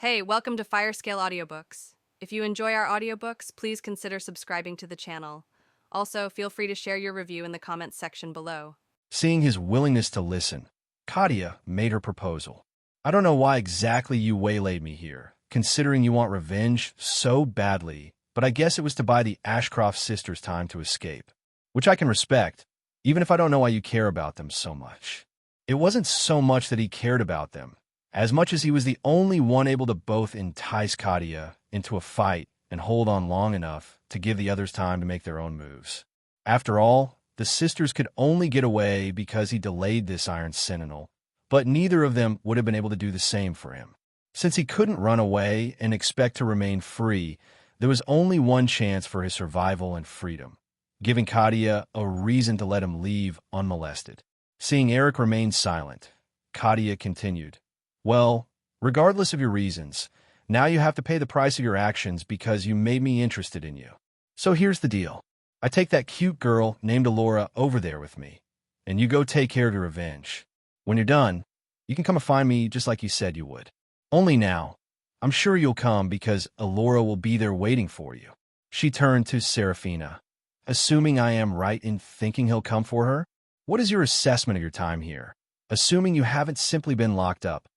Hey, welcome to Firescale Audiobooks. If you enjoy our audiobooks, please consider subscribing to the channel. Also, feel free to share your review in the comments section below. Seeing his willingness to listen, Katia made her proposal. I don't know why exactly you waylaid me here, considering you want revenge so badly, but I guess it was to buy the Ashcroft sisters time to escape, which I can respect, even if I don't know why you care about them so much. It wasn't so much that he cared about them, as much as he was the only one able to both entice Katia into a fight and hold on long enough to give the others time to make their own moves. After all, the sisters could only get away because he delayed this Iron Sentinel, but neither of them would have been able to do the same for him. Since he couldn't run away and expect to remain free, there was only one chance for his survival and freedom, giving Katia a reason to let him leave unmolested. Seeing Eric remain silent, Katia continued, "Well, regardless of your reasons, now you have to pay the price of your actions because you made me interested in you. So here's the deal. I take that cute girl named Alora over there with me, and you go take care of your revenge. When you're done, you can come and find me just like you said you would. Only now, I'm sure you'll come because Alora will be there waiting for you." She turned to Serafina. "Assuming I am right in thinking he'll come for her, what is your assessment of your time here? Assuming you haven't simply been locked up."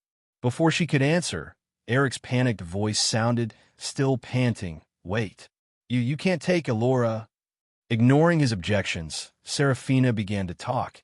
Before she could answer, Eric's panicked voice sounded, still panting, "Wait. You can't take Alora." Ignoring his objections, Serafina began to talk.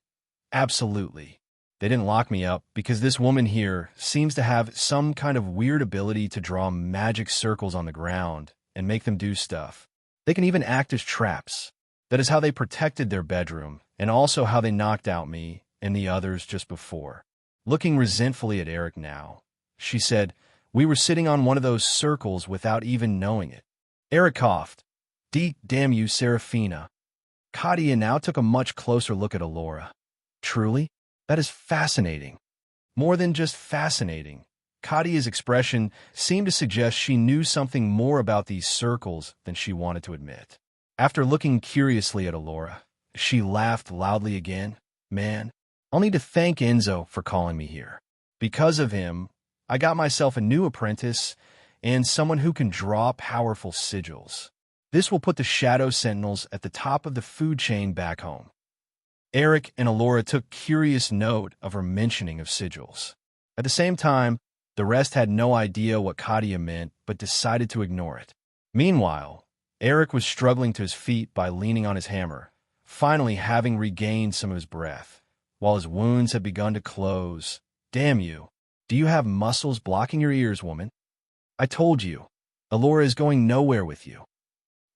"Absolutely. They didn't lock me up because this woman here seems to have some kind of weird ability to draw magic circles on the ground and make them do stuff. They can even act as traps. That is how they protected their bedroom, and also how they knocked out me and the others just before." Looking resentfully at Eric now, she said, "We were sitting on one of those circles without even knowing it." Eric coughed. Damn you, Serafina." Katia now took a much closer look at Alora. "Truly? That is fascinating." More than just fascinating, Katia's expression seemed to suggest she knew something more about these circles than she wanted to admit. After looking curiously at Alora, she laughed loudly again. "Man, I'll need to thank Enzo for calling me here. Because of him, I got myself a new apprentice and someone who can draw powerful sigils. This will put the Shadow Sentinels at the top of the food chain back home." Eric and Alora took curious note of her mentioning of sigils. At the same time, the rest had no idea what Katia meant but decided to ignore it. Meanwhile, Eric was struggling to his feet by leaning on his hammer, finally having regained some of his breath, while his wounds had begun to close. "Damn you. Do you have muscles blocking your ears, woman? I told you, Alora is going nowhere with you."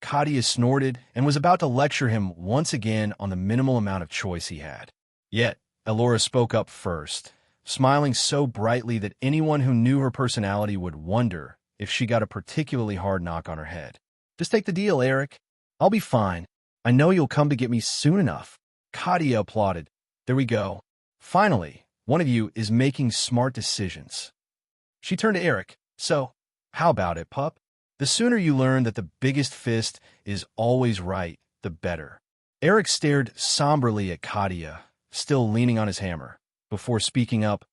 Katia snorted and was about to lecture him once again on the minimal amount of choice he had. Yet, Alora spoke up first, smiling so brightly that anyone who knew her personality would wonder if she got a particularly hard knock on her head. "Just take the deal, Eric. I'll be fine. I know you'll come to get me soon enough." Katia applauded. "There we go. Finally, one of you is making smart decisions." She turned to Eric. "So, how about it, pup? The sooner you learn that the biggest fist is always right, the better." Eric stared somberly at Katia, still leaning on his hammer, before speaking up.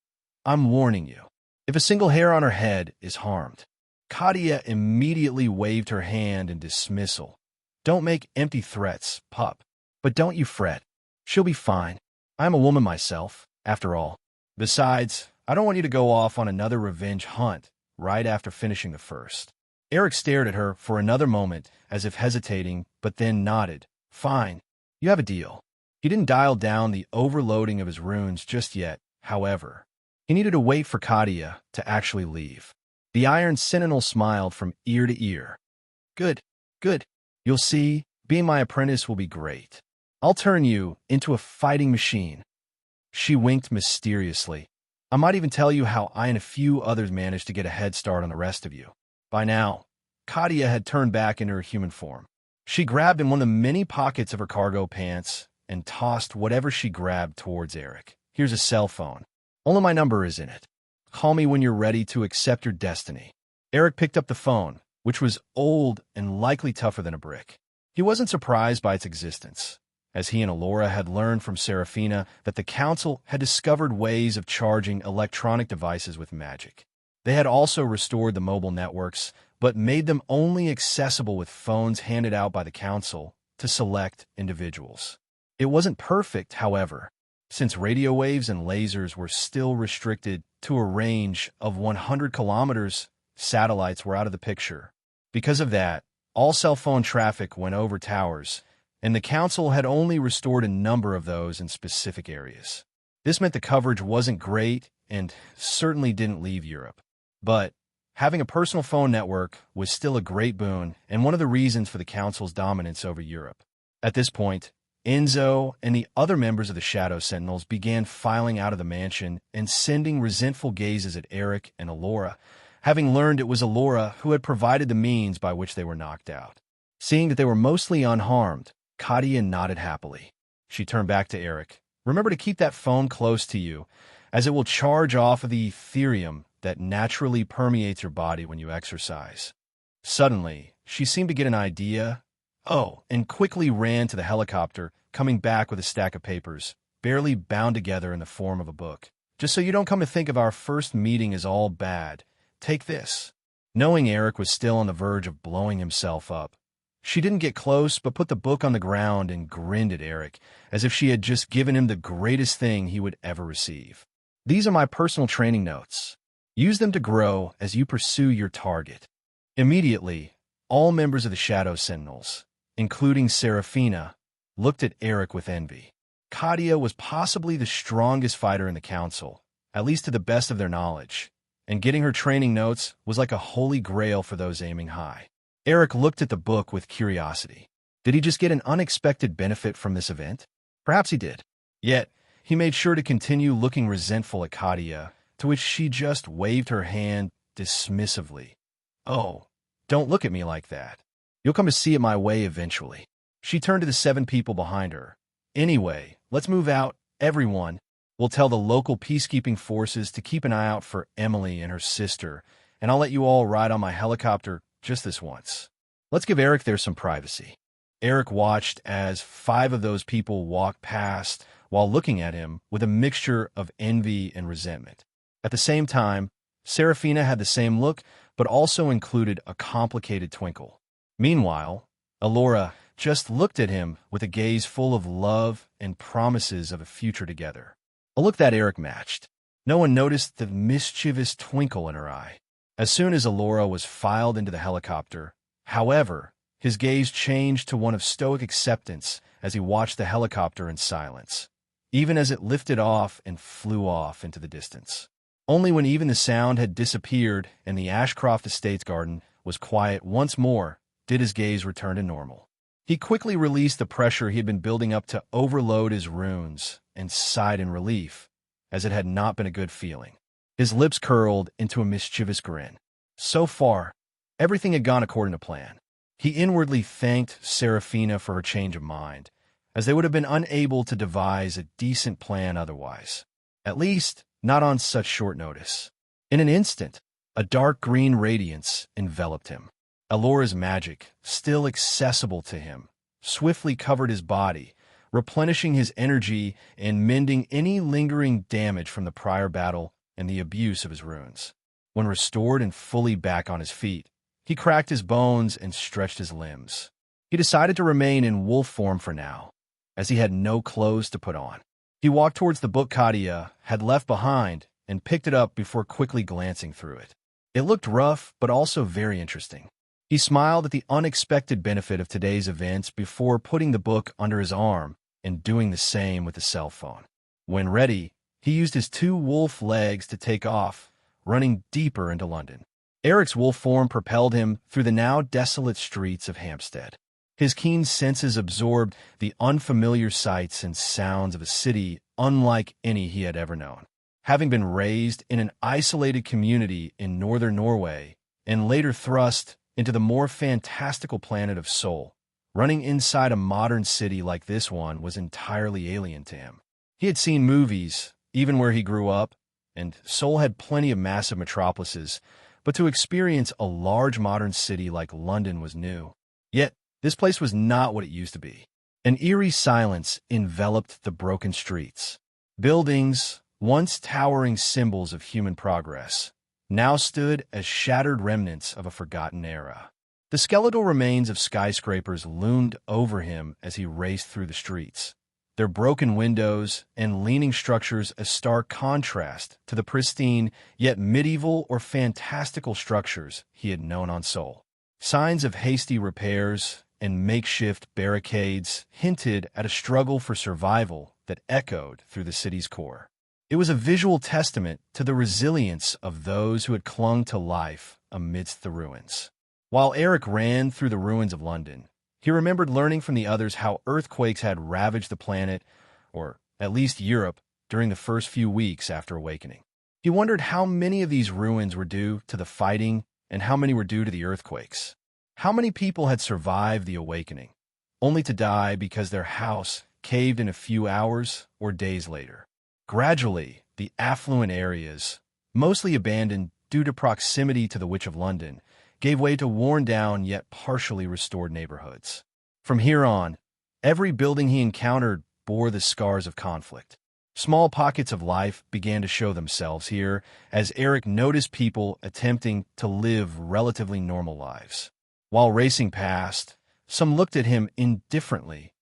"I'm warning you. If a single hair on her head is harmed." Katia immediately waved her hand in dismissal. "Don't make empty threats, pup. But don't you fret. She'll be fine. I'm a woman myself, after all. Besides, I don't want you to go off on another revenge hunt right after finishing the first." Eric stared at her for another moment, as if hesitating, but then nodded. "Fine. You have a deal." He didn't dial down the overloading of his runes just yet, however. He needed to wait for Katia to actually leave. The Iron Sentinel smiled from ear to ear. Good. You'll see, being my apprentice will be great. I'll turn you into a fighting machine." She winked mysteriously. "I might even tell you how I and a few others managed to get a head start on the rest of you." By now, Katia had turned back into her human form. She grabbed in one of the many pockets of her cargo pants and tossed whatever she grabbed towards Eric. "Here's a cell phone. Only my number is in it. Call me when you're ready to accept your destiny." Eric picked up the phone, which was old and likely tougher than a brick. He wasn't surprised by its existence, as he and Alora had learned from Serafina that the Council had discovered ways of charging electronic devices with magic. They had also restored the mobile networks, but made them only accessible with phones handed out by the council to select individuals. It wasn't perfect, however, since radio waves and lasers were still restricted to a range of 100 kilometers. Satellites were out of the picture. Because of that, all cell phone traffic went over towers, and the council had only restored a number of those in specific areas. This meant the coverage wasn't great and certainly didn't leave Europe. But having a personal phone network was still a great boon and one of the reasons for the council's dominance over Europe. At this point, Enzo and the other members of the Shadow Sentinels began filing out of the mansion and sending resentful gazes at Eric and Alora, having learned it was Alora who had provided the means by which they were knocked out. Seeing that they were mostly unharmed, Katia nodded happily. She turned back to Eric. Remember to keep that phone close to you, as it will charge off of the Ethereum that naturally permeates your body when you exercise. Suddenly, she seemed to get an idea. Oh, and quickly ran to the helicopter, coming back with a stack of papers, barely bound together in the form of a book. Just so you don't come to think of our first meeting as all bad, take this. Knowing Eric was still on the verge of blowing himself up, she didn't get close but put the book on the ground and grinned at Eric, as if she had just given him the greatest thing he would ever receive. These are my personal training notes. Use them to grow as you pursue your target. Immediately, all members of the Shadow Sentinels, including Serafina, looked at Eric with envy. Katia was possibly the strongest fighter in the council, at least to the best of their knowledge, and getting her training notes was like a holy grail for those aiming high. Eric looked at the book with curiosity. Did he just get an unexpected benefit from this event? Perhaps he did. Yet, he made sure to continue looking resentful at Katia, to which she just waved her hand dismissively. Oh, don't look at me like that. You'll come to see it my way eventually. She turned to the 7 people behind her. Anyway, let's move out, everyone. We'll tell the local peacekeeping forces to keep an eye out for Emily and her sister, and I'll let you all ride on my helicopter just this once. Let's give Eric there some privacy. Eric watched as 5 of those people walked past while looking at him with a mixture of envy and resentment. At the same time, Serafina had the same look, but also included a complicated twinkle. Meanwhile, Alora just looked at him with a gaze full of love and promises of a future together. A look that Eric matched. No one noticed the mischievous twinkle in her eye. As soon as Alora was filed into the helicopter, however, his gaze changed to one of stoic acceptance as he watched the helicopter in silence, even as it lifted off and flew off into the distance. Only when even the sound had disappeared and the Ashcroft Estates garden was quiet once more did his gaze return to normal. He quickly released the pressure he had been building up to overload his runes and sighed in relief, as it had not been a good feeling. His lips curled into a mischievous grin. So far, everything had gone according to plan. He inwardly thanked Serafina for her change of mind, as they would have been unable to devise a decent plan otherwise. At least, not on such short notice. In an instant, a dark green radiance enveloped him. Alora's magic, still accessible to him, swiftly covered his body, replenishing his energy and mending any lingering damage from the prior battle and the abuse of his runes. When restored and fully back on his feet, he cracked his bones and stretched his limbs. He decided to remain in wolf form for now, as he had no clothes to put on. He walked towards the book Katia had left behind and picked it up before quickly glancing through it. It looked rough, but also very interesting. He smiled at the unexpected benefit of today's events before putting the book under his arm and doing the same with the cell phone. When ready, he used his 2 wolf legs to take off, running deeper into London. Eric's wolf form propelled him through the now desolate streets of Hampstead. His keen senses absorbed the unfamiliar sights and sounds of a city unlike any he had ever known. Having been raised in an isolated community in northern Norway and later thrust into the more fantastical planet of Seoul, running inside a modern city like this one was entirely alien to him. He had seen movies, even where he grew up, and Seoul had plenty of massive metropolises, but to experience a large modern city like London was new. Yet, this place was not what it used to be. An eerie silence enveloped the broken streets. Buildings, once towering symbols of human progress, now stood as shattered remnants of a forgotten era. The skeletal remains of skyscrapers loomed over him as he raced through the streets, their broken windows and leaning structures a stark contrast to the pristine yet medieval or fantastical structures he had known on Seoul. Signs of hasty repairs and makeshift barricades hinted at a struggle for survival that echoed through the city's core. It was a visual testament to the resilience of those who had clung to life amidst the ruins. While Eric ran through the ruins of London, he remembered learning from the others how earthquakes had ravaged the planet, or at least Europe, during the first few weeks after awakening. He wondered how many of these ruins were due to the fighting and how many were due to the earthquakes. How many people had survived the awakening, only to die because their house caved in a few hours or days later? Gradually, the affluent areas, mostly abandoned due to proximity to the Witch of London, gave way to worn-down yet partially restored neighborhoods. From here on, every building he encountered bore the scars of conflict. Small pockets of life began to show themselves here as Eric noticed people attempting to live relatively normal lives. While racing past, some looked at him indifferently,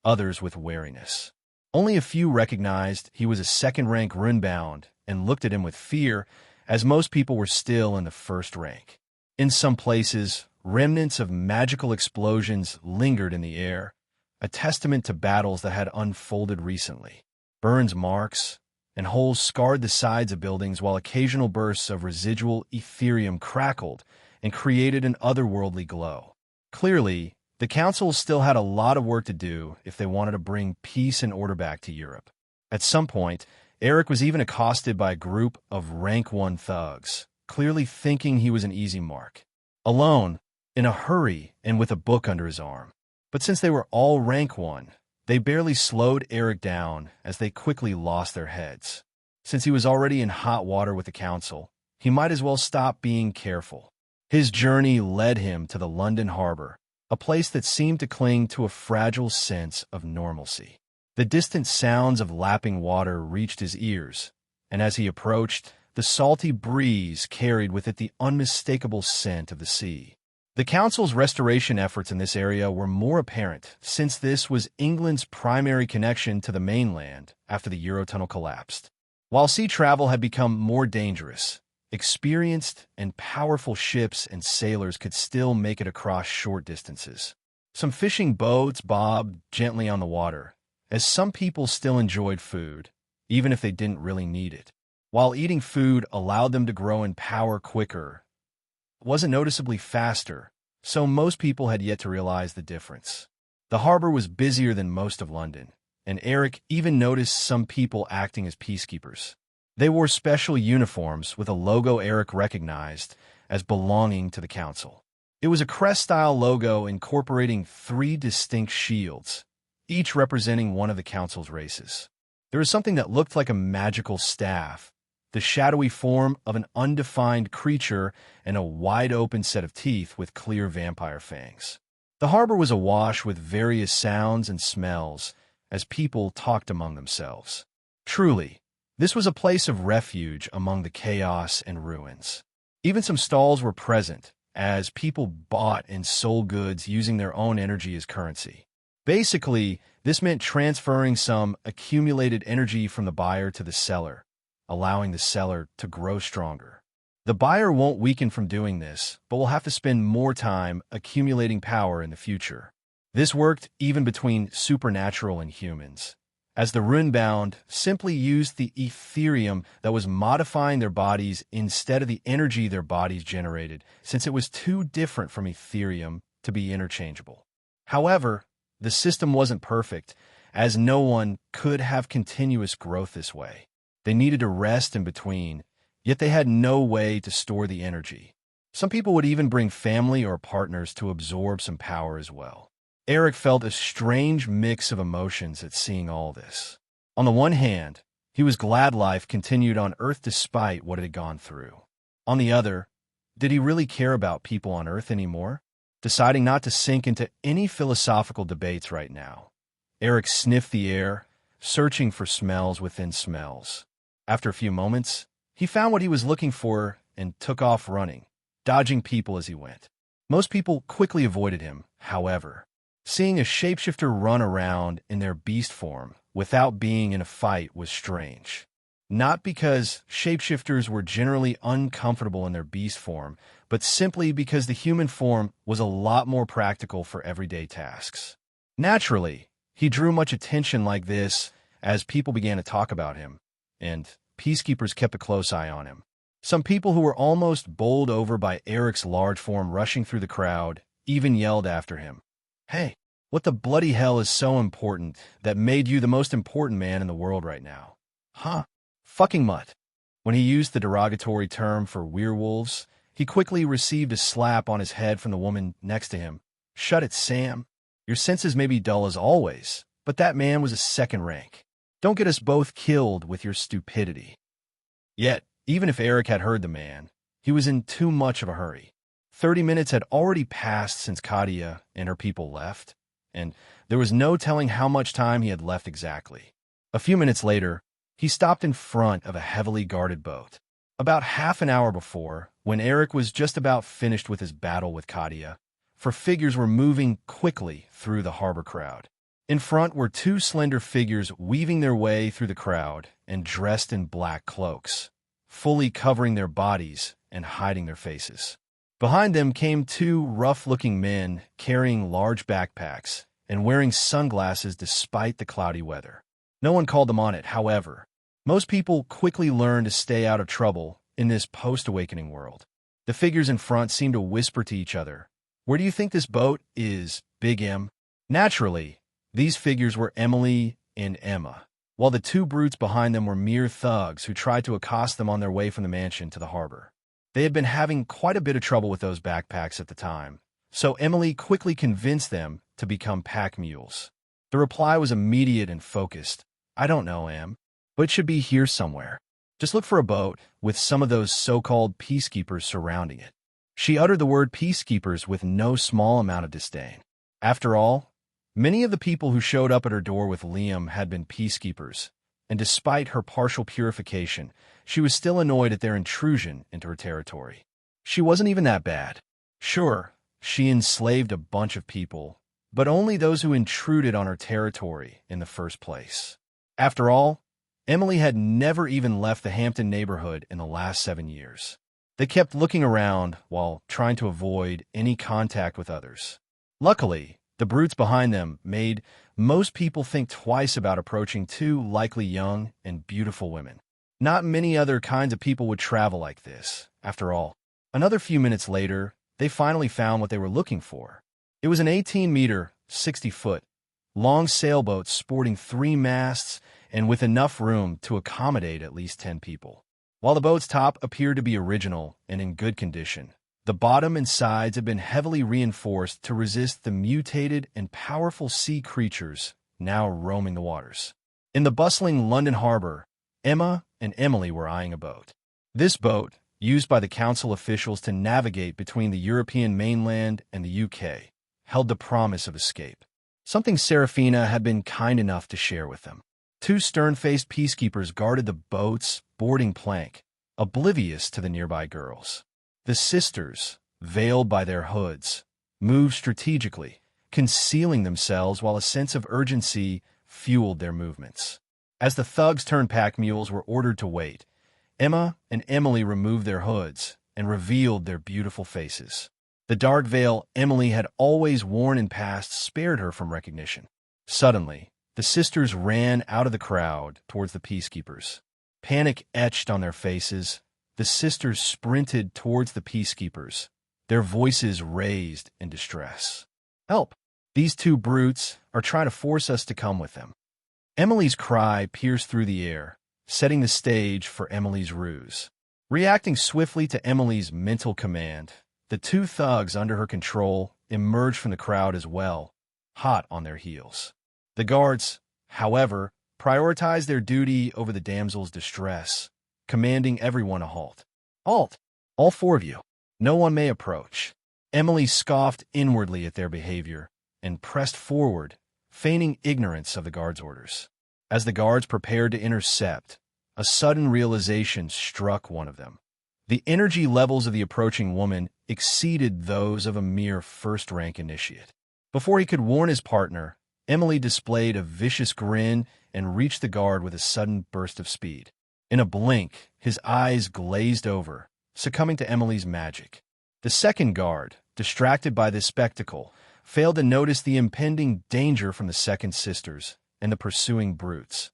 others with wariness. Only a few recognized he was a second-rank runebound and looked at him with fear, as most people were still in the first rank. In some places, remnants of magical explosions lingered in the air, a testament to battles that had unfolded recently. Burns marks and holes scarred the sides of buildings, while occasional bursts of residual etherium crackled and created an otherworldly glow. Clearly, the council still had a lot of work to do if they wanted to bring peace and order back to Europe. At some point, Eric was even accosted by a group of Rank 1 thugs, clearly thinking he was an easy mark. Alone, in a hurry, and with a book under his arm. But since they were all Rank 1, they barely slowed Eric down as they quickly lost their heads. Since he was already in hot water with the council, he might as well stop being careful. His journey led him to the London harbor, a place that seemed to cling to a fragile sense of normalcy. The distant sounds of lapping water reached his ears, and as he approached, the salty breeze carried with it the unmistakable scent of the sea. The council's restoration efforts in this area were more apparent, since this was England's primary connection to the mainland after the Eurotunnel collapsed. While sea travel had become more dangerous, experienced and powerful ships and sailors could still make it across short distances. Some fishing boats bobbed gently on the water, as some people still enjoyed food, even if they didn't really need it. While eating food allowed them to grow in power quicker, it wasn't noticeably faster, so most people had yet to realize the difference. The harbor was busier than most of London, and Eric even noticed some people acting as peacekeepers. They wore special uniforms with a logo Eric recognized as belonging to the council. It was a crest-style logo incorporating 3 distinct shields, each representing one of the council's races. There was something that looked like a magical staff, the shadowy form of an undefined creature and a wide-open set of teeth with clear vampire fangs. The harbor was awash with various sounds and smells as people talked among themselves. Truly, this was a place of refuge among the chaos and ruins. Even some stalls were present, as people bought and sold goods using their own energy as currency. Basically, this meant transferring some accumulated energy from the buyer to the seller, allowing the seller to grow stronger. The buyer won't weaken from doing this, but will have to spend more time accumulating power in the future. This worked even between supernatural and humans, as the runebound simply used the etherium that was modifying their bodies instead of the energy their bodies generated, since it was too different from etherium to be interchangeable. However, the system wasn't perfect, as no one could have continuous growth this way. They needed to rest in between, yet they had no way to store the energy. Some people would even bring family or partners to absorb some power as well. Eric felt a strange mix of emotions at seeing all this. On the one hand, he was glad life continued on Earth despite what it had gone through. On the other, did he really care about people on Earth anymore? Deciding not to sink into any philosophical debates right now, Eric sniffed the air, searching for smells within smells. After a few moments, he found what he was looking for and took off running, dodging people as he went. Most people quickly avoided him, however. Seeing a shapeshifter run around in their beast form without being in a fight was strange. Not because shapeshifters were generally uncomfortable in their beast form, but simply because the human form was a lot more practical for everyday tasks. Naturally, he drew much attention like this as people began to talk about him, and peacekeepers kept a close eye on him. Some people who were almost bowled over by Eric's large form rushing through the crowd even yelled after him, "Hey, what the bloody hell is so important that made you the most important man in the world right now? Huh? Fucking mutt." When he used the derogatory term for werewolves, he quickly received a slap on his head from the woman next to him. "Shut it, Sam. Your senses may be dull as always, but that man was a second rank. Don't get us both killed with your stupidity." Yet, even if Eric had heard the man, he was in too much of a hurry. 30 minutes had already passed since Katia and her people left, and there was no telling how much time he had left exactly. A few minutes later, he stopped in front of a heavily guarded boat. About half an hour before, when Eric was just about finished with his battle with Katia, for figures were moving quickly through the harbor crowd. In front were two slender figures weaving their way through the crowd and dressed in black cloaks, fully covering their bodies and hiding their faces. Behind them came two rough-looking men carrying large backpacks and wearing sunglasses despite the cloudy weather. No one called them on it, however. Most people quickly learned to stay out of trouble in this post-awakening world. The figures in front seemed to whisper to each other, "Where do you think this boat is, Big M?" Naturally, these figures were Emily and Emma, while the two brutes behind them were mere thugs who tried to accost them on their way from the mansion to the harbor. They had been having quite a bit of trouble with those backpacks at the time, so Emily quickly convinced them to become pack mules. The reply was immediate and focused. "I don't know, Em, but it should be here somewhere. Just look for a boat with some of those so-called peacekeepers surrounding it." She uttered the word peacekeepers with no small amount of disdain. After all, many of the people who showed up at her door with Liam had been peacekeepers, and despite her partial purification, she was still annoyed at their intrusion into her territory. She wasn't even that bad. Sure, she enslaved a bunch of people, but only those who intruded on her territory in the first place. After all, Emily had never even left the Hampton neighborhood in the last 7 years. They kept looking around while trying to avoid any contact with others. Luckily, the brutes behind them made most people think twice about approaching two likely young and beautiful women. Not many other kinds of people would travel like this, after all. Another few minutes later, they finally found what they were looking for. It was an 18-meter, 60-foot, long sailboat sporting 3 masts and with enough room to accommodate at least 10 people. While the boat's top appeared to be original and in good condition, the bottom and sides had been heavily reinforced to resist the mutated and powerful sea creatures now roaming the waters. In the bustling London harbor, Emma and Emily were eyeing a boat. This boat, used by the council officials to navigate between the European mainland and the UK, held the promise of escape, something Serafina had been kind enough to share with them. 2 stern-faced peacekeepers guarded the boat's boarding plank, oblivious to the nearby girls. The sisters, veiled by their hoods, moved strategically, concealing themselves while a sense of urgency fueled their movements. As the thugs turned pack mules were ordered to wait, Emma and Emily removed their hoods and revealed their beautiful faces. The dark veil Emily had always worn in past spared her from recognition. Suddenly, the sisters ran out of the crowd towards the peacekeepers. Panic etched on their faces, the sisters sprinted towards the peacekeepers, their voices raised in distress. "Help! These 2 brutes are trying to force us to come with them." Emily's cry pierced through the air, setting the stage for Emily's ruse. Reacting swiftly to Emily's mental command, the 2 thugs under her control emerged from the crowd as well, hot on their heels. The guards, however, prioritized their duty over the damsel's distress, commanding everyone to halt. "Halt! All 4 of you. No one may approach." Emily scoffed inwardly at their behavior and pressed forward, feigning ignorance of the guards' orders. As the guards prepared to intercept, a sudden realization struck one of them. The energy levels of the approaching woman exceeded those of a mere first-rank initiate. Before he could warn his partner, Emily displayed a vicious grin and reached the guard with a sudden burst of speed. In a blink, his eyes glazed over, succumbing to Emily's magic. The second guard, distracted by this spectacle, failed to notice the impending danger from the second sisters and the pursuing brutes,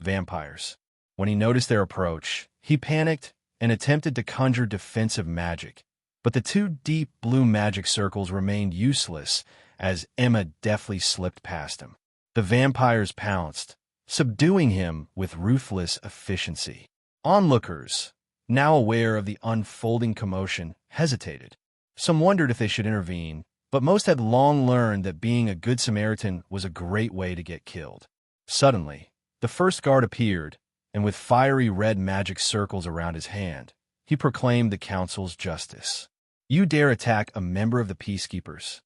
vampires. When he noticed their approach, he panicked and attempted to conjure defensive magic, but the two deep blue magic circles remained useless as Emma deftly slipped past him. The vampires pounced, subduing him with ruthless efficiency. Onlookers, now aware of the unfolding commotion, hesitated. Some wondered if they should intervene, but most had long learned that being a good Samaritan was a great way to get killed. Suddenly, the first guard appeared, and with fiery red magic circles around his hand, he proclaimed the council's justice. "You dare attack a member of the peacekeepers?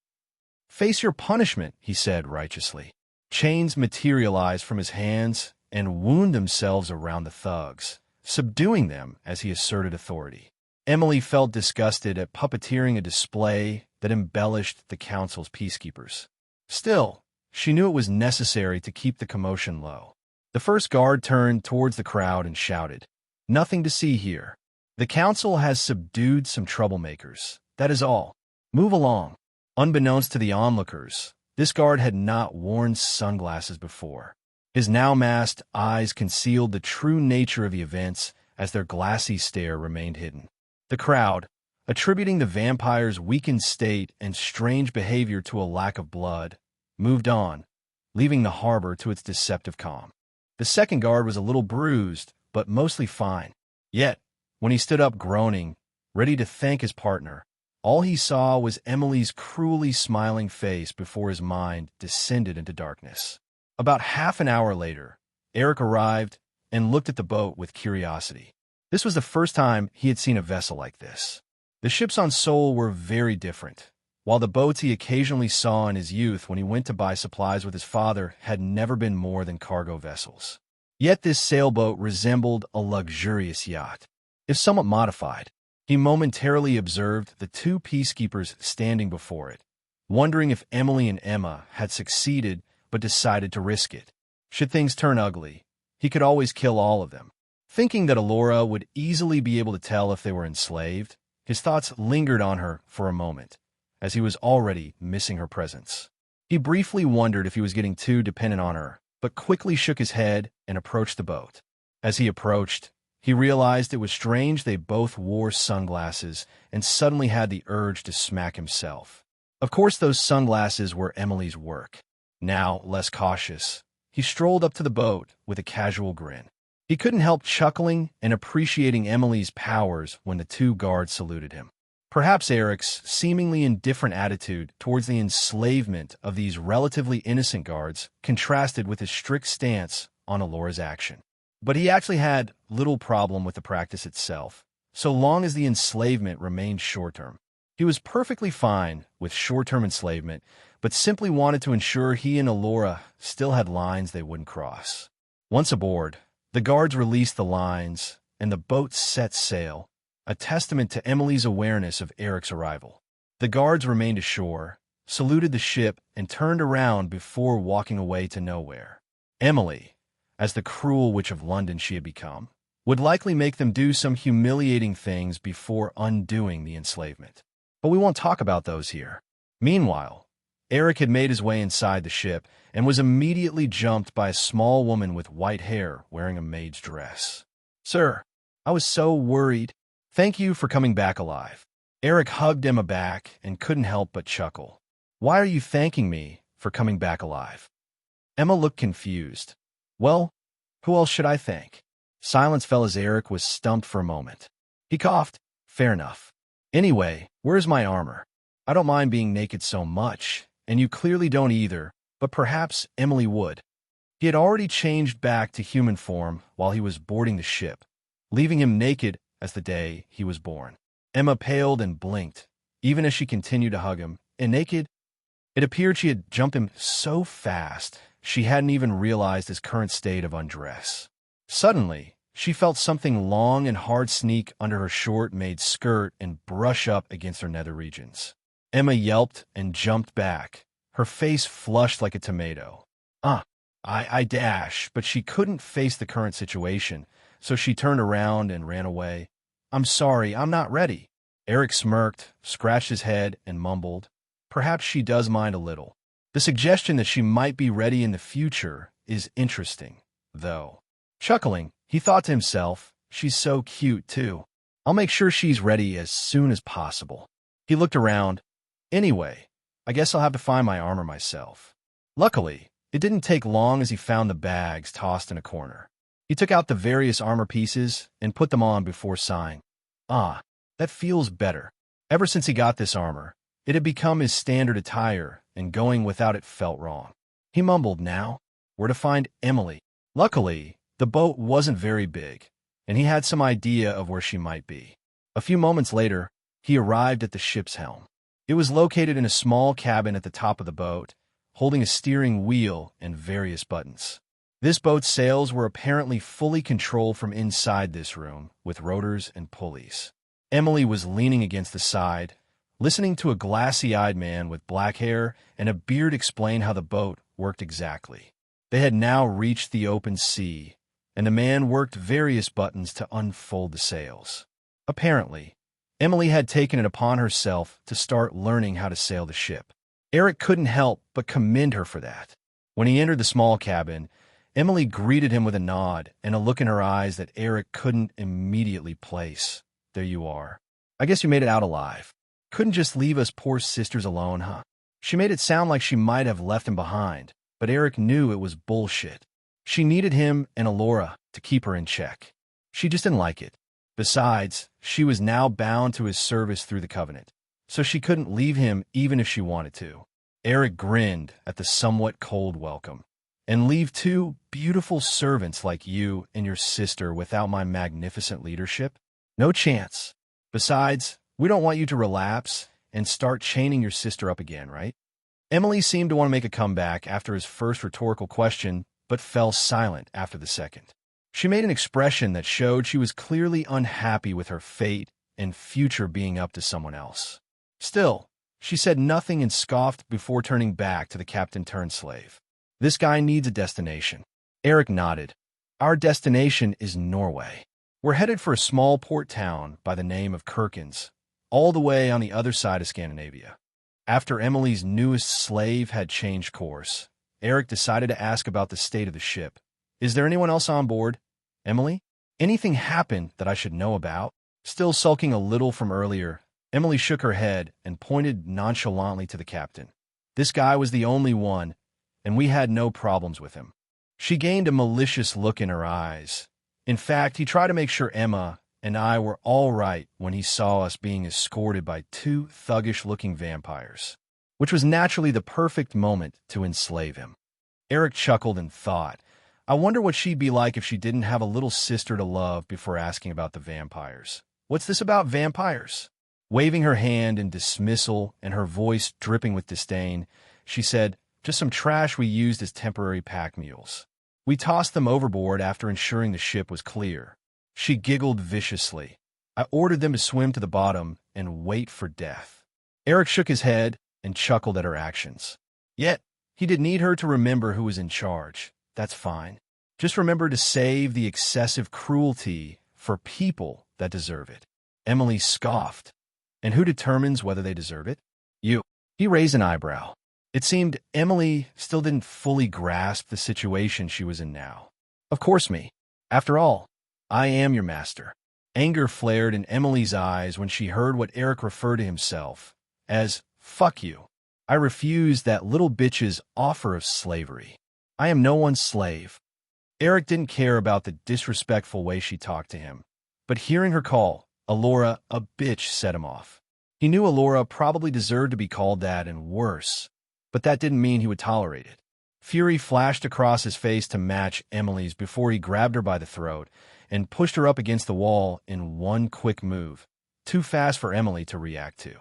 Face your punishment," he said righteously. Chains materialized from his hands and wound themselves around the thugs, subduing them as he asserted authority. Emily felt disgusted at puppeteering a display that embellished the council's peacekeepers. Still, she knew it was necessary to keep the commotion low. The first guard turned towards the crowd and shouted, "Nothing to see here. The council has subdued some troublemakers. That is all. Move along." Unbeknownst to the onlookers, this guard had not worn sunglasses before. His now masked eyes concealed the true nature of the events as their glassy stare remained hidden. The crowd, attributing the vampire's weakened state and strange behavior to a lack of blood, moved on, leaving the harbor to its deceptive calm. The second guard was a little bruised, but mostly fine. Yet, when he stood up groaning, ready to thank his partner, all he saw was Emily's cruelly smiling face before his mind descended into darkness. About half an hour later, Eric arrived and looked at the boat with curiosity. This was the first time he had seen a vessel like this. The ships on Sol were very different, while the boats he occasionally saw in his youth when he went to buy supplies with his father had never been more than cargo vessels. Yet this sailboat resembled a luxurious yacht, if somewhat modified. He momentarily observed the two peacekeepers standing before it, wondering if Emily and Emma had succeeded but decided to risk it. Should things turn ugly, he could always kill all of them. Thinking that Alora would easily be able to tell if they were enslaved, his thoughts lingered on her for a moment, as he was already missing her presence. He briefly wondered if he was getting too dependent on her, but quickly shook his head and approached the boat. As he approached, he realized it was strange they both wore sunglasses and suddenly had the urge to smack himself. Of course, those sunglasses were Emily's work. Now, less cautious, he strolled up to the boat with a casual grin. He couldn't help chuckling and appreciating Emily's powers when the two guards saluted him. Perhaps Eric's seemingly indifferent attitude towards the enslavement of these relatively innocent guards contrasted with his strict stance on Alora's action. But he actually had little problem with the practice itself, so long as the enslavement remained short-term. He was perfectly fine with short-term enslavement, but simply wanted to ensure he and Alora still had lines they wouldn't cross. Once aboard, the guards released the lines, and the boat set sail, a testament to Emily's awareness of Eric's arrival. The guards remained ashore, saluted the ship, and turned around before walking away to nowhere. Emily, as the cruel witch of London she had become, would likely make them do some humiliating things before undoing the enslavement. But we won't talk about those here. Meanwhile, Eric had made his way inside the ship and was immediately jumped by a small woman with white hair wearing a maid's dress. "Sir, I was so worried. Thank you for coming back alive." Eric hugged Emma back and couldn't help but chuckle. "Why are you thanking me for coming back alive?" Emma looked confused. "Well, who else should I thank?" Silence fell as Eric was stumped for a moment. He coughed. "Fair enough. Anyway, where's my armor? I don't mind being naked so much, and you clearly don't either, but perhaps Emily would." He had already changed back to human form while he was boarding the ship, leaving him naked as the day he was born. Emma paled and blinked, even as she continued to hug him, and naked. It appeared she had jumped him so fast she hadn't even realized his current state of undress. Suddenly, She felt something long and hard sneak under her short-made skirt and brush up against her nether regions. Emma yelped and jumped back, her face flushed like a tomato. I dash, but she couldn't face the current situation, so she turned around and ran away. I'm sorry, I'm not ready. Eric smirked, scratched his head, and mumbled, perhaps she does mind a little. The suggestion that she might be ready in the future is interesting, though. Chuckling, he thought to himself, she's so cute, too. I'll make sure she's ready as soon as possible. He looked around. Anyway, I guess I'll have to find my armor myself. Luckily, it didn't take long as he found the bags tossed in a corner. He took out the various armor pieces and put them on before sighing. That feels better. Ever since he got this armor, it had become his standard attire, and going without it felt wrong. He mumbled now, where to find Emily. Luckily, the boat wasn't very big, and he had some idea of where she might be. A few moments later, he arrived at the ship's helm. It was located in a small cabin at the top of the boat, holding a steering wheel and various buttons. This boat's sails were apparently fully controlled from inside this room, with rotors and pulleys. Emily was leaning against the side, listening to a glassy-eyed man with black hair and a beard explain how the boat worked exactly. They had now reached the open sea, and the man worked various buttons to unfold the sails. Apparently, Emily had taken it upon herself to start learning how to sail the ship. Eric couldn't help but commend her for that. When he entered the small cabin, Emily greeted him with a nod and a look in her eyes that Eric couldn't immediately place. There you are. I guess you made it out alive. Couldn't just leave us poor sisters alone, huh? She made it sound like she might have left him behind, but Eric knew it was bullshit. She needed him and Alora to keep her in check. She just didn't like it. Besides, she was now bound to his service through the covenant, so she couldn't leave him even if she wanted to. Eric grinned at the somewhat cold welcome. And leave two beautiful servants like you and your sister without my magnificent leadership? No chance. Besides, we don't want you to relapse and start chaining your sister up again, right? Emily seemed to want to make a comeback after his first rhetorical question, but fell silent after the second. She made an expression that showed she was clearly unhappy with her fate and future being up to someone else. Still, she said nothing and scoffed before turning back to the captain-turned-slave. This guy needs a destination. Eric nodded. Our destination is Norway. We're headed for a small port town by the name of Kirkens, all the way on the other side of Scandinavia. After Emily's newest slave had changed course, Eric decided to ask about the state of the ship. Is there anyone else on board? Emily? Anything happened that I should know about? Still sulking a little from earlier, Emily shook her head and pointed nonchalantly to the captain. This guy was the only one, and we had no problems with him. She gained a malicious look in her eyes. In fact, he tried to make sure Emma and I were all right when he saw us being escorted by two thuggish-looking vampires, which was naturally the perfect moment to enslave him. Eric chuckled and thought, I wonder what she'd be like if she didn't have a little sister to love before asking about the vampires. What's this about vampires? Waving her hand in dismissal and her voice dripping with disdain, she said, just some trash we used as temporary pack mules. We tossed them overboard after ensuring the ship was clear. She giggled viciously. I ordered them to swim to the bottom and wait for death. Eric shook his head and chuckled at her actions. Yet, he did need her to remember who was in charge. That's fine. Just remember to save the excessive cruelty for people that deserve it. Emily scoffed. And who determines whether they deserve it? You. He raised an eyebrow. It seemed Emily still didn't fully grasp the situation she was in now. Of course me. After all, I am your master. Anger flared in Emily's eyes when she heard what Eric referred to himself as, fuck you. I refuse that little bitch's offer of slavery. I am no one's slave. Eric didn't care about the disrespectful way she talked to him, but hearing her call Alora a bitch set him off. He knew Alora probably deserved to be called that and worse, but that didn't mean he would tolerate it. Fury flashed across his face to match Emily's before he grabbed her by the throat and pushed her up against the wall in one quick move, too fast for Emily to react to.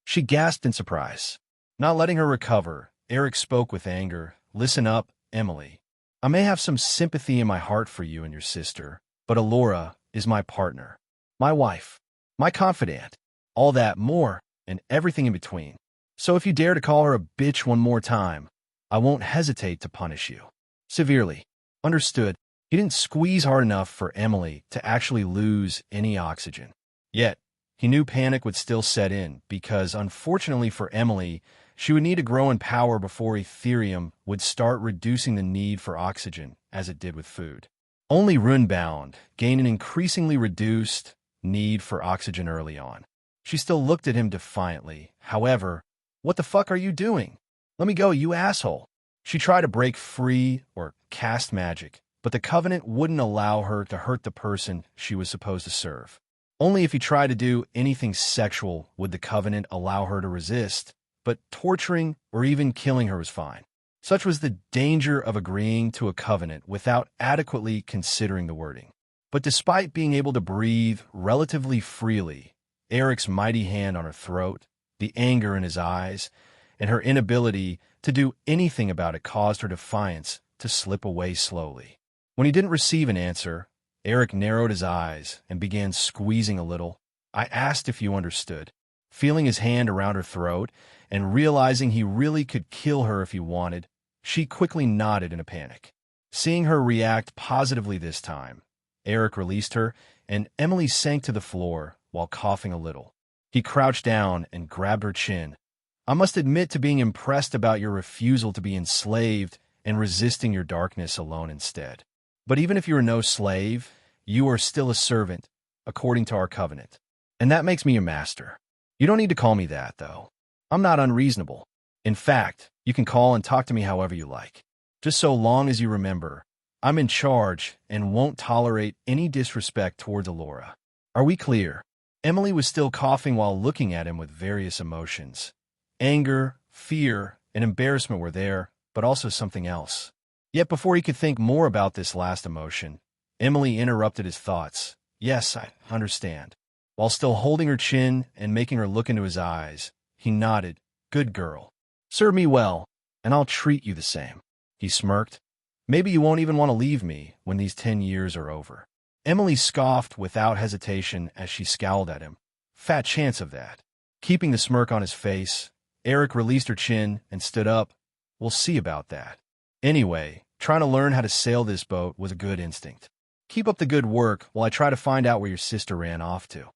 She gasped in surprise. Not letting her recover, Eric spoke with anger. Listen up, Emily. I may have some sympathy in my heart for you and your sister, But Alora is my partner, my wife, my confidant, all that more, and everything in between. So if you dare to call her a bitch one more time, I won't hesitate to punish you. Severely. Understood. He didn't squeeze hard enough for Emily to actually lose any oxygen. Yet, he knew panic would still set in because, unfortunately for Emily, she would need to grow in power before Ethereum would start reducing the need for oxygen, as it did with food. Only Runebound gained an increasingly reduced need for oxygen early on. She still looked at him defiantly. However, what the fuck are you doing? Let me go, you asshole. She tried to break free or cast magic, but the Covenant wouldn't allow her to hurt the person she was supposed to serve. Only if he tried to do anything sexual would the Covenant allow her to resist, but torturing or even killing her was fine. Such was the danger of agreeing to a covenant without adequately considering the wording. But despite being able to breathe relatively freely, Eric's mighty hand on her throat, the anger in his eyes, and her inability to do anything about it caused her defiance to slip away slowly. When he didn't receive an answer, Eric narrowed his eyes and began squeezing a little. I asked if you understood. Feeling his hand around her throat and realizing he really could kill her if he wanted, she quickly nodded in a panic. Seeing her react positively this time, Eric released her, and Emily sank to the floor while coughing a little. He crouched down and grabbed her chin. I must admit to being impressed about your refusal to be enslaved and resisting your darkness alone instead. But even if you are no slave, you are still a servant, according to our covenant. And that makes me your master. You don't need to call me that, though. I'm not unreasonable. In fact, you can call and talk to me however you like. Just so long as you remember, I'm in charge and won't tolerate any disrespect towards Alora. Are we clear? Emily was still coughing while looking at him with various emotions. Anger, fear, and embarrassment were there, but also something else. Yet before he could think more about this last emotion, Emily interrupted his thoughts. Yes, I understand. While still holding her chin and making her look into his eyes, he nodded. Good girl. Serve me well, and I'll treat you the same. He smirked. Maybe you won't even want to leave me when these 10 years are over. Emily scoffed without hesitation as she scowled at him. Fat chance of that. Keeping the smirk on his face, Eric released her chin and stood up. We'll see about that. Anyway, trying to learn how to sail this boat was a good instinct. Keep up the good work while I try to find out where your sister ran off to.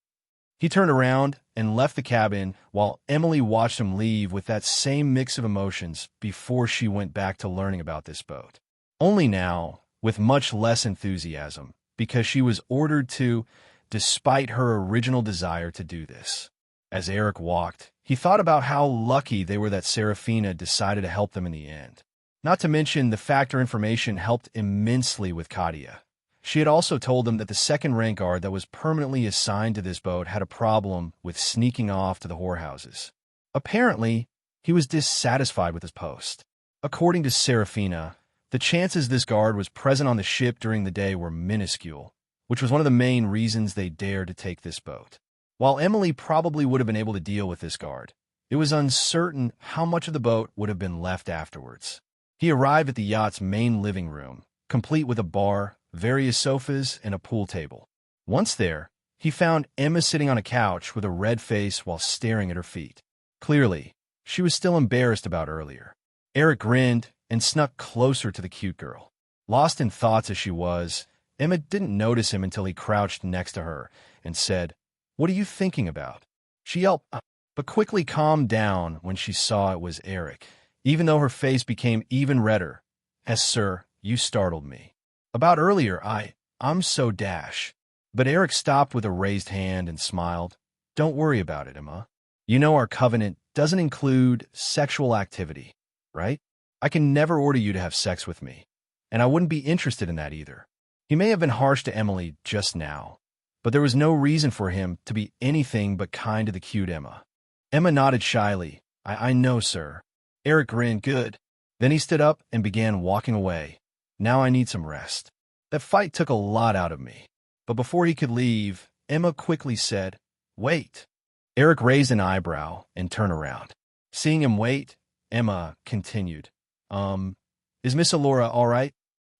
He turned around and left the cabin while Emily watched him leave with that same mix of emotions before she went back to learning about this boat. Only now, with much less enthusiasm, because she was ordered to, despite her original desire to do this. As Eric walked, he thought about how lucky they were that Serafina decided to help them in the end. Not to mention the fact her information helped immensely with Katia. She had also told them that the second rank guard that was permanently assigned to this boat had a problem with sneaking off to the whorehouses. Apparently, he was dissatisfied with his post. According to Serafina, the chances this guard was present on the ship during the day were minuscule, which was one of the main reasons they dared to take this boat. While Emily probably would have been able to deal with this guard, it was uncertain how much of the boat would have been left afterwards. He arrived at the yacht's main living room, complete with a bar, various sofas, and a pool table. Once there, he found Emma sitting on a couch with a red face while staring at her feet. Clearly, she was still embarrassed about earlier. Eric grinned and snuck closer to the cute girl. Lost in thoughts as she was, Emma didn't notice him until he crouched next to her and said, "What are you thinking about?" She yelped, but quickly calmed down when she saw it was Eric, even though her face became even redder. "Yes, sir, you startled me. About earlier, I'm so dash." But Eric stopped with a raised hand and smiled. "Don't worry about it, Emma. You know our covenant doesn't include sexual activity, right? I can never order you to have sex with me, and I wouldn't be interested in that either." He may have been harsh to Emily just now, but there was no reason for him to be anything but kind to the cute Emma. Emma nodded shyly. I know, sir." Eric grinned. Good. Then he stood up and began walking away. Now I need some rest. That fight took a lot out of me. But before he could leave, Emma quickly said, "Wait." Eric raised an eyebrow and turned around. Seeing him wait, Emma continued, Is Miss Alora all right?"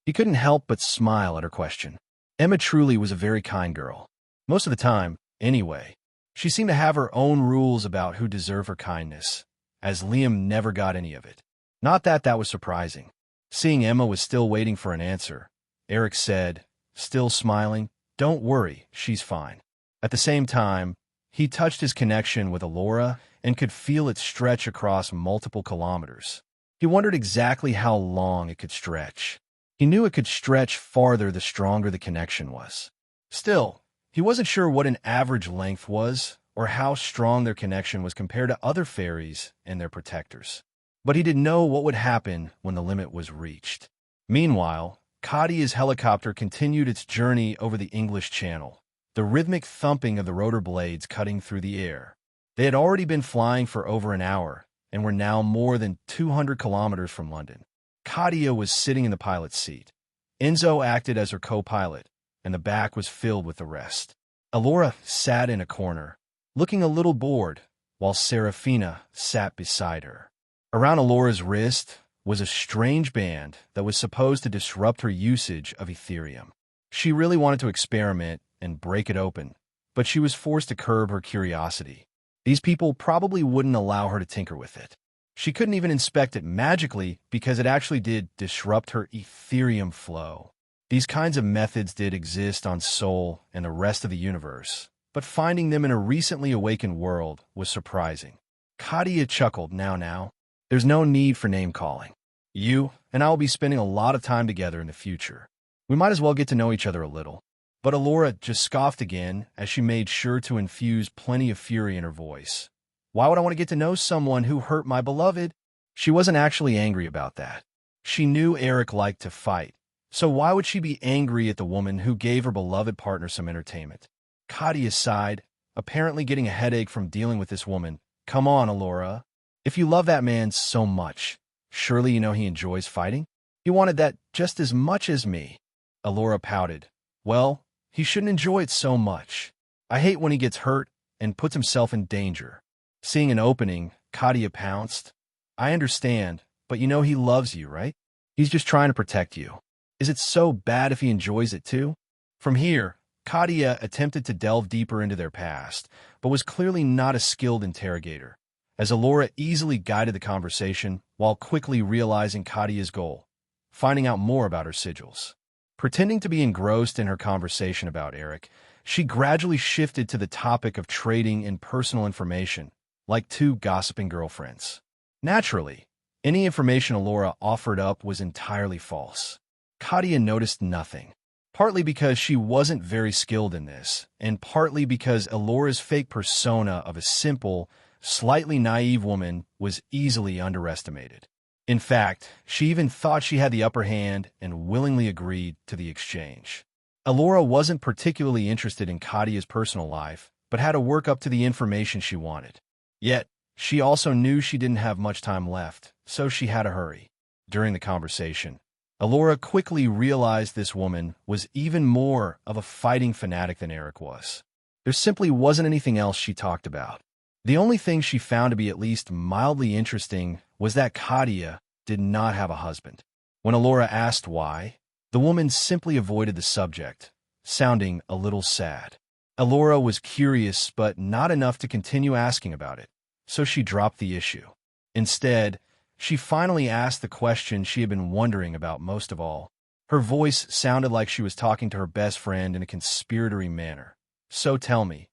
He couldn't help but smile at her question. Emma truly was a very kind girl. Most of the time, anyway. She seemed to have her own rules about who deserved her kindness, as Liam never got any of it. Not that that was surprising. Seeing Emma was still waiting for an answer, Eric said, still smiling, "Don't worry, she's fine." At the same time, he touched his connection with Alora and could feel it stretch across multiple kilometers. He wondered exactly how long it could stretch. He knew it could stretch farther the stronger the connection was. Still, he wasn't sure what an average length was or how strong their connection was compared to other fairies and their protectors. But he didn't know what would happen when the limit was reached. Meanwhile, Kadia's helicopter continued its journey over the English Channel, the rhythmic thumping of the rotor blades cutting through the air. They had already been flying for over an hour and were now more than 200 kilometers from London. Kadia was sitting in the pilot's seat. Enzo acted as her co-pilot, and the back was filled with the rest. Alora sat in a corner, looking a little bored, while Serafina sat beside her. Around Alora's wrist was a strange band that was supposed to disrupt her usage of Ethereum. She really wanted to experiment and break it open, but she was forced to curb her curiosity. These people probably wouldn't allow her to tinker with it. She couldn't even inspect it magically because it actually did disrupt her Ethereum flow. These kinds of methods did exist on Sol and the rest of the universe, but finding them in a recently awakened world was surprising. Kadia chuckled, now. There's no need for name-calling. You and I will be spending a lot of time together in the future. We might as well get to know each other a little. But Alora just scoffed again as she made sure to infuse plenty of fury in her voice. Why would I want to get to know someone who hurt my beloved? She wasn't actually angry about that. She knew Eric liked to fight, so why would she be angry at the woman who gave her beloved partner some entertainment? Kadia sighed, apparently getting a headache from dealing with this woman. Come on, Alora. If you love that man so much, surely you know he enjoys fighting? He wanted that just as much as me. Alora pouted. Well, he shouldn't enjoy it so much. I hate when he gets hurt and puts himself in danger. Seeing an opening, Kadia pounced. I understand, but you know he loves you, right? He's just trying to protect you. Is it so bad if he enjoys it too? From here, Kadia attempted to delve deeper into their past, but was clearly not a skilled interrogator, as Alora easily guided the conversation while quickly realizing Kadia's goal, finding out more about her sigils. Pretending to be engrossed in her conversation about Eric, she gradually shifted to the topic of trading in personal information, like two gossiping girlfriends. Naturally, any information Alora offered up was entirely false. Kadia noticed nothing, partly because she wasn't very skilled in this, and partly because Alora's fake persona of a simple, slightly naive woman was easily underestimated. In fact, she even thought she had the upper hand and willingly agreed to the exchange. Alora wasn't particularly interested in Kadia's personal life, but had to work up to the information she wanted. Yet, she also knew she didn't have much time left, so she had to hurry. During the conversation, Alora quickly realized this woman was even more of a fighting fanatic than Eric was. There simply wasn't anything else she talked about. The only thing she found to be at least mildly interesting was that Kadia did not have a husband. When Alora asked why, the woman simply avoided the subject, sounding a little sad. Alora was curious, but not enough to continue asking about it, so she dropped the issue. Instead, she finally asked the question she had been wondering about most of all. Her voice sounded like she was talking to her best friend in a conspiratory manner. So tell me,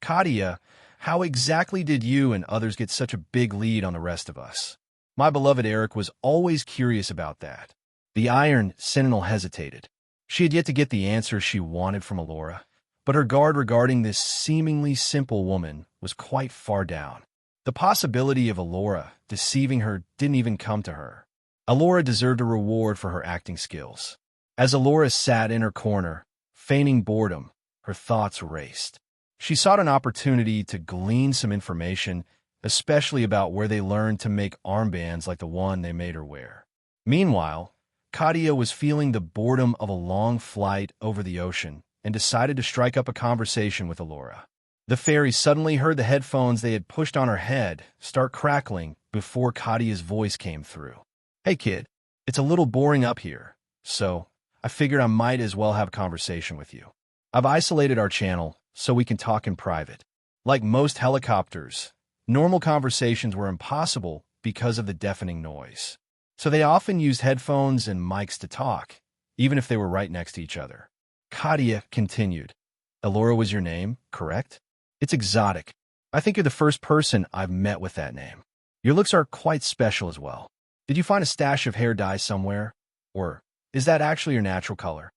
Kadia, how exactly did you and others get such a big lead on the rest of us? My beloved Eric was always curious about that. The Iron Sentinel hesitated. She had yet to get the answer she wanted from Alora, but her guard regarding this seemingly simple woman was quite far down. The possibility of Alora deceiving her didn't even come to her. Alora deserved a reward for her acting skills. As Alora sat in her corner, feigning boredom, her thoughts raced. She sought an opportunity to glean some information, especially about where they learned to make armbands like the one they made her wear. Meanwhile, Kadia was feeling the boredom of a long flight over the ocean and decided to strike up a conversation with Alora. The fairy suddenly heard the headphones they had pushed on her head start crackling before Kadia's voice came through. Hey kid, it's a little boring up here, so I figured I might as well have a conversation with you. I've isolated our channel so we can talk in private. Like most helicopters, normal conversations were impossible because of the deafening noise. So they often used headphones and mics to talk, even if they were right next to each other. Katia continued. Elora was your name, correct? It's exotic. I think you're the first person I've met with that name. Your looks are quite special as well. Did you find a stash of hair dye somewhere? Or is that actually your natural color?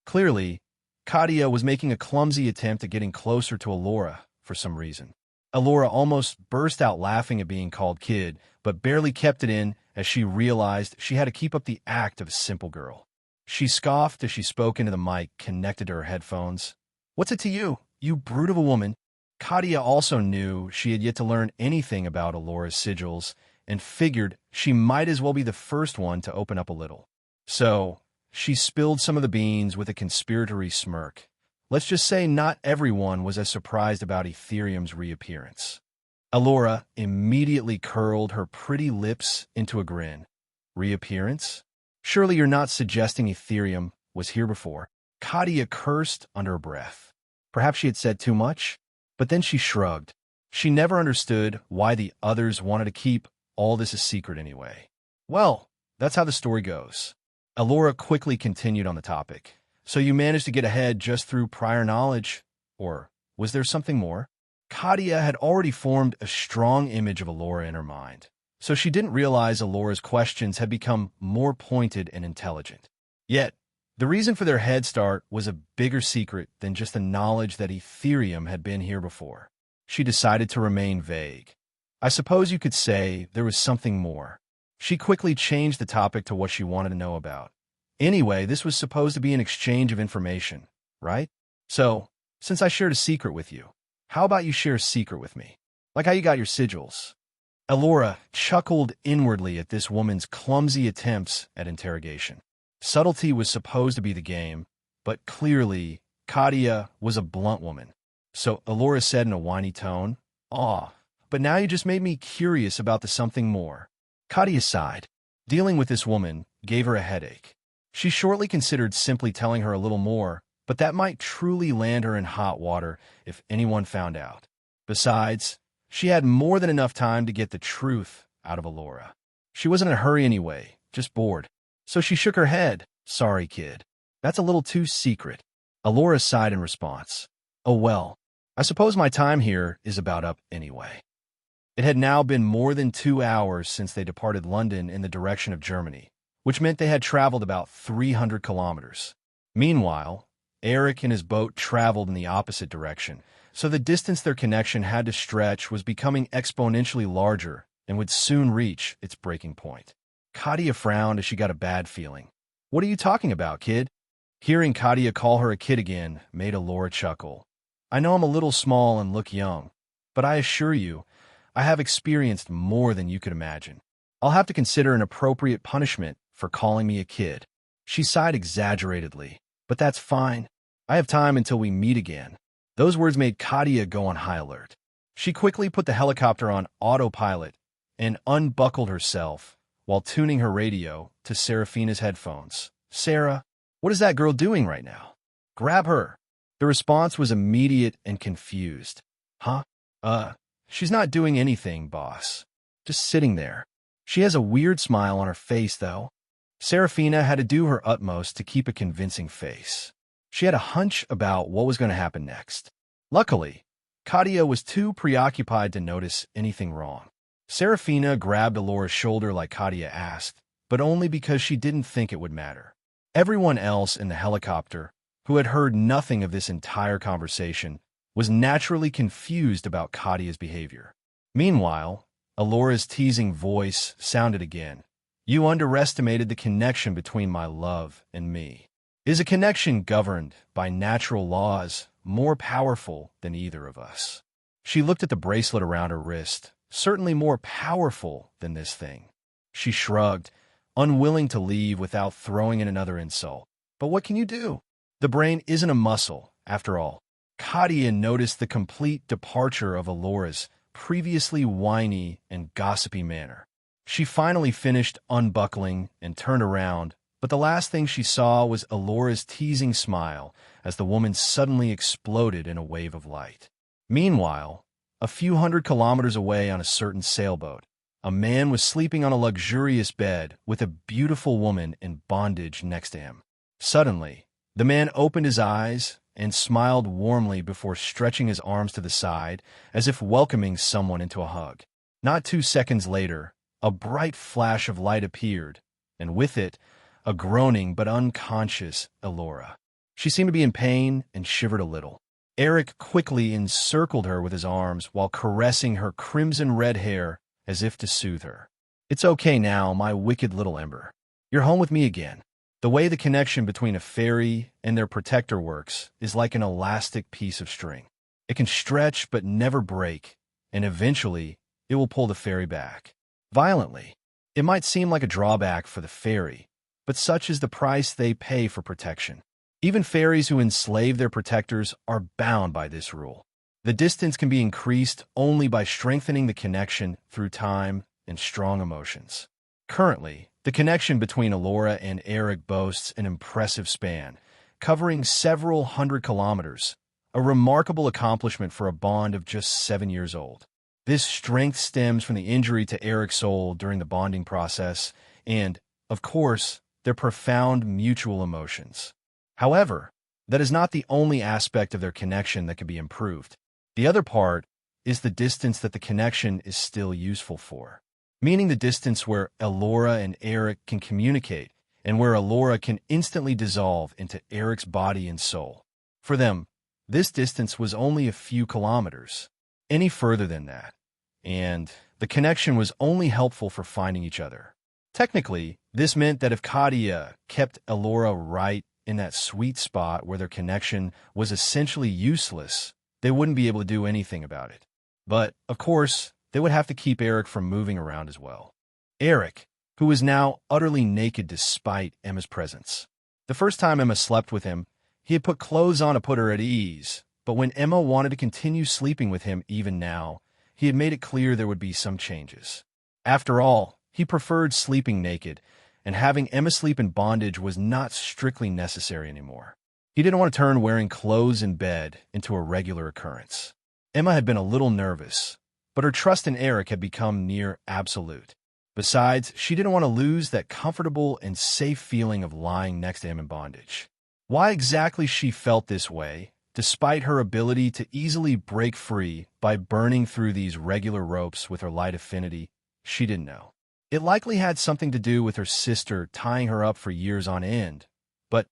Clearly, Katia was making a clumsy attempt at getting closer to Elora for some reason. Elora almost burst out laughing at being called kid, but barely kept it in as she realized she had to keep up the act of a simple girl. She scoffed as she spoke into the mic connected to her headphones. What's it to you, you brute of a woman? Katia also knew she had yet to learn anything about Elora's sigils and figured she might as well be the first one to open up a little. So, she spilled some of the beans with a conspiratory smirk. Let's just say not everyone was as surprised about Ethereum's reappearance. Elora immediately curled her pretty lips into a grin. Reappearance? Surely you're not suggesting Ethereum was here before? Katia cursed under her breath. Perhaps she had said too much? But then she shrugged. She never understood why the others wanted to keep all this a secret anyway. Well, that's how the story goes. Elora quickly continued on the topic. So you managed to get ahead just through prior knowledge? Or was there something more? Katia had already formed a strong image of Elora in her mind, so she didn't realize Elora's questions had become more pointed and intelligent. Yet, the reason for their head start was a bigger secret than just the knowledge that Ethereum had been here before. She decided to remain vague. I suppose you could say there was something more. She quickly changed the topic to what she wanted to know about. Anyway, this was supposed to be an exchange of information, right? So, since I shared a secret with you, how about you share a secret with me? Like how you got your sigils. Elora chuckled inwardly at this woman's clumsy attempts at interrogation. Subtlety was supposed to be the game, but clearly, Katia was a blunt woman. So Elora said in a whiny tone, "Aw, but now you just made me curious about the something more." Katia sighed. Dealing with this woman gave her a headache. She shortly considered simply telling her a little more, but that might truly land her in hot water if anyone found out. Besides, she had more than enough time to get the truth out of Elora. She wasn't in a hurry anyway, just bored. So she shook her head. Sorry, kid. That's a little too secret. Elora sighed in response. Oh well, I suppose my time here is about up anyway. It had now been more than 2 hours since they departed London in the direction of Germany, which meant they had traveled about 300 kilometers. Meanwhile, Eric and his boat traveled in the opposite direction, so the distance their connection had to stretch was becoming exponentially larger and would soon reach its breaking point. Katia frowned as she got a bad feeling. What are you talking about, kid? Hearing Katia call her a kid again made Elora chuckle. I know I'm a little small and look young, but I assure you, I have experienced more than you could imagine. I'll have to consider an appropriate punishment for calling me a kid. She sighed exaggeratedly, but that's fine. I have time until we meet again. Those words made Katia go on high alert. She quickly put the helicopter on autopilot and unbuckled herself while tuning her radio to Serafina's headphones. Sarah, what is that girl doing right now? Grab her. The response was immediate and confused. Huh? She's not doing anything, boss. Just sitting there. She has a weird smile on her face, though. Serafina had to do her utmost to keep a convincing face. She had a hunch about what was going to happen next. Luckily, Katia was too preoccupied to notice anything wrong. Serafina grabbed Elora's shoulder like Katia asked, but only because she didn't think it would matter. Everyone else in the helicopter, who had heard nothing of this entire conversation, was naturally confused about Katia's behavior. Meanwhile, Elora's teasing voice sounded again. You underestimated the connection between my love and me. Is a connection governed by natural laws more powerful than either of us? She looked at the bracelet around her wrist, certainly more powerful than this thing. She shrugged, unwilling to leave without throwing in another insult. But what can you do? The brain isn't a muscle, after all. Katia noticed the complete departure of Elora's previously whiny and gossipy manner. She finally finished unbuckling and turned around, But the last thing she saw was Alora's teasing smile as the woman suddenly exploded in a wave of light. Meanwhile, a few hundred kilometers away on a certain sailboat, a man was sleeping on a luxurious bed with a beautiful woman in bondage next to him. Suddenly, the man opened his eyes and smiled warmly before stretching his arms to the side as if welcoming someone into a hug. Not 2 seconds later, a bright flash of light appeared, and with it, a groaning but unconscious Elora. She seemed to be in pain and shivered a little. Eric quickly encircled her with his arms while caressing her crimson-red hair as if to soothe her. "It's okay now, my wicked little Ember. You're home with me again." The way the connection between a fairy and their protector works is like an elastic piece of string. It can stretch but never break, and eventually it will pull the fairy back. Violently. It might seem like a drawback for the fairy, but such is the price they pay for protection. Even fairies who enslave their protectors are bound by this rule. The distance can be increased only by strengthening the connection through time and strong emotions. Currently, the connection between Elora and Eric boasts an impressive span, covering several hundred kilometers, a remarkable accomplishment for a bond of just 7 years old. This strength stems from the injury to Eric's soul during the bonding process and, of course, their profound mutual emotions. However, that is not the only aspect of their connection that can be improved. The other part is the distance that the connection is still useful for, meaning the distance where Elora and Eric can communicate and where Elora can instantly dissolve into Eric's body and soul. For them, this distance was only a few kilometers. Any further than that, and the connection was only helpful for finding each other. Technically, this meant that if Kadia kept Elora right in that sweet spot where their connection was essentially useless, they wouldn't be able to do anything about it. But, of course, they would have to keep Eric from moving around as well. Eric, who was now utterly naked despite Emma's presence. The first time Emma slept with him, he had put clothes on to put her at ease, but when Emma wanted to continue sleeping with him even now, he had made it clear there would be some changes. After all, he preferred sleeping naked, and having Emma sleep in bondage was not strictly necessary anymore. He didn't want to turn wearing clothes in bed into a regular occurrence. Emma had been a little nervous, but her trust in Eric had become near absolute. Besides, she didn't want to lose that comfortable and safe feeling of lying next to him in bondage. Why exactly she felt this way, despite her ability to easily break free by burning through these regular ropes with her light affinity, she didn't know. It likely had something to do with her sister tying her up for years on end, but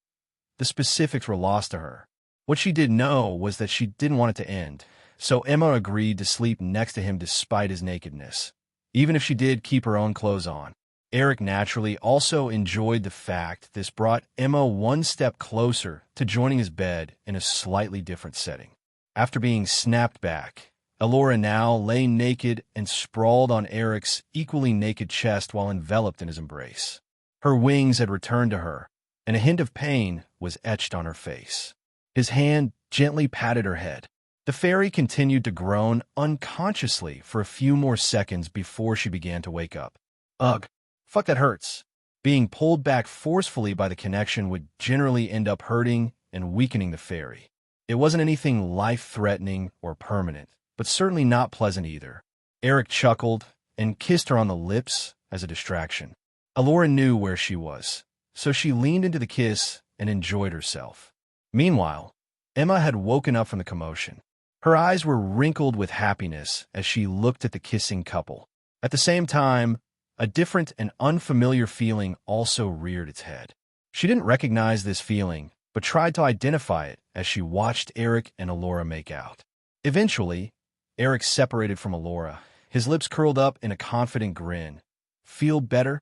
the specifics were lost to her. What she did know was that she didn't want it to end, so Emma agreed to sleep next to him despite his nakedness, even if she did keep her own clothes on. Eric naturally also enjoyed the fact this brought Emma one step closer to joining his bed in a slightly different setting. After being snapped back, Elora now lay naked and sprawled on Eric's equally naked chest while enveloped in his embrace. Her wings had returned to her, and a hint of pain was etched on her face. His hand gently patted her head. The fairy continued to groan unconsciously for a few more seconds before she began to wake up. Ugh, fuck, that hurts. Being pulled back forcefully by the connection would generally end up hurting and weakening the fairy. It wasn't anything life-threatening or permanent, but certainly not pleasant either. Eric chuckled and kissed her on the lips as a distraction. Elora knew where she was, so she leaned into the kiss and enjoyed herself. Meanwhile, Emma had woken up from the commotion. Her eyes were wrinkled with happiness as she looked at the kissing couple. At the same time, a different and unfamiliar feeling also reared its head. She didn't recognize this feeling, but tried to identify it as she watched Eric and Elora make out. Eventually, Eric separated from Elora, his lips curled up in a confident grin. Feel better?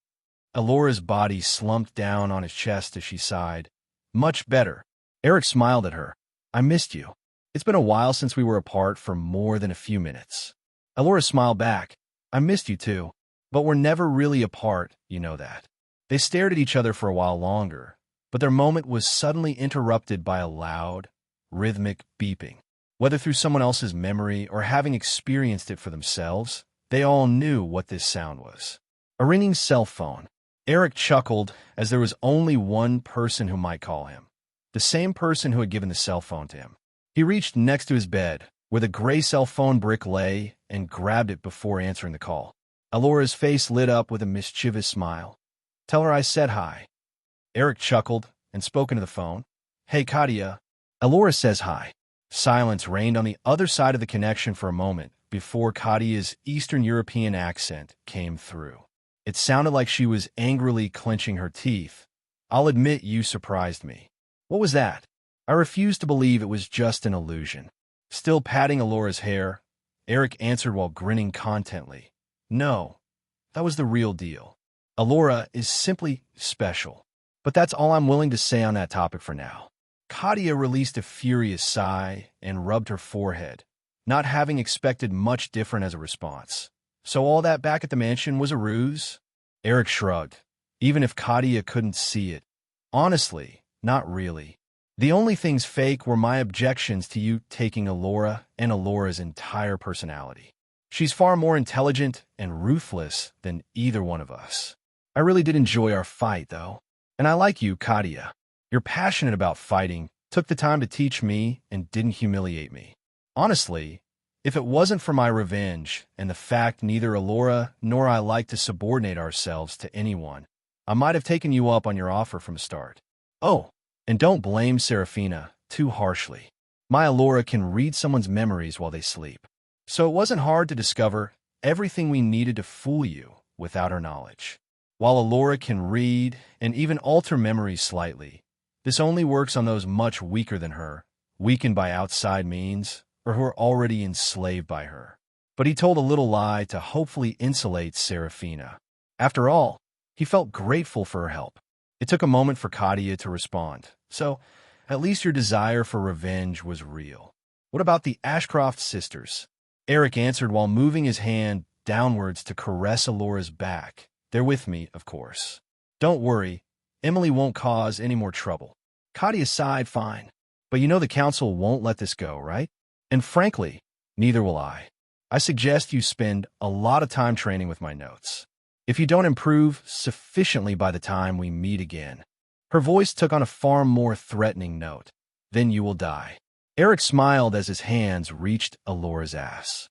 Elora's body slumped down on his chest as she sighed. Much better. Eric smiled at her. I missed you. It's been a while since we were apart for more than a few minutes. Elora smiled back. I missed you too, but we're never really apart, you know that. They stared at each other for a while longer, but their moment was suddenly interrupted by a loud, rhythmic beeping. Whether through someone else's memory or having experienced it for themselves, they all knew what this sound was. A ringing cell phone. Eric chuckled, as there was only one person who might call him. The same person who had given the cell phone to him. He reached next to his bed, where the gray cell phone brick lay, and grabbed it before answering the call. Alora's face lit up with a mischievous smile. "Tell her I said hi." Eric chuckled and spoke into the phone. "Hey, Katia." Alora says hi. Silence reigned on the other side of the connection for a moment before Katia's Eastern European accent came through. It sounded like she was angrily clenching her teeth. "I'll admit you surprised me." "What was that?" I refused to believe it was just an illusion. Still patting Alora's hair, Eric answered while grinning contently. "No, that was the real deal. Alora is simply special. But that's all I'm willing to say on that topic for now." Katia released a furious sigh and rubbed her forehead, not having expected much different as a response. "So all that back at the mansion was a ruse?" Eric shrugged, even if Katia couldn't see it. "Honestly, not really. The only things fake were my objections to you taking Alora and Alora's entire personality. She's far more intelligent and ruthless than either one of us. I really did enjoy our fight, though. And I like you, Katia. You're passionate about fighting, took the time to teach me, and didn't humiliate me. Honestly, if it wasn't for my revenge and the fact neither Alora nor I like to subordinate ourselves to anyone, I might have taken you up on your offer from the start. Oh, and don't blame Serafina too harshly. My Alora can read someone's memories while they sleep. So it wasn't hard to discover everything we needed to fool you without her knowledge. While Alora can read and even alter memories slightly, this only works on those much weaker than her, weakened by outside means, or who are already enslaved by her. But he told a little lie to hopefully insulate Serafina. After all, he felt grateful for her help. It took a moment for Katia to respond. "So, at least your desire for revenge was real. What about the Ashcroft sisters?" Eric answered while moving his hand downwards to caress Alora's back. "They're with me, of course. Don't worry, Emily won't cause any more trouble." Katia sighed. "Fine. But you know the council won't let this go, right? And frankly, neither will I. I suggest you spend a lot of time training with my notes. If you don't improve sufficiently by the time we meet again," her voice took on a far more threatening note, "then you will die." Eric smiled as his hands reached Alora's ass.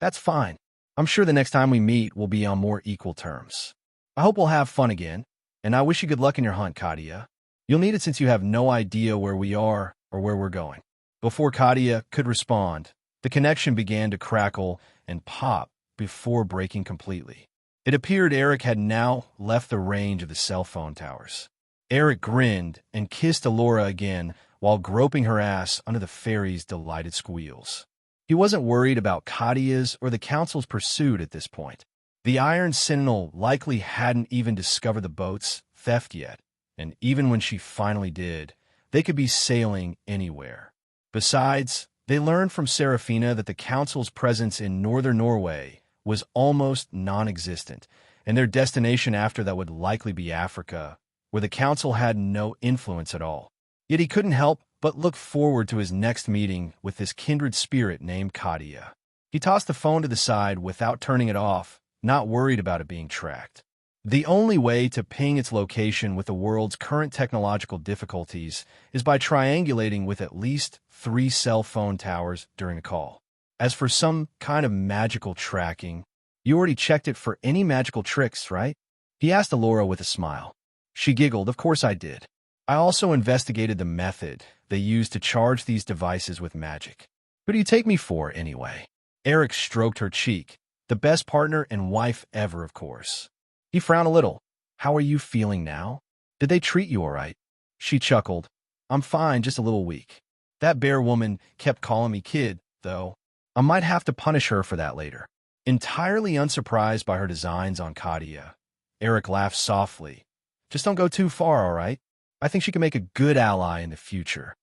"That's fine. I'm sure the next time we meet will be on more equal terms. I hope we'll have fun again, and I wish you good luck in your hunt, Katia. You'll need it since you have no idea where we are or where we're going." Before Katia could respond, the connection began to crackle and pop before breaking completely. It appeared Eric had now left the range of the cell phone towers. Eric grinned and kissed Alora again while groping her ass under the fairy's delighted squeals. He wasn't worried about Katia's or the council's pursuit at this point. The Iron Sentinel likely hadn't even discovered the boat's theft yet, and even when she finally did, they could be sailing anywhere. Besides, they learned from Serafina that the council's presence in northern Norway was almost non-existent, and their destination after that would likely be Africa, where the council had no influence at all. Yet he couldn't help but look forward to his next meeting with this kindred spirit named Katia. He tossed the phone to the side without turning it off, not worried about it being tracked. The only way to ping its location with the world's current technological difficulties is by triangulating with at least 3 cell phone towers during a call. As for some kind of magical tracking, you already checked it for any magical tricks, right? He asked Alora with a smile. She giggled. "Of course I did. I also investigated the method they use to charge these devices with magic." "Who do you take me for, anyway?" Eric stroked her cheek. "The best partner and wife ever, of course." He frowned a little. "How are you feeling now? Did they treat you all right?" She chuckled. "I'm fine, just a little weak. That bear woman kept calling me kid, though. I might have to punish her for that later." Entirely unsurprised by her designs on Katia, Eric laughed softly. "Just don't go too far, all right? I think she can make a good ally in the future."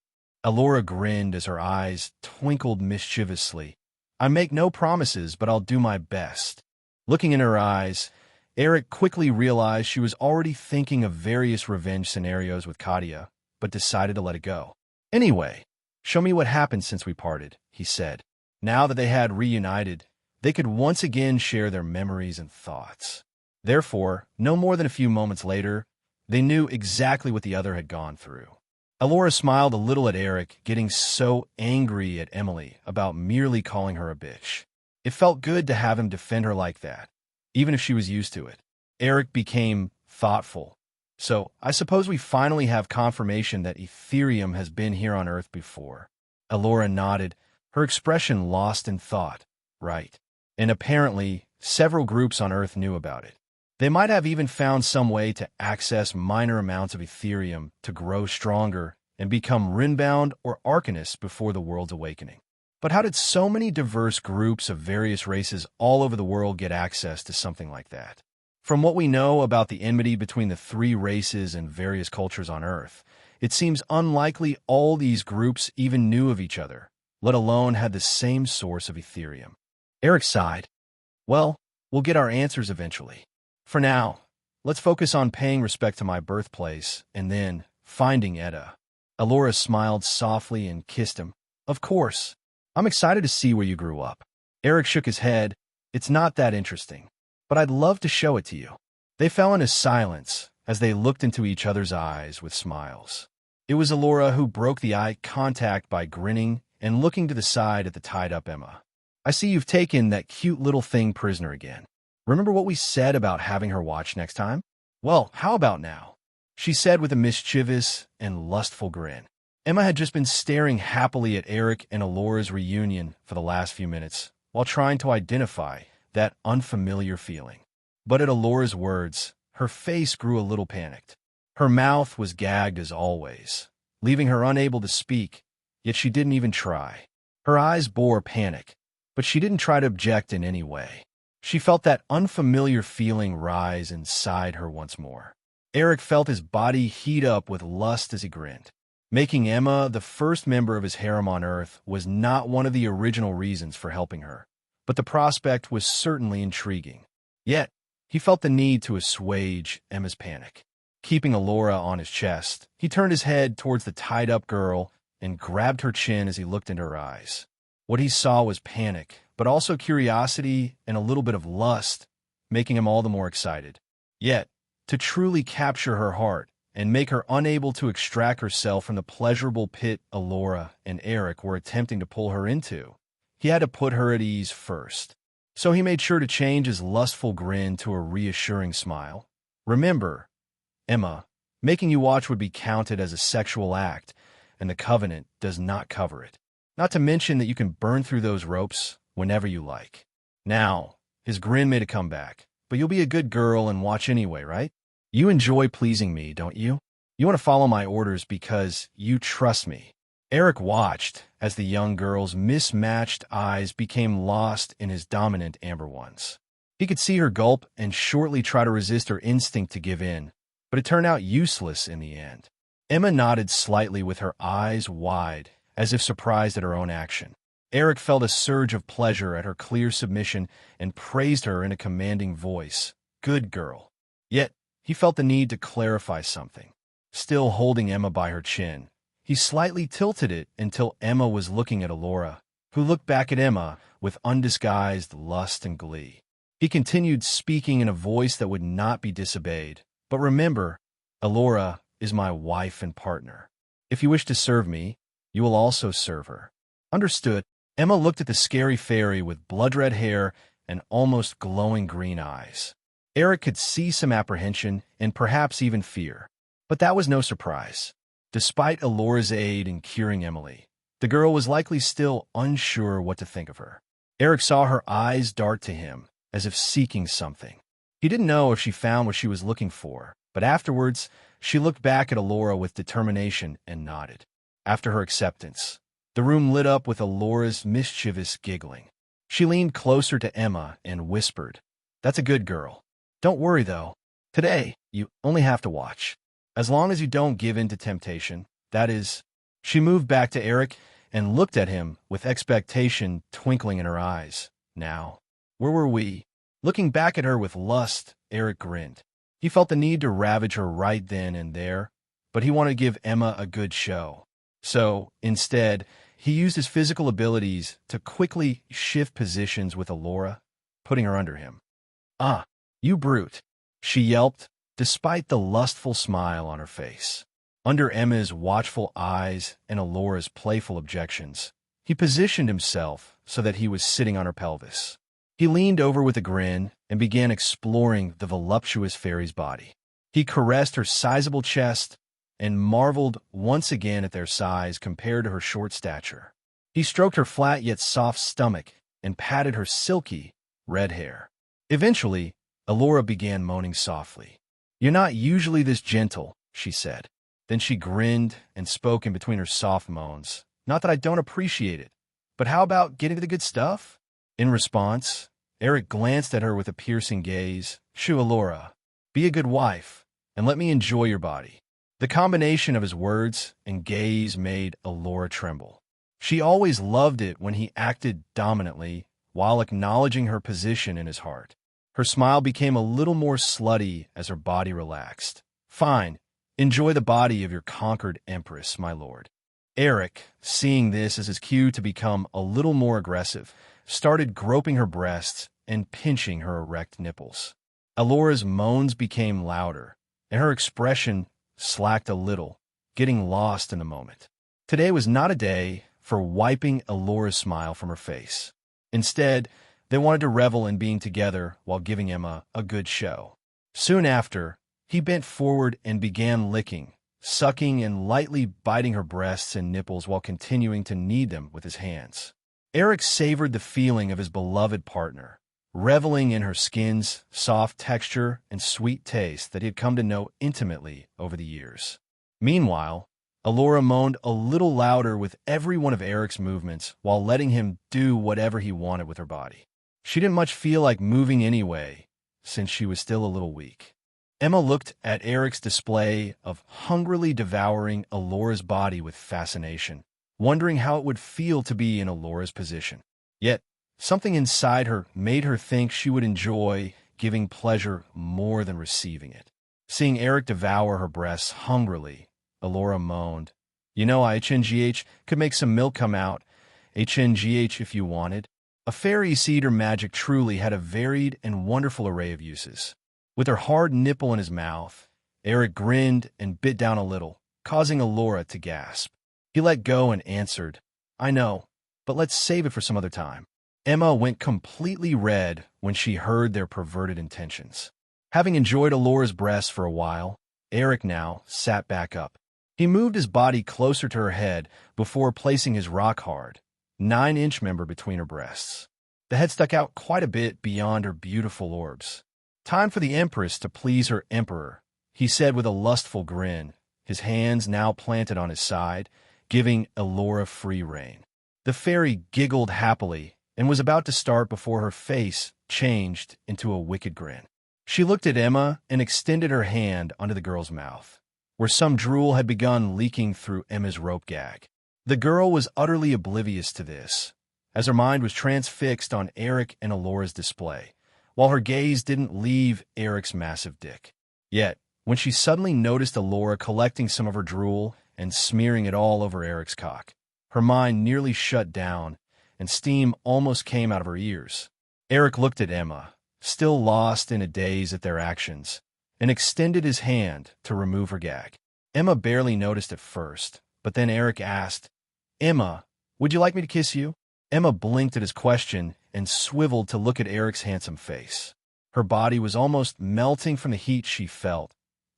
Alora grinned as her eyes twinkled mischievously. "I make no promises, but I'll do my best." Looking in her eyes, Eric quickly realized she was already thinking of various revenge scenarios with Katia, but decided to let it go. "Anyway, show me what happened since we parted," he said. Now that they had reunited, they could once again share their memories and thoughts. Therefore, no more than a few moments later, they knew exactly what the other had gone through. Elora smiled a little at Eric, getting so angry at Emily about merely calling her a bitch. It felt good to have him defend her like that, even if she was used to it. Eric became thoughtful. So, I suppose we finally have confirmation that Ethereum has been here on Earth before. Elora nodded, her expression lost in thought. Right. And apparently, several groups on Earth knew about it. They might have even found some way to access minor amounts of Ethereum to grow stronger and become Rinbound or Arcanists before the world's awakening. But how did so many diverse groups of various races all over the world get access to something like that? From what we know about the enmity between the three races and various cultures on Earth, it seems unlikely all these groups even knew of each other, let alone had the same source of Ethereum. Eric sighed. Well, we'll get our answers eventually. For now, let's focus on paying respect to my birthplace and then finding Etta. Elora smiled softly and kissed him. Of course. I'm excited to see where you grew up. Eric shook his head. It's not that interesting, but I'd love to show it to you. They fell into silence as they looked into each other's eyes with smiles. It was Elora who broke the eye contact by grinning and looking to the side at the tied-up Emma. I see you've taken that cute little thing prisoner again. Remember what we said about having her watch next time? Well, how about now? She said with a mischievous and lustful grin. Emma had just been staring happily at Eric and Elora's reunion for the last few minutes, while trying to identify that unfamiliar feeling. But at Elora's words, her face grew a little panicked. Her mouth was gagged as always, leaving her unable to speak, yet she didn't even try. Her eyes bore panic, but she didn't try to object in any way. She felt that unfamiliar feeling rise inside her once more. Eric felt his body heat up with lust as he grinned. Making Emma the first member of his harem on Earth was not one of the original reasons for helping her, but the prospect was certainly intriguing. Yet, he felt the need to assuage Emma's panic. Keeping Elora on his chest, he turned his head towards the tied-up girl and grabbed her chin as he looked into her eyes. What he saw was panic, but also curiosity and a little bit of lust, making him all the more excited. Yet, to truly capture her heart and make her unable to extract herself from the pleasurable pit Elora and Eric were attempting to pull her into, he had to put her at ease first. So he made sure to change his lustful grin to a reassuring smile. Remember, Emma, making you watch would be counted as a sexual act, and the covenant does not cover it. Not to mention that you can burn through those ropes whenever you like. Now, his grin made a comeback, but you'll be a good girl and watch anyway, right? You enjoy pleasing me, don't you? You want to follow my orders because you trust me. Eric watched as the young girl's mismatched eyes became lost in his dominant amber ones. He could see her gulp and shortly try to resist her instinct to give in, but it turned out useless in the end. Emma nodded slightly with her eyes wide, as if surprised at her own action. Eric felt a surge of pleasure at her clear submission and praised her in a commanding voice. Good girl. Yet, he felt the need to clarify something. Still holding Emma by her chin, he slightly tilted it until Emma was looking at Elora, who looked back at Emma with undisguised lust and glee. He continued speaking in a voice that would not be disobeyed. But remember, Elora is my wife and partner. If you wish to serve me, you will also serve her. Understood. Emma looked at the scary fairy with blood-red hair and almost glowing green eyes. Eric could see some apprehension and perhaps even fear, but that was no surprise. Despite Elora's aid in curing Emily, the girl was likely still unsure what to think of her. Eric saw her eyes dart to him, as if seeking something. He didn't know if she found what she was looking for, but afterwards, she looked back at Elora with determination and nodded. After her acceptance, the room lit up with Elora's mischievous giggling. She leaned closer to Emma and whispered, "That's a good girl. Don't worry, though. Today, you only have to watch. As long as you don't give in to temptation, that is." She moved back to Eric and looked at him with expectation twinkling in her eyes. Now, where were we? Looking back at her with lust, Eric grinned. He felt the need to ravage her right then and there, but he wanted to give Emma a good show. So, instead, he used his physical abilities to quickly shift positions with Elora, putting her under him. "Ah, you brute. she yelped, despite the lustful smile on her face. Under Emma's watchful eyes and Alora's playful objections, he positioned himself so that he was sitting on her pelvis. He leaned over with a grin and began exploring the voluptuous fairy's body. He caressed her sizable chest and marveled once again at their size compared to her short stature. He stroked her flat yet soft stomach and patted her silky, red hair. Eventually, Alora began moaning softly. "You're not usually this gentle," she said. Then she grinned and spoke in between her soft moans. "Not that I don't appreciate it, but how about getting to the good stuff?" In response, Eric glanced at her with a piercing gaze. "Shoo, Alora, be a good wife, and let me enjoy your body." The combination of his words and gaze made Alora tremble. She always loved it when he acted dominantly while acknowledging her position in his heart. Her smile became a little more slutty as her body relaxed. "Fine. Enjoy the body of your conquered empress, my lord." Eric, seeing this as his cue to become a little more aggressive, started groping her breasts and pinching her erect nipples. Alora's moans became louder, and her expression slacked a little, getting lost in the moment. Today was not a day for wiping Alora's smile from her face. Instead, they wanted to revel in being together while giving Emma a good show. Soon after, he bent forward and began licking, sucking and lightly biting her breasts and nipples while continuing to knead them with his hands. Eric savored the feeling of his beloved partner, reveling in her skin's soft texture and sweet taste that he had come to know intimately over the years. Meanwhile, Alora moaned a little louder with every one of Eric's movements while letting him do whatever he wanted with her body. She didn't much feel like moving anyway, since she was still a little weak. Emma looked at Eric's display of hungrily devouring Alora's body with fascination, wondering how it would feel to be in Alora's position. Yet, something inside her made her think she would enjoy giving pleasure more than receiving it. Seeing Eric devour her breasts hungrily, Alora moaned, "You know, HNGH could make some milk come out. HNGH if you wanted." A fairy seed or magic truly had a varied and wonderful array of uses. With her hard nipple in his mouth, Eric grinned and bit down a little, causing Alora to gasp. He let go and answered, "I know, but let's save it for some other time." Emma went completely red when she heard their perverted intentions. Having enjoyed Alora's breasts for a while, Eric now sat back up. He moved his body closer to her head before placing his rock-hard, 9-inch member between her breasts. The head stuck out quite a bit beyond her beautiful orbs. "Time for the Empress to please her Emperor," he said with a lustful grin, his hands now planted on his side, giving Alora free rein. The fairy giggled happily and was about to start before her face changed into a wicked grin. She looked at Emma and extended her hand onto the girl's mouth, where some drool had begun leaking through Emma's rope gag. The girl was utterly oblivious to this, as her mind was transfixed on Eric and Alora's display, while her gaze didn't leave Eric's massive dick. Yet, when she suddenly noticed Alora collecting some of her drool and smearing it all over Eric's cock, her mind nearly shut down, and steam almost came out of her ears. Eric looked at Emma, still lost in a daze at their actions, and extended his hand to remove her gag. Emma barely noticed at first, but then Eric asked, "Emma, would you like me to kiss you?" Emma blinked at his question and swiveled to look at Eric's handsome face. Her body was almost melting from the heat she felt,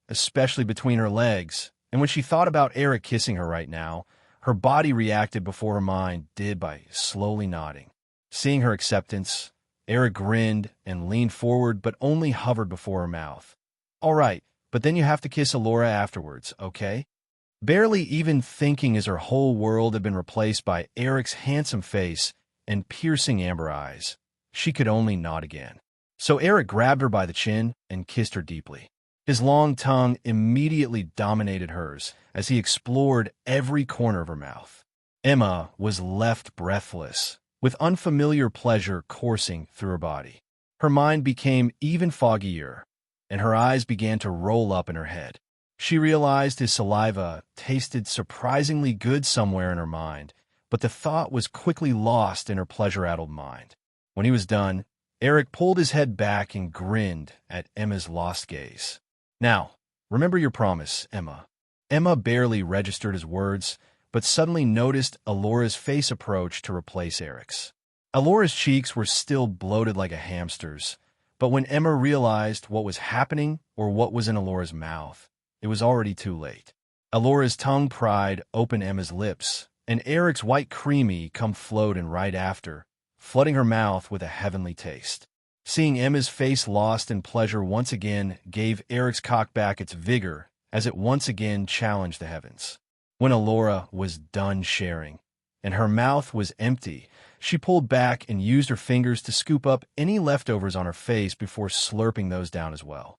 especially between her legs, and when she thought about Eric kissing her right now, her body reacted before her mind did by slowly nodding. Seeing her acceptance, Eric grinned and leaned forward but only hovered before her mouth. "All right, but then you have to kiss Alora afterwards, okay?" Barely even thinking as her whole world had been replaced by Eric's handsome face and piercing amber eyes, she could only nod again. So Eric grabbed her by the chin and kissed her deeply. His long tongue immediately dominated hers as he explored every corner of her mouth. Emma was left breathless, with unfamiliar pleasure coursing through her body. Her mind became even foggier, and her eyes began to roll up in her head. She realized his saliva tasted surprisingly good somewhere in her mind, but the thought was quickly lost in her pleasure-addled mind. When he was done, Eric pulled his head back and grinned at Emma's lost gaze. Now, remember your promise, Emma. Emma barely registered his words, but suddenly noticed Alora's face approach to replace Eric's. Alora's cheeks were still bloated like a hamster's, but when Emma realized what was happening or what was in Alora's mouth, it was already too late. Alora's tongue pried open Emma's lips, and Eric's white creamy cum flowed in right after, flooding her mouth with a heavenly taste. Seeing Emma's face lost in pleasure once again gave Eric's cock back its vigor as it once again challenged the heavens. When Alora was done sharing, and her mouth was empty, she pulled back and used her fingers to scoop up any leftovers on her face before slurping those down as well.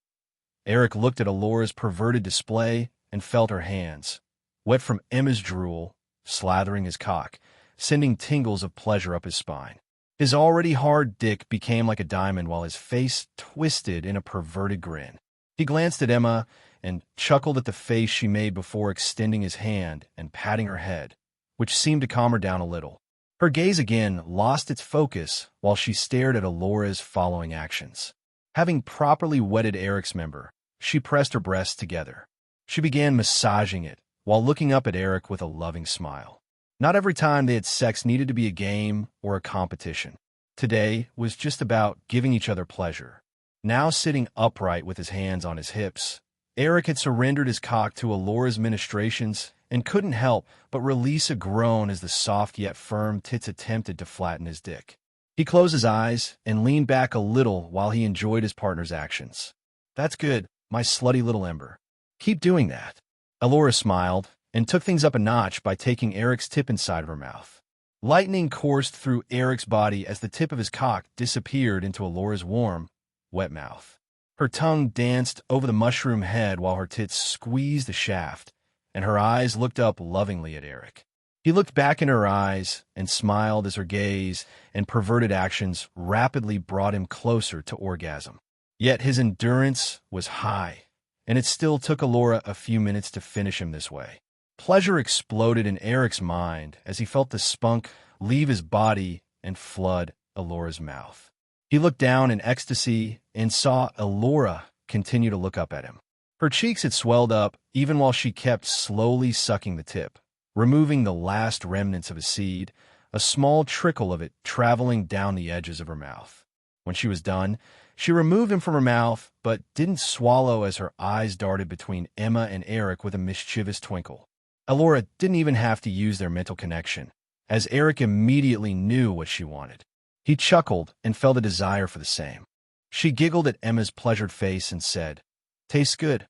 Eric looked at Alora's perverted display and felt her hands, wet from Emma's drool, slathering his cock, sending tingles of pleasure up his spine. His already hard dick became like a diamond while his face twisted in a perverted grin. He glanced at Emma and chuckled at the face she made before extending his hand and patting her head, which seemed to calm her down a little. Her gaze again lost its focus while she stared at Alora's following actions. Having properly wetted Eric's member, she pressed her breasts together. She began massaging it while looking up at Eric with a loving smile. Not every time they had sex needed to be a game or a competition. Today was just about giving each other pleasure. Now sitting upright with his hands on his hips, Eric had surrendered his cock to Alora's ministrations and couldn't help but release a groan as the soft yet firm tits attempted to flatten his dick. He closed his eyes and leaned back a little while he enjoyed his partner's actions. "That's good, my slutty little Ember. Keep doing that." Alora smiled and took things up a notch by taking Eric's tip inside of her mouth. Lightning coursed through Eric's body as the tip of his cock disappeared into Alora's warm, wet mouth. Her tongue danced over the mushroom head while her tits squeezed the shaft, and her eyes looked up lovingly at Eric. He looked back in her eyes and smiled as her gaze and perverted actions rapidly brought him closer to orgasm. Yet his endurance was high, and it still took Alora a few minutes to finish him this way. Pleasure exploded in Eric's mind as he felt the spunk leave his body and flood Alora's mouth. He looked down in ecstasy and saw Alora continue to look up at him. Her cheeks had swelled up even while she kept slowly sucking the tip, removing the last remnants of his seed, a small trickle of it traveling down the edges of her mouth. When she was done, she removed him from her mouth but didn't swallow as her eyes darted between Emma and Eric with a mischievous twinkle. Alora didn't even have to use their mental connection, as Eric immediately knew what she wanted. He chuckled and felt a desire for the same. She giggled at Emma's pleasured face and said, "Tastes good,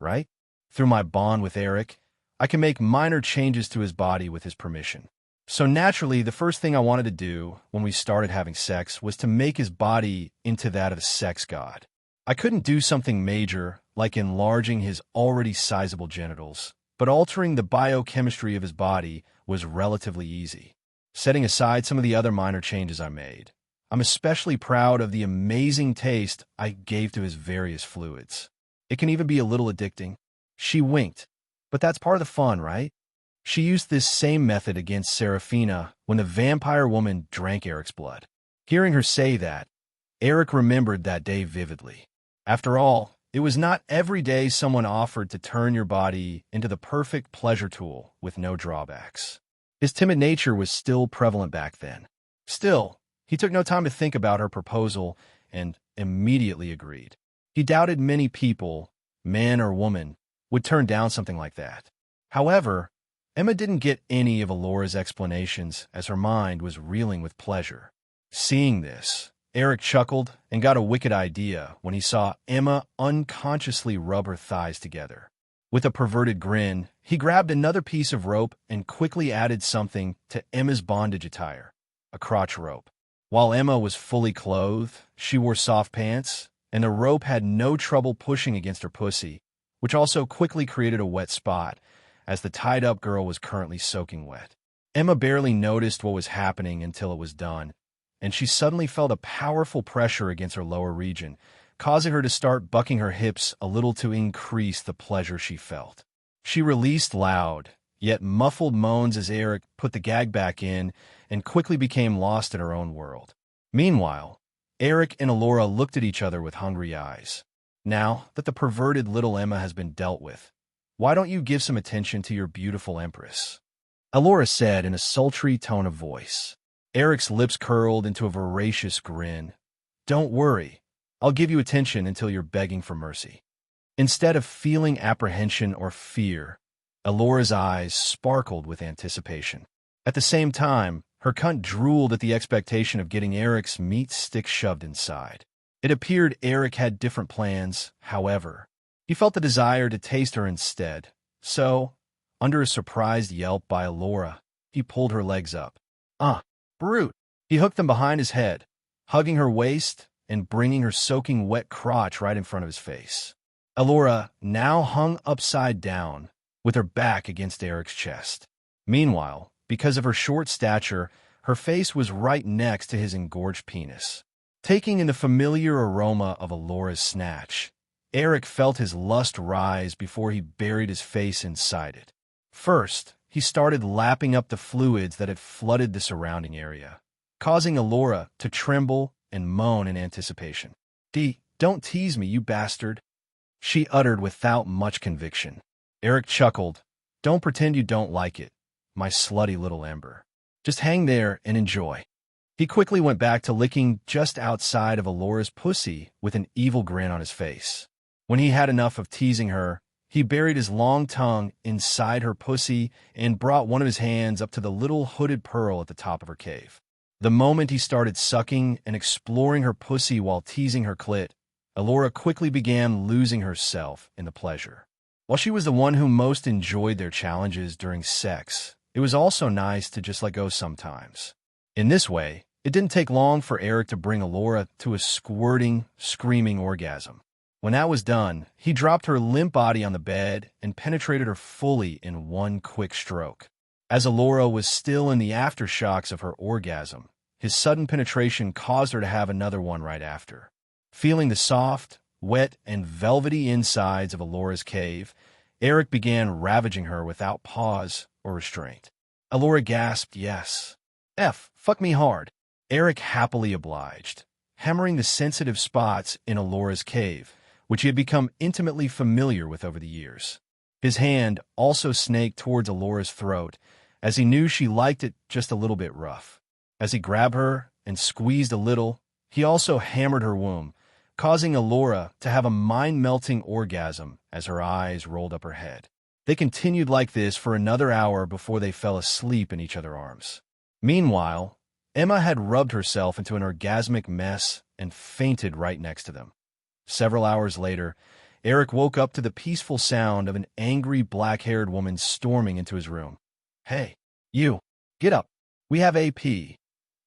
right? Through my bond with Eric, I can make minor changes to his body with his permission." So naturally, the first thing I wanted to do when we started having sex was to make his body into that of a sex god. I couldn't do something major, like enlarging his already sizable genitals, but altering the biochemistry of his body was relatively easy. Setting aside some of the other minor changes I made, I'm especially proud of the amazing taste I gave to his various fluids. It can even be a little addicting. She winked, but that's part of the fun, right? She used this same method against Serafina when the vampire woman drank Eric's blood. Hearing her say that, Eric remembered that day vividly. After all, it was not every day someone offered to turn your body into the perfect pleasure tool with no drawbacks. His timid nature was still prevalent back then. Still, he took no time to think about her proposal and immediately agreed. He doubted many people, man or woman, would turn down something like that. However, Emma didn't get any of Alora's explanations as her mind was reeling with pleasure. Seeing this, Eric chuckled and got a wicked idea when he saw Emma unconsciously rub her thighs together. With a perverted grin, he grabbed another piece of rope and quickly added something to Emma's bondage attire, a crotch rope. While Emma was fully clothed, she wore soft pants, and the rope had no trouble pushing against her pussy, which also quickly created a wet spot, as the tied-up girl was currently soaking wet. Emma barely noticed what was happening until it was done, and she suddenly felt a powerful pressure against her lower region, causing her to start bucking her hips a little to increase the pleasure she felt. She released loud, yet muffled moans as Eric put the gag back in and quickly became lost in her own world. Meanwhile, Eric and Alora looked at each other with hungry eyes. Now that the perverted little Emma has been dealt with, why don't you give some attention to your beautiful empress? Alora said in a sultry tone of voice. Eric's lips curled into a voracious grin. Don't worry, I'll give you attention until you're begging for mercy. Instead of feeling apprehension or fear, Alora's eyes sparkled with anticipation. At the same time, her cunt drooled at the expectation of getting Eric's meat stick shoved inside. It appeared Eric had different plans, however. He felt the desire to taste her instead, so, under a surprised yelp by Alora, he pulled her legs up. Brute! He hooked them behind his head, hugging her waist and bringing her soaking wet crotch right in front of his face. Alora now hung upside down, with her back against Eric's chest. Meanwhile, because of her short stature, her face was right next to his engorged penis. Taking in the familiar aroma of Alora's snatch, Eric felt his lust rise before he buried his face inside it. First, he started lapping up the fluids that had flooded the surrounding area, causing Alora to tremble and moan in anticipation. Don't tease me, you bastard," she uttered without much conviction. Eric chuckled. "Don't pretend you don't like it, my slutty little ember. Just hang there and enjoy." He quickly went back to licking just outside of Alora's pussy with an evil grin on his face. When he had enough of teasing her, he buried his long tongue inside her pussy and brought one of his hands up to the little hooded pearl at the top of her cave. The moment he started sucking and exploring her pussy while teasing her clit, Alora quickly began losing herself in the pleasure. While she was the one who most enjoyed their challenges during sex, it was also nice to just let go sometimes. In this way, it didn't take long for Eric to bring Alora to a squirting, screaming orgasm. When that was done, he dropped her limp body on the bed and penetrated her fully in one quick stroke. As Alora was still in the aftershocks of her orgasm, his sudden penetration caused her to have another one right after. Feeling the soft, wet, and velvety insides of Alora's cave, Eric began ravaging her without pause or restraint. Alora gasped yes. Fuck me hard. Eric happily obliged, hammering the sensitive spots in Alora's cave, which he had become intimately familiar with over the years. His hand also snaked towards Alora's throat, as he knew she liked it just a little bit rough. As he grabbed her and squeezed a little, he also hammered her womb, causing Alora to have a mind-melting orgasm as her eyes rolled up her head. They continued like this for another hour before they fell asleep in each other's arms. Meanwhile, Emma had rubbed herself into an orgasmic mess and fainted right next to them. Several hours later, Eric woke up to the peaceful sound of an angry black-haired woman storming into his room. "Hey, you, get up. We have AP.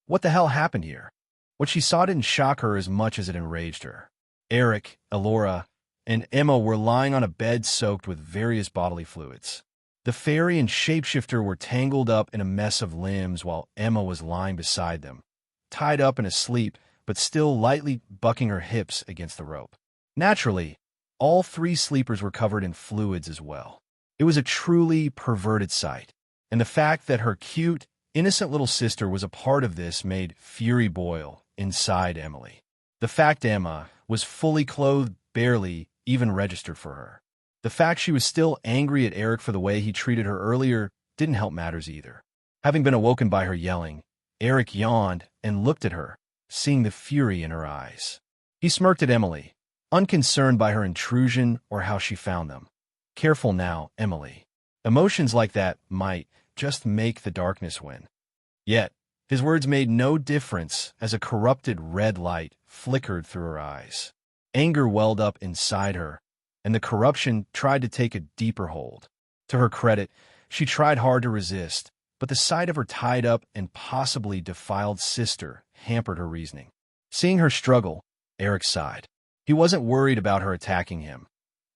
What the hell happened here?" What she saw didn't shock her as much as it enraged her. Eric, Alora, and Emma were lying on a bed soaked with various bodily fluids. The fairy and shapeshifter were tangled up in a mess of limbs while Emma was lying beside them, tied up and asleep, but still lightly bucking her hips against the rope. Naturally, all three sleepers were covered in fluids as well. It was a truly perverted sight, and the fact that her cute, innocent little sister was a part of this made fury boil inside Emily. The fact Emma was fully clothed barely even registered for her. The fact she was still angry at Eric for the way he treated her earlier didn't help matters either. Having been awoken by her yelling, Eric yawned and looked at her, seeing the fury in her eyes. He smirked at Emily, unconcerned by her intrusion or how she found them. "Careful now, Emily. Emotions like that might just make the darkness win." Yet, his words made no difference as a corrupted red light flickered through her eyes. Anger welled up inside her, and the corruption tried to take a deeper hold. To her credit, she tried hard to resist, but the sight of her tied up and possibly defiled sister hampered her reasoning. Seeing her struggle, Eric sighed. He wasn't worried about her attacking him,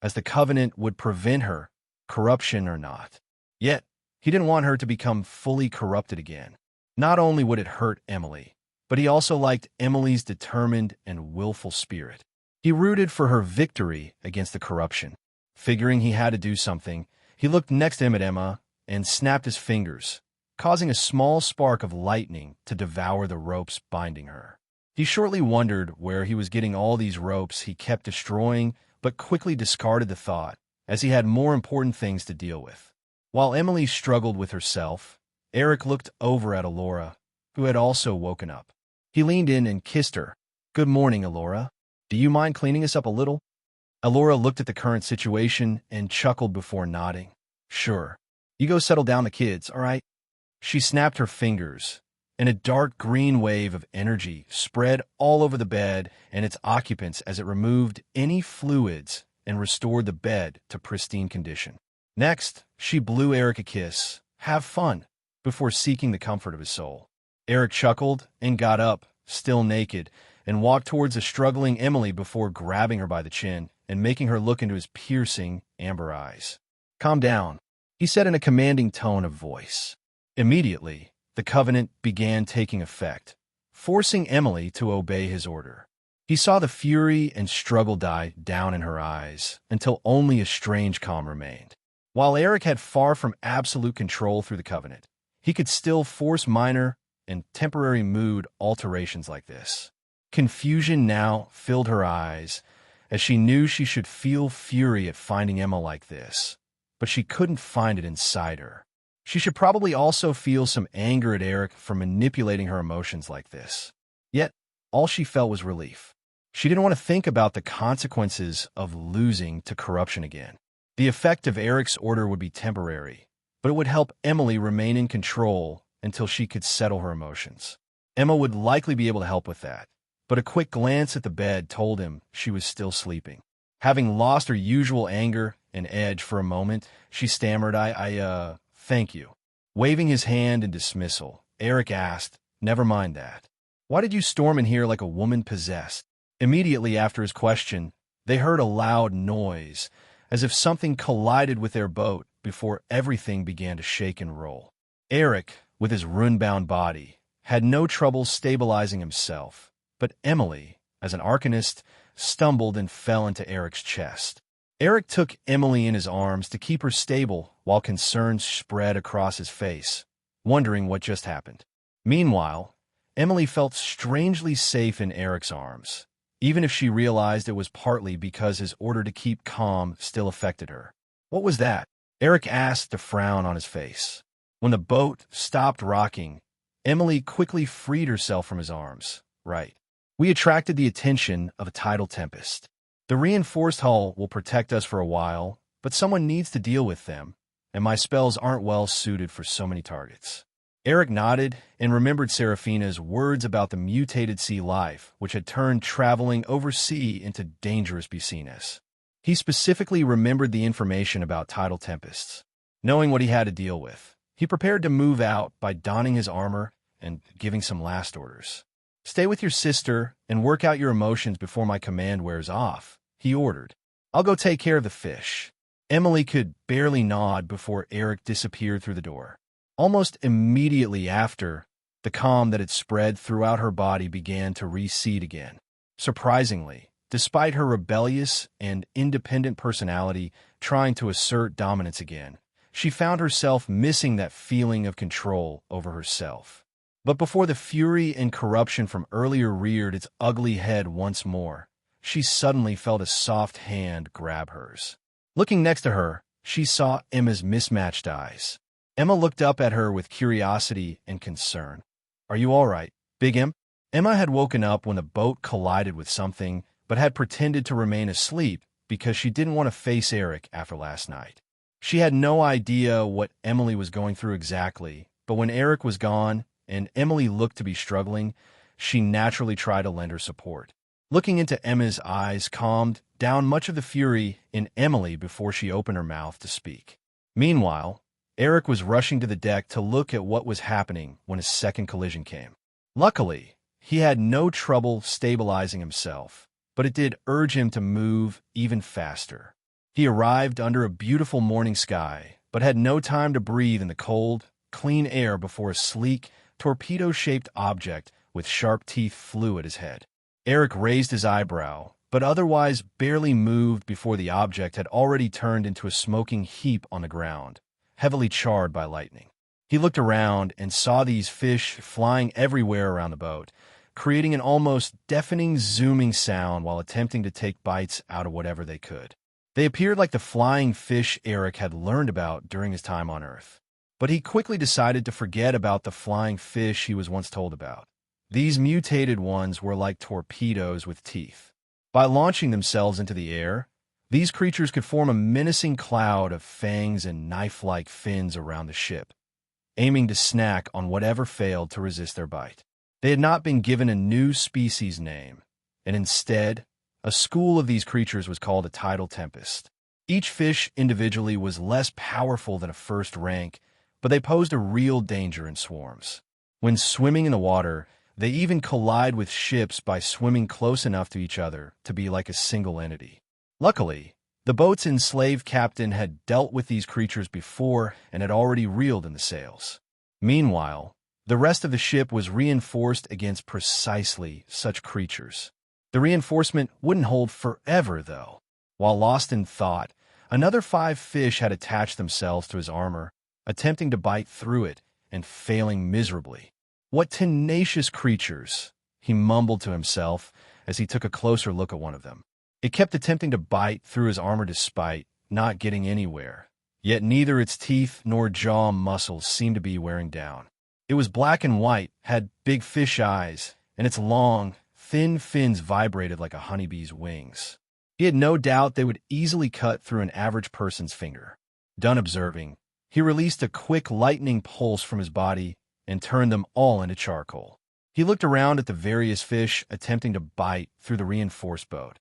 as the covenant would prevent her, corruption or not. Yet, he didn't want her to become fully corrupted again. Not only would it hurt Emily, but he also liked Emily's determined and willful spirit. He rooted for her victory against the corruption. Figuring he had to do something, he looked next to him at Emma and snapped his fingers, causing a small spark of lightning to devour the ropes binding her. He shortly wondered where he was getting all these ropes he kept destroying, but quickly discarded the thought, as he had more important things to deal with. While Emily struggled with herself, Eric looked over at Alora, who had also woken up. He leaned in and kissed her. "Good morning, Alora. Do you mind cleaning us up a little?" Alora looked at the current situation and chuckled before nodding. "Sure. You go settle down the kids, all right?" She snapped her fingers, and a dark green wave of energy spread all over the bed and its occupants as it removed any fluids and restored the bed to pristine condition. Next, she blew Eric a kiss, "Have fun," before seeking the comfort of his soul. Eric chuckled and got up, still naked, and walked towards the struggling Emily before grabbing her by the chin and making her look into his piercing, amber eyes. "Calm down," he said in a commanding tone of voice. Immediately, the covenant began taking effect, forcing Emily to obey his order. He saw the fury and struggle die down in her eyes until only a strange calm remained. While Eric had far from absolute control through the covenant, he could still force minor and temporary mood alterations like this. Confusion now filled her eyes, as she knew she should feel fury at finding Emma like this, but she couldn't find it inside her. She should probably also feel some anger at Eric for manipulating her emotions like this. Yet, all she felt was relief. She didn't want to think about the consequences of losing to corruption again. The effect of Eric's order would be temporary, but it would help Emily remain in control until she could settle her emotions. Emma would likely be able to help with that, but a quick glance at the bed told him she was still sleeping. Having lost her usual anger and edge for a moment, she stammered, Thank you." Waving his hand in dismissal, Eric asked, "Never mind that. Why did you storm in here like a woman possessed?" Immediately after his question, they heard a loud noise, as if something collided with their boat before everything began to shake and roll. Eric, with his rune-bound body, had no trouble stabilizing himself, but Emily, as an arcanist, stumbled and fell into Eric's chest. Eric took Emily in his arms to keep her stable while concern spread across his face, wondering what just happened. Meanwhile, Emily felt strangely safe in Eric's arms, even if she realized it was partly because his order to keep calm still affected her. "What was that?" Eric asked, a frown on his face. When the boat stopped rocking, Emily quickly freed herself from his arms. "Right. We attracted the attention of a tidal tempest. The reinforced hull will protect us for a while, but someone needs to deal with them, and my spells aren't well suited for so many targets." Eric nodded and remembered Seraphina's words about the mutated sea life, which had turned traveling oversea into dangerous business. He specifically remembered the information about tidal tempests. Knowing what he had to deal with, he prepared to move out by donning his armor and giving some last orders. "Stay with your sister and work out your emotions before my command wears off," he ordered. "I'll go take care of the fish." Emily could barely nod before Eric disappeared through the door. Almost immediately after, the calm that had spread throughout her body began to recede again. Surprisingly, despite her rebellious and independent personality trying to assert dominance again, she found herself missing that feeling of control over herself. But before the fury and corruption from earlier reared its ugly head once more, she suddenly felt a soft hand grab hers. Looking next to her, she saw Emma's mismatched eyes. Emma looked up at her with curiosity and concern. "Are you all right, Big Em?" Emma had woken up when the boat collided with something, but had pretended to remain asleep because she didn't want to face Eric after last night. She had no idea what Emily was going through exactly, but when Eric was gone, and Emily looked to be struggling, she naturally tried to lend her support. Looking into Emma's eyes calmed down much of the fury in Emily before she opened her mouth to speak. Meanwhile, Eric was rushing to the deck to look at what was happening when a second collision came. Luckily, he had no trouble stabilizing himself, but it did urge him to move even faster. He arrived under a beautiful morning sky, but had no time to breathe in the cold, clean air before a sleek, torpedo-shaped object with sharp teeth flew at his head. Eric raised his eyebrow, but otherwise barely moved before the object had already turned into a smoking heap on the ground, heavily charred by lightning. He looked around and saw these fish flying everywhere around the boat, creating an almost deafening zooming sound while attempting to take bites out of whatever they could. They appeared like the flying fish Eric had learned about during his time on Earth. But he quickly decided to forget about the flying fish he was once told about. These mutated ones were like torpedoes with teeth. By launching themselves into the air, these creatures could form a menacing cloud of fangs and knife-like fins around the ship, aiming to snack on whatever failed to resist their bite. They had not been given a new species name, and instead, a school of these creatures was called a tidal tempest. Each fish individually was less powerful than a first rank, but they posed a real danger in swarms. When swimming in the water, they even collide with ships by swimming close enough to each other to be like a single entity. Luckily, the boat's enslaved captain had dealt with these creatures before and had already reeled in the sails. Meanwhile, the rest of the ship was reinforced against precisely such creatures. The reinforcement wouldn't hold forever, though. While lost in thought, another 5 fish had attached themselves to his armor, attempting to bite through it and failing miserably. "What tenacious creatures," he mumbled to himself as he took a closer look at one of them. It kept attempting to bite through his armor despite not getting anywhere, yet neither its teeth nor jaw muscles seemed to be wearing down. It was black and white, had big fish eyes, and its long, thin fins vibrated like a honeybee's wings. He had no doubt they would easily cut through an average person's finger. Done observing, he released a quick lightning pulse from his body and turned them all into charcoal. He looked around at the various fish attempting to bite through the reinforced boat.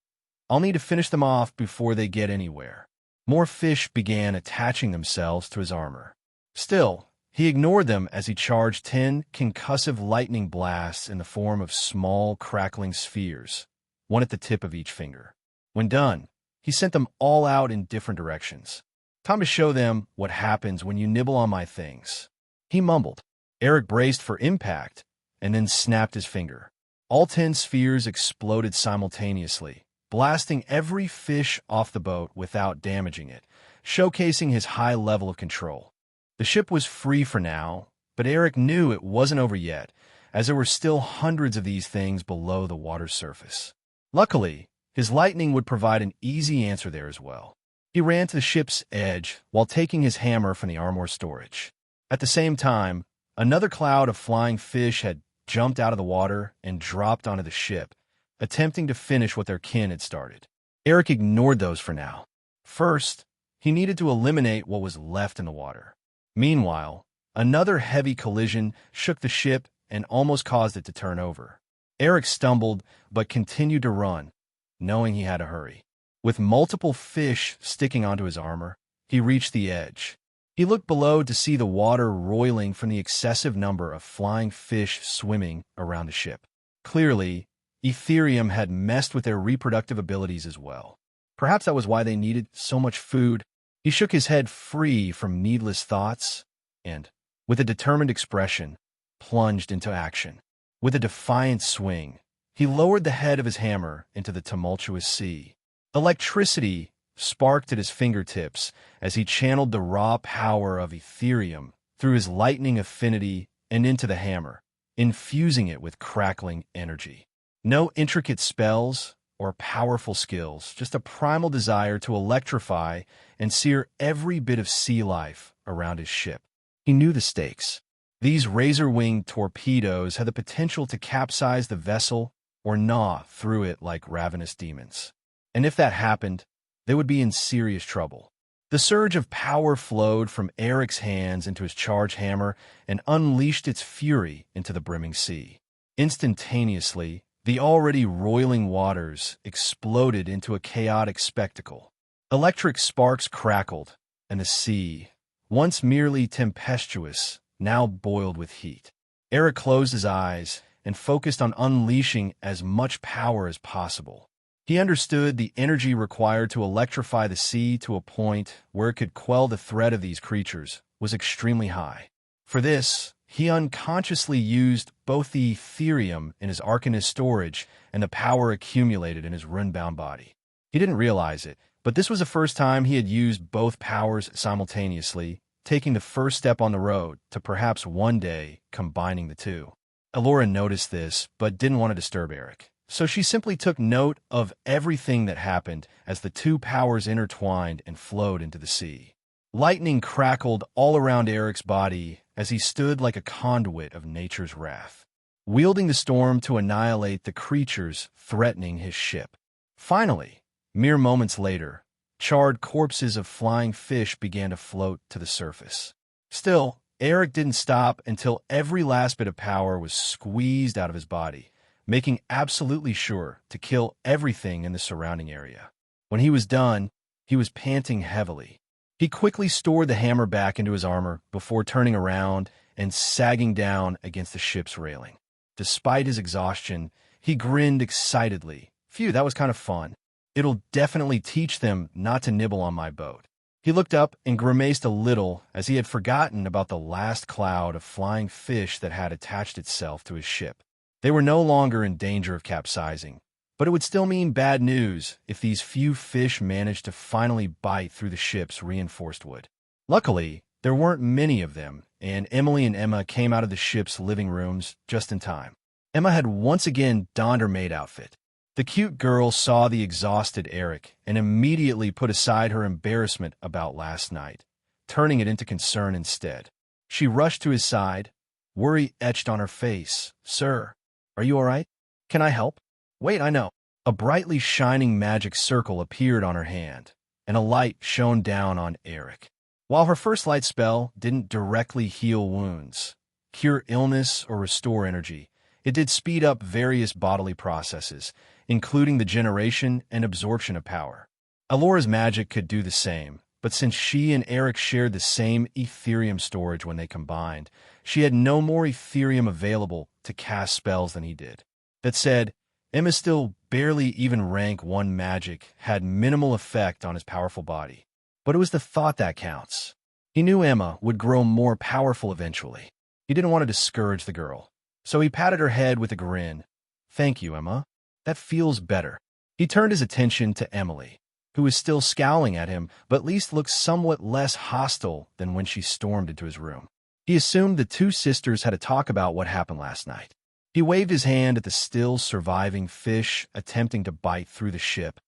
"I'll need to finish them off before they get anywhere." More fish began attaching themselves to his armor. Still, he ignored them as he charged 10 concussive lightning blasts in the form of small, crackling spheres, one at the tip of each finger. When done, he sent them all out in different directions. "Time to show them what happens when you nibble on my things," he mumbled. Eric braced for impact and then snapped his finger. All 10 spheres exploded simultaneously, blasting every fish off the boat without damaging it, showcasing his high level of control. The ship was free for now, but Eric knew it wasn't over yet, as there were still hundreds of these things below the water's surface. Luckily, his lightning would provide an easy answer there as well. He ran to the ship's edge while taking his hammer from the armor storage. At the same time, another cloud of flying fish had jumped out of the water and dropped onto the ship, attempting to finish what their kin had started. Eric ignored those for now. First, he needed to eliminate what was left in the water. Meanwhile, another heavy collision shook the ship and almost caused it to turn over. Eric stumbled but continued to run, knowing he had to hurry. With multiple fish sticking onto his armor, he reached the edge. He looked below to see the water roiling from the excessive number of flying fish swimming around the ship. Clearly, Ethereum had messed with their reproductive abilities as well. Perhaps that was why they needed so much food. He shook his head free from needless thoughts and, with a determined expression, plunged into action. With a defiant swing, he lowered the head of his hammer into the tumultuous sea. Electricity sparked at his fingertips as he channeled the raw power of Ethereum through his lightning affinity and into the hammer, infusing it with crackling energy. No intricate spells or powerful skills, just a primal desire to electrify and sear every bit of sea life around his ship. He knew the stakes. These razor-winged torpedoes had the potential to capsize the vessel or gnaw through it like ravenous demons. And if that happened, they would be in serious trouble. The surge of power flowed from Eric's hands into his charged hammer and unleashed its fury into the brimming sea. Instantaneously, the already roiling waters exploded into a chaotic spectacle. Electric sparks crackled, and the sea, once merely tempestuous, now boiled with heat. Eric closed his eyes and focused on unleashing as much power as possible. He understood the energy required to electrify the sea to a point where it could quell the threat of these creatures was extremely high. For this, he unconsciously used both the Ethereum in his Arcanist storage and the power accumulated in his rune-bound body. He didn't realize it, but this was the first time he had used both powers simultaneously, taking the first step on the road to perhaps one day combining the two. Elora noticed this, but didn't want to disturb Eric. So she simply took note of everything that happened as the two powers intertwined and flowed into the sea. Lightning crackled all around Eric's body as he stood like a conduit of nature's wrath, wielding the storm to annihilate the creatures threatening his ship. Finally, mere moments later, charred corpses of flying fish began to float to the surface. Still, Eric didn't stop until every last bit of power was squeezed out of his body, making absolutely sure to kill everything in the surrounding area. When he was done, he was panting heavily. He quickly stored the hammer back into his armor before turning around and sagging down against the ship's railing. Despite his exhaustion, he grinned excitedly. Phew, that was kind of fun. It'll definitely teach them not to nibble on my boat. He looked up and grimaced a little as he had forgotten about the last cloud of flying fish that had attached itself to his ship. They were no longer in danger of capsizing, but it would still mean bad news if these few fish managed to finally bite through the ship's reinforced wood. Luckily, there weren't many of them, and Emily and Emma came out of the ship's living rooms just in time. Emma had once again donned her maid outfit. The cute girl saw the exhausted Eric and immediately put aside her embarrassment about last night, turning it into concern instead. She rushed to his side, worry etched on her face. "Sir, are you all right? Can I help?" "Wait, I know." A brightly shining magic circle appeared on her hand, and a light shone down on Eric. While her first light spell didn't directly heal wounds, cure illness, or restore energy, it did speed up various bodily processes, including the generation and absorption of power. Elora's magic could do the same, but since she and Eric shared the same Ethereum storage when they combined, she had no more Ethereum available to cast spells than he did. That said, Emma's still barely even rank 1 magic had minimal effect on his powerful body. But it was the thought that counts. He knew Emma would grow more powerful eventually. He didn't want to discourage the girl, so he patted her head with a grin. "Thank you, Emma. That feels better." He turned his attention to Emily, who was still scowling at him, but at least looked somewhat less hostile than when she stormed into his room. He assumed the two sisters had a talk about what happened last night. He waved his hand at the still surviving fish attempting to bite through the ship.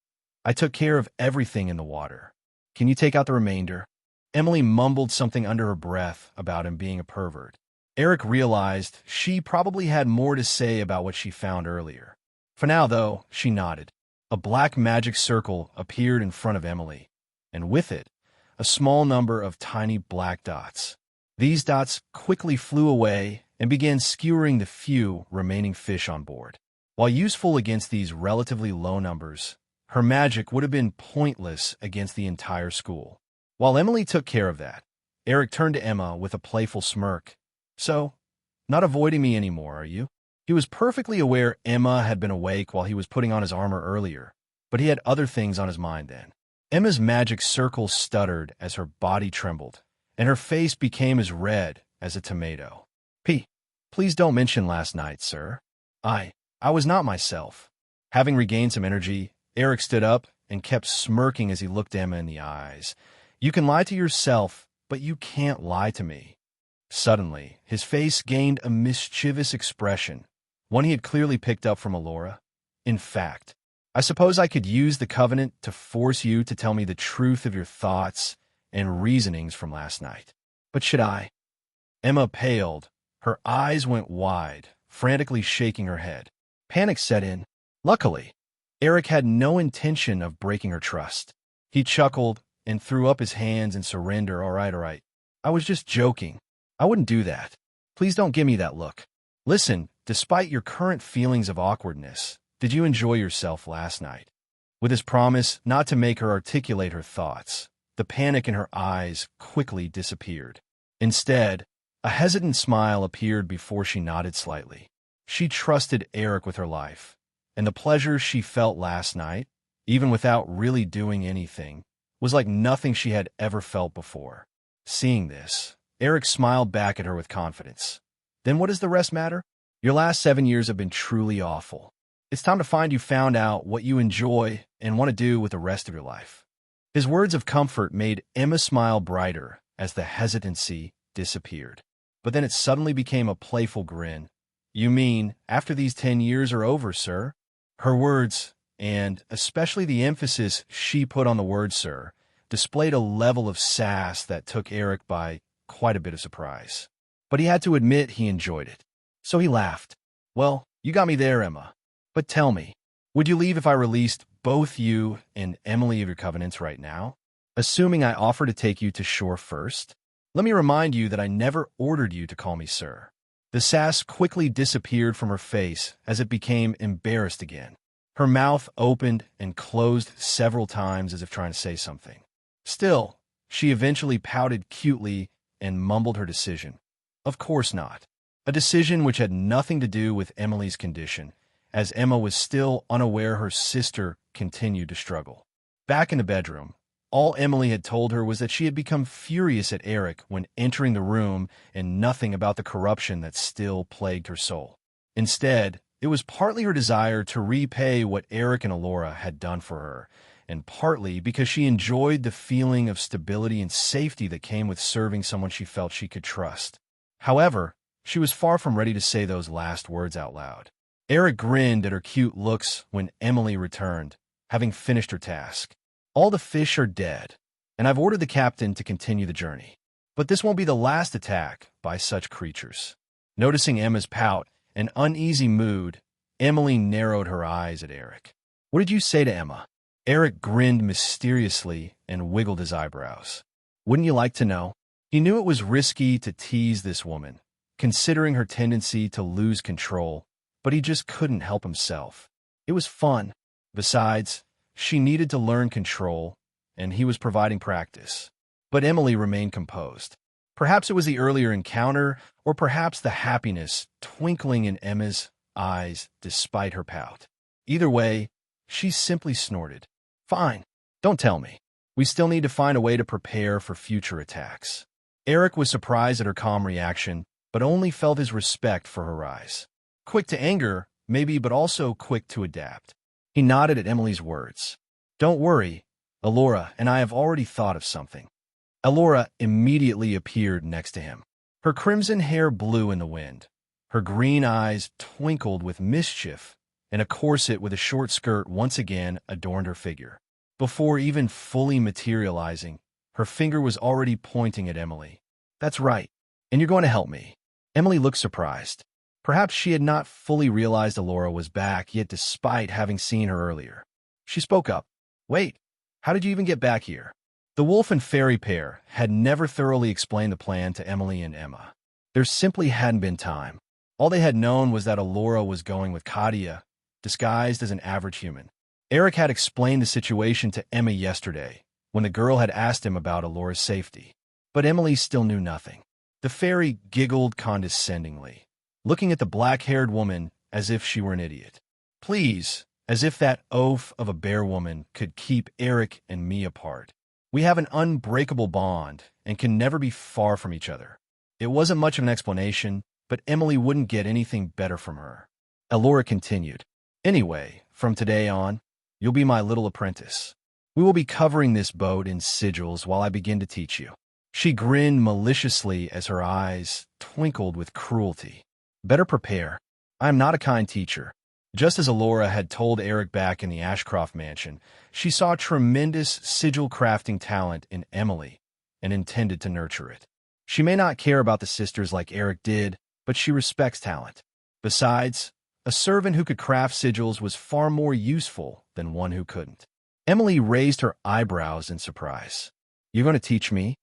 "I took care of everything in the water. Can you take out the remainder?" Emily mumbled something under her breath about him being a pervert. Eric realized she probably had more to say about what she found earlier. For now, though, she nodded. A black magic circle appeared in front of Emily, and with it, a small number of tiny black dots. These dots quickly flew away and began skewering the few remaining fish on board. While useful against these relatively low numbers, her magic would have been pointless against the entire school. While Emily took care of that, Eric turned to Emma with a playful smirk. "So, not avoiding me anymore, are you?" He was perfectly aware Emma had been awake while he was putting on his armor earlier, but he had other things on his mind then. Emma's magic circle stuttered as her body trembled, and her face became as red as a tomato. Please don't mention last night, sir. I was not myself." Having regained some energy, Eric stood up and kept smirking as he looked Emma in the eyes. "You can lie to yourself, but you can't lie to me." Suddenly, his face gained a mischievous expression, one he had clearly picked up from Elora. "In fact, I suppose I could use the covenant to force you to tell me the truth of your thoughts and reasonings from last night. But should I?" Emma paled. Her eyes went wide, frantically shaking her head. Panic set in. Luckily, Eric had no intention of breaking her trust. He chuckled and threw up his hands in surrender. All right. I was just joking. I wouldn't do that. Please don't give me that look. Listen, despite your current feelings of awkwardness, did you enjoy yourself last night?" With his promise not to make her articulate her thoughts, the panic in her eyes quickly disappeared. Instead, a hesitant smile appeared before she nodded slightly. She trusted Eric with her life, and the pleasure she felt last night, even without really doing anything, was like nothing she had ever felt before. Seeing this, Eric smiled back at her with confidence. "Then what does the rest matter? Your last 7 years have been truly awful. It's time to find you found out what you enjoy and want to do with the rest of your life." His words of comfort made Emma smile brighter as the hesitancy disappeared. But then it suddenly became a playful grin. You mean after these 10 years are over, sir? Her words, and especially the emphasis she put on the word sir, displayed a level of sass that took Eric by quite a bit of surprise. But he had to admit he enjoyed it. So he laughed. Well, you got me there, Emma. But tell me, would you leave if I released both you and Emily of your covenants right now? Assuming I offer to take you to shore first? Let me remind you that I never ordered you to call me sir. The sass quickly disappeared from her face as it became embarrassed again. Her mouth opened and closed several times as if trying to say something. Still, she eventually pouted cutely and mumbled her decision. Of course not. A decision which had nothing to do with Emily's condition, as Emma was still unaware her sister continued to struggle. Back in the bedroom, all Emily had told her was that she had become furious at Eric when entering the room and nothing about the corruption that still plagued her soul. Instead, it was partly her desire to repay what Eric and Alora had done for her, and partly because she enjoyed the feeling of stability and safety that came with serving someone she felt she could trust. However, she was far from ready to say those last words out loud. Eric grinned at her cute looks when Emily returned, having finished her task. All the fish are dead, and I've ordered the captain to continue the journey. But this won't be the last attack by such creatures. Noticing Emma's pout and uneasy mood, Emily narrowed her eyes at Eric. What did you say to Emma? Eric grinned mysteriously and wiggled his eyebrows. Wouldn't you like to know? He knew it was risky to tease this woman, considering her tendency to lose control, but he just couldn't help himself. It was fun. Besides, she needed to learn control, and he was providing practice. But Emily remained composed. Perhaps it was the earlier encounter, or perhaps the happiness twinkling in Emma's eyes despite her pout. Either way, she simply snorted. Fine, don't tell me. We still need to find a way to prepare for future attacks. Eric was surprised at her calm reaction, but only felt his respect for her eyes. Quick to anger, maybe, but also quick to adapt. He nodded at Emily's words. Don't worry, Alora and I have already thought of something. Alora immediately appeared next to him. Her crimson hair blew in the wind. Her green eyes twinkled with mischief, and a corset with a short skirt once again adorned her figure. Before even fully materializing, her finger was already pointing at Emily. That's right, and you're going to help me. Emily looked surprised. Perhaps she had not fully realized Alora was back yet despite having seen her earlier. She spoke up. Wait, how did you even get back here? The wolf and fairy pair had never thoroughly explained the plan to Emily and Emma. There simply hadn't been time. All they had known was that Alora was going with Katia, disguised as an average human. Eric had explained the situation to Emma yesterday, when the girl had asked him about Alora's safety. But Emily still knew nothing. The fairy giggled condescendingly, looking at the black-haired woman as if she were an idiot. Please, as if that oaf of a bear woman could keep Eric and me apart. We have an unbreakable bond and can never be far from each other. It wasn't much of an explanation, but Emily wouldn't get anything better from her. Alora continued. Anyway, from today on, you'll be my little apprentice. We will be covering this boat in sigils while I begin to teach you. She grinned maliciously as her eyes twinkled with cruelty. Better prepare. I am not a kind teacher. Just as Alora had told Eric back in the Ashcroft mansion, she saw tremendous sigil crafting talent in Emily and intended to nurture it. She may not care about the sisters like Eric did, but she respects talent. Besides, a servant who could craft sigils was far more useful than one who couldn't. Emily raised her eyebrows in surprise. You're going to teach me?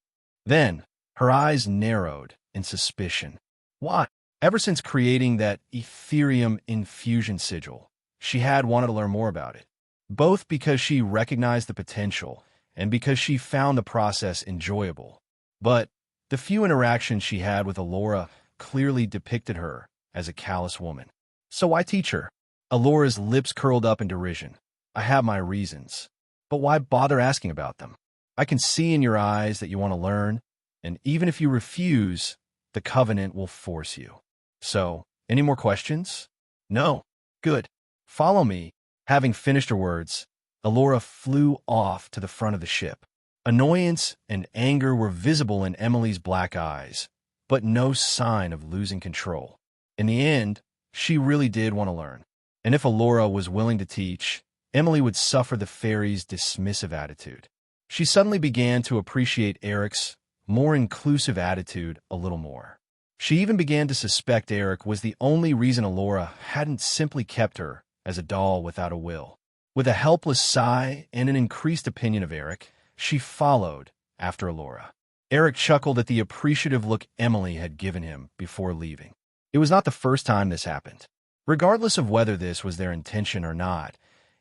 Then, her eyes narrowed in suspicion. Why? Ever since creating that Ethereum infusion sigil, she had wanted to learn more about it, both because she recognized the potential and because she found the process enjoyable. But the few interactions she had with Alora clearly depicted her as a callous woman. So why teach her? Alora's lips curled up in derision. I have my reasons, but why bother asking about them? I can see in your eyes that you want to learn, and even if you refuse, the covenant will force you. So, any more questions? No. Good. Follow me. Having finished her words, Alora flew off to the front of the ship. Annoyance and anger were visible in Emily's black eyes, but no sign of losing control. In the end, She really did want to learn. And if Alora was willing to teach, Emily would suffer the fairy's dismissive attitude. She suddenly began to appreciate Eric's more inclusive attitude a little more. She even began to suspect Eric was the only reason Alora hadn't simply kept her as a doll without a will. With a helpless sigh and an increased opinion of Eric, she followed after Alora. Eric chuckled at the appreciative look Emily had given him before leaving. It was not the first time this happened. Regardless of whether this was their intention or not,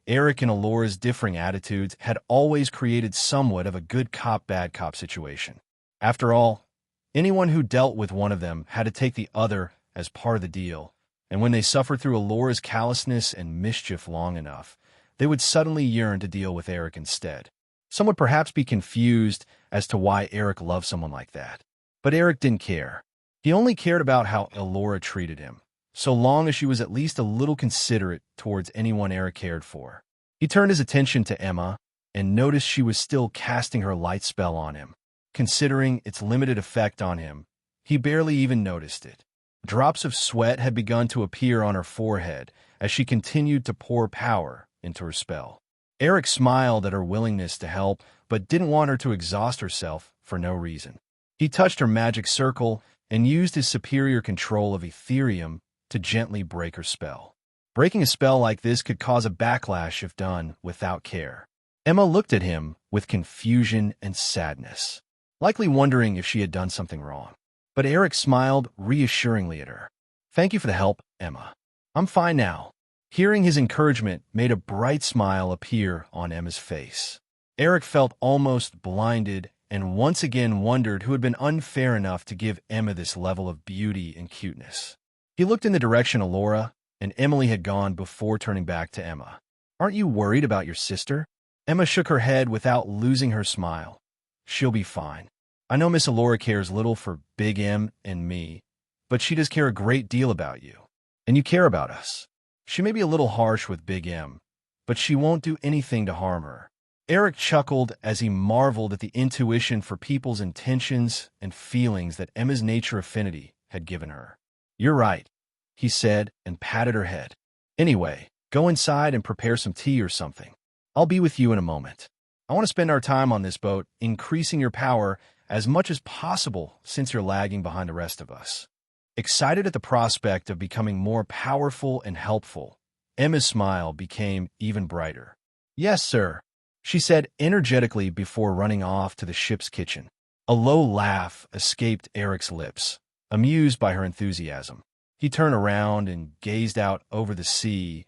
Eric and Alora's differing attitudes had always created somewhat of a good cop, bad cop situation. After all, anyone who dealt with one of them had to take the other as part of the deal, and when they suffered through Alora's callousness and mischief long enough, they would suddenly yearn to deal with Eric instead. Some would perhaps be confused as to why Eric loved someone like that. But Eric didn't care. He only cared about how Alora treated him, so long as she was at least a little considerate towards anyone Eric cared for. He turned his attention to Emma and noticed she was still casting her light spell on him. Considering its limited effect on him, he barely even noticed it. Drops of sweat had begun to appear on her forehead as she continued to pour power into her spell. Eric smiled at her willingness to help, but didn't want her to exhaust herself for no reason. He touched her magic circle and used his superior control of Ethereum to gently break her spell. Breaking a spell like this could cause a backlash if done without care. Emma looked at him with confusion and sadness, likely wondering if she had done something wrong. But Eric smiled reassuringly at her. "Thank you for the help, Emma. I'm fine now." Hearing his encouragement made a bright smile appear on Emma's face. Eric felt almost blinded and once again wondered who had been unfair enough to give Emma this level of beauty and cuteness. He looked in the direction Alora and Emily had gone before turning back to Emma. "Aren't you worried about your sister?" Emma shook her head without losing her smile. "She'll be fine. I know Miss Alora cares little for Big M and me, but she does care a great deal about you. And you care about us. She may be a little harsh with Big M, but she won't do anything to harm her." Eric chuckled as he marveled at the intuition for people's intentions and feelings that Emma's nature affinity had given her. "You're right," he said and patted her head. "Anyway, go inside and prepare some tea or something. I'll be with you in a moment. I want to spend our time on this boat, increasing your power as much as possible since you're lagging behind the rest of us." Excited at the prospect of becoming more powerful and helpful, Emma's smile became even brighter. "Yes, sir," she said energetically before running off to the ship's kitchen. A low laugh escaped Eric's lips, amused by her enthusiasm. He turned around and gazed out over the sea,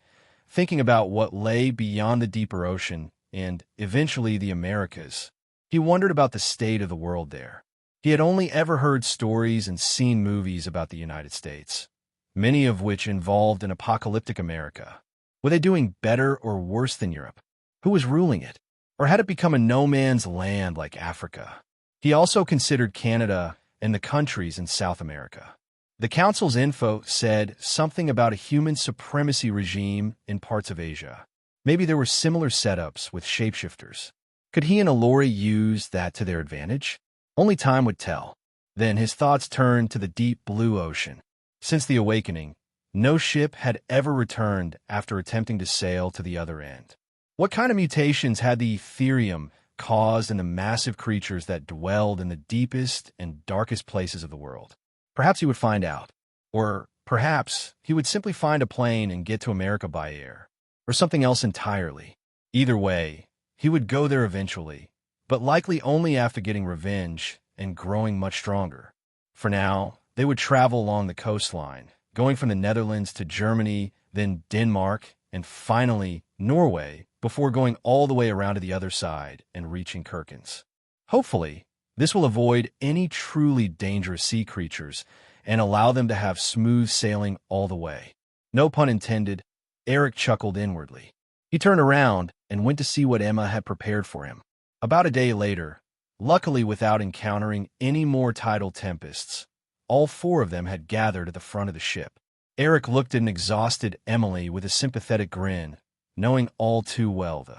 thinking about what lay beyond the deeper ocean and, eventually, the Americas. He wondered about the state of the world there. He had only ever heard stories and seen movies about the United States, many of which involved an apocalyptic America. Were they doing better or worse than Europe? Who was ruling it? Or had it become a no-man's land like Africa? He also considered Canada and the countries in South America. The Council's info said something about a human supremacy regime in parts of Asia. Maybe there were similar setups with shapeshifters. Could he and Alora use that to their advantage? Only time would tell. Then his thoughts turned to the deep blue ocean. Since the awakening, no ship had ever returned after attempting to sail to the other end. What kind of mutations had the Ethereum caused in the massive creatures that dwelled in the deepest and darkest places of the world? Perhaps he would find out. Or perhaps he would simply find a plane and get to America by air. Or something else entirely. Either way, he would go there eventually, but likely only after getting revenge and growing much stronger. For now, they would travel along the coastline, going from the Netherlands to Germany, then Denmark, and finally Norway, before going all the way around to the other side and reaching Kirkens. Hopefully, this will avoid any truly dangerous sea creatures and allow them to have smooth sailing all the way. No pun intended, Eric chuckled inwardly. He turned around and went to see what Emma had prepared for him. About a day later, luckily without encountering any more tidal tempests, all four of them had gathered at the front of the ship. Eric looked at an exhausted Emily with a sympathetic grin, knowing all too well the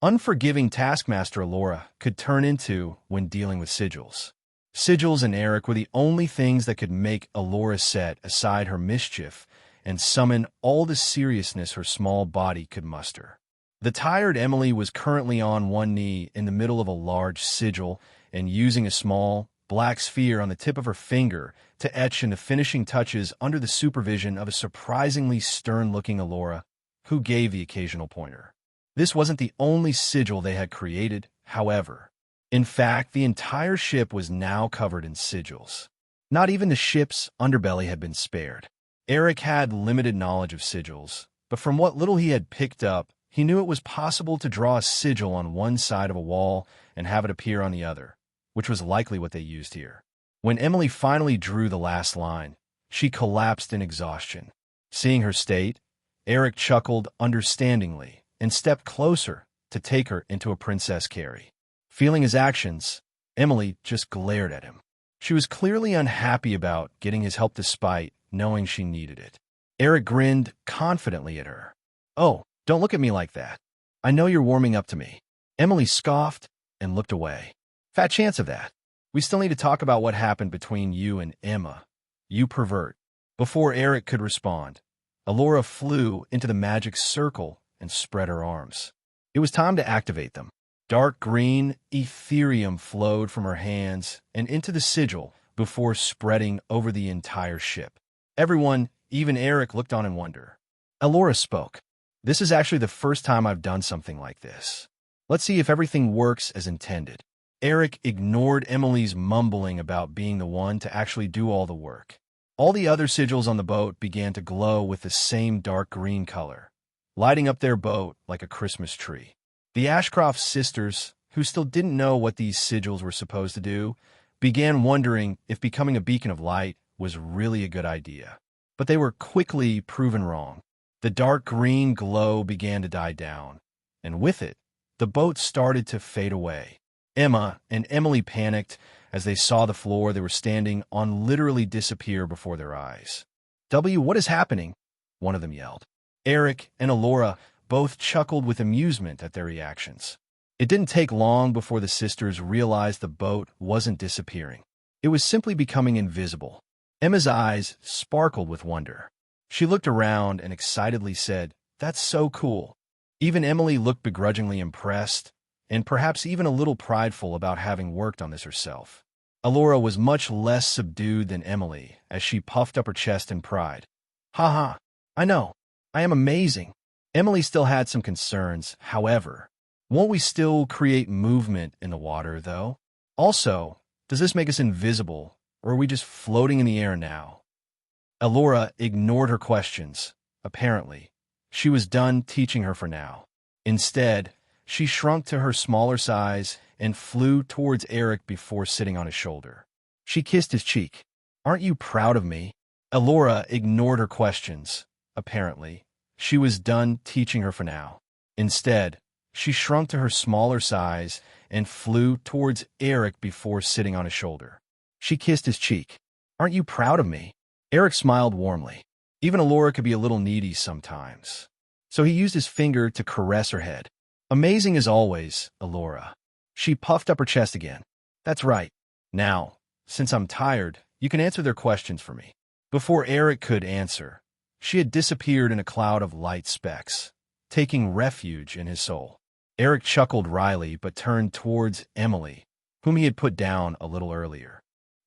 unforgiving taskmaster Alora could turn into when dealing with sigils. Sigils and Eric were the only things that could make Alora set aside her mischief and summon all the seriousness her small body could muster. The tired Emily was currently on one knee in the middle of a large sigil and using a small, black sphere on the tip of her finger to etch in the finishing touches under the supervision of a surprisingly stern-looking Alora, who gave the occasional pointer. This wasn't the only sigil they had created, however. In fact, the entire ship was now covered in sigils. Not even the ship's underbelly had been spared. Eric had limited knowledge of sigils, but from what little he had picked up, he knew it was possible to draw a sigil on one side of a wall and have it appear on the other, which was likely what they used here. When Emily finally drew the last line, she collapsed in exhaustion. Seeing her state, Eric chuckled understandingly and stepped closer to take her into a princess carry. Feeling his actions, Emily just glared at him. She was clearly unhappy about getting his help despite knowing she needed it. Eric grinned confidently at her. "Oh, don't look at me like that. I know you're warming up to me." Emily scoffed and looked away. "Fat chance of that. We still need to talk about what happened between you and Emma. You pervert." Before Eric could respond, Alora flew into the magic circle and spread her arms. It was time to activate them. Dark green etherium flowed from her hands and into the sigil before spreading over the entire ship. Everyone, even Eric, looked on in wonder. Alora spoke. "This is actually the first time I've done something like this. Let's see if everything works as intended." Eric ignored Emily's mumbling about being the one to actually do all the work. All the other sigils on the boat began to glow with the same dark green color, lighting up their boat like a Christmas tree. The Ashcroft sisters, who still didn't know what these sigils were supposed to do, began wondering if becoming a beacon of light was really a good idea. But they were quickly proven wrong. The dark green glow began to die down, and with it, the boat started to fade away. Emma and Emily panicked as they saw the floor they were standing on literally disappear before their eyes. What is happening?" one of them yelled. Eric and Alora both chuckled with amusement at their reactions. It didn't take long before the sisters realized the boat wasn't disappearing. It was simply becoming invisible. Emma's eyes sparkled with wonder. She looked around and excitedly said, "That's so cool." Even Emily looked begrudgingly impressed, and perhaps even a little prideful about having worked on this herself. Alora was much less subdued than Emily as she puffed up her chest in pride. "Ha ha, I know. I am amazing." Emily still had some concerns, however. "Won't we still create movement in the water, though? Also, does this make us invisible, or are we just floating in the air now?" Alora ignored her questions. Apparently, she was done teaching her for now. Instead, she shrunk to her smaller size and flew towards Eric before sitting on his shoulder. She kissed his cheek. "Aren't you proud of me?" Alora ignored her questions. Apparently, she was done teaching her for now. Instead, she shrunk to her smaller size and flew towards Eric before sitting on his shoulder. She kissed his cheek. "Aren't you proud of me?" Eric smiled warmly. Even Alora could be a little needy sometimes. So he used his finger to caress her head. "Amazing as always, Alora." She puffed up her chest again. "That's right. Now, since I'm tired, you can answer their questions for me." Before Eric could answer, she had disappeared in a cloud of light specks, taking refuge in his soul. Eric chuckled wryly but turned towards Emily, whom he had put down a little earlier.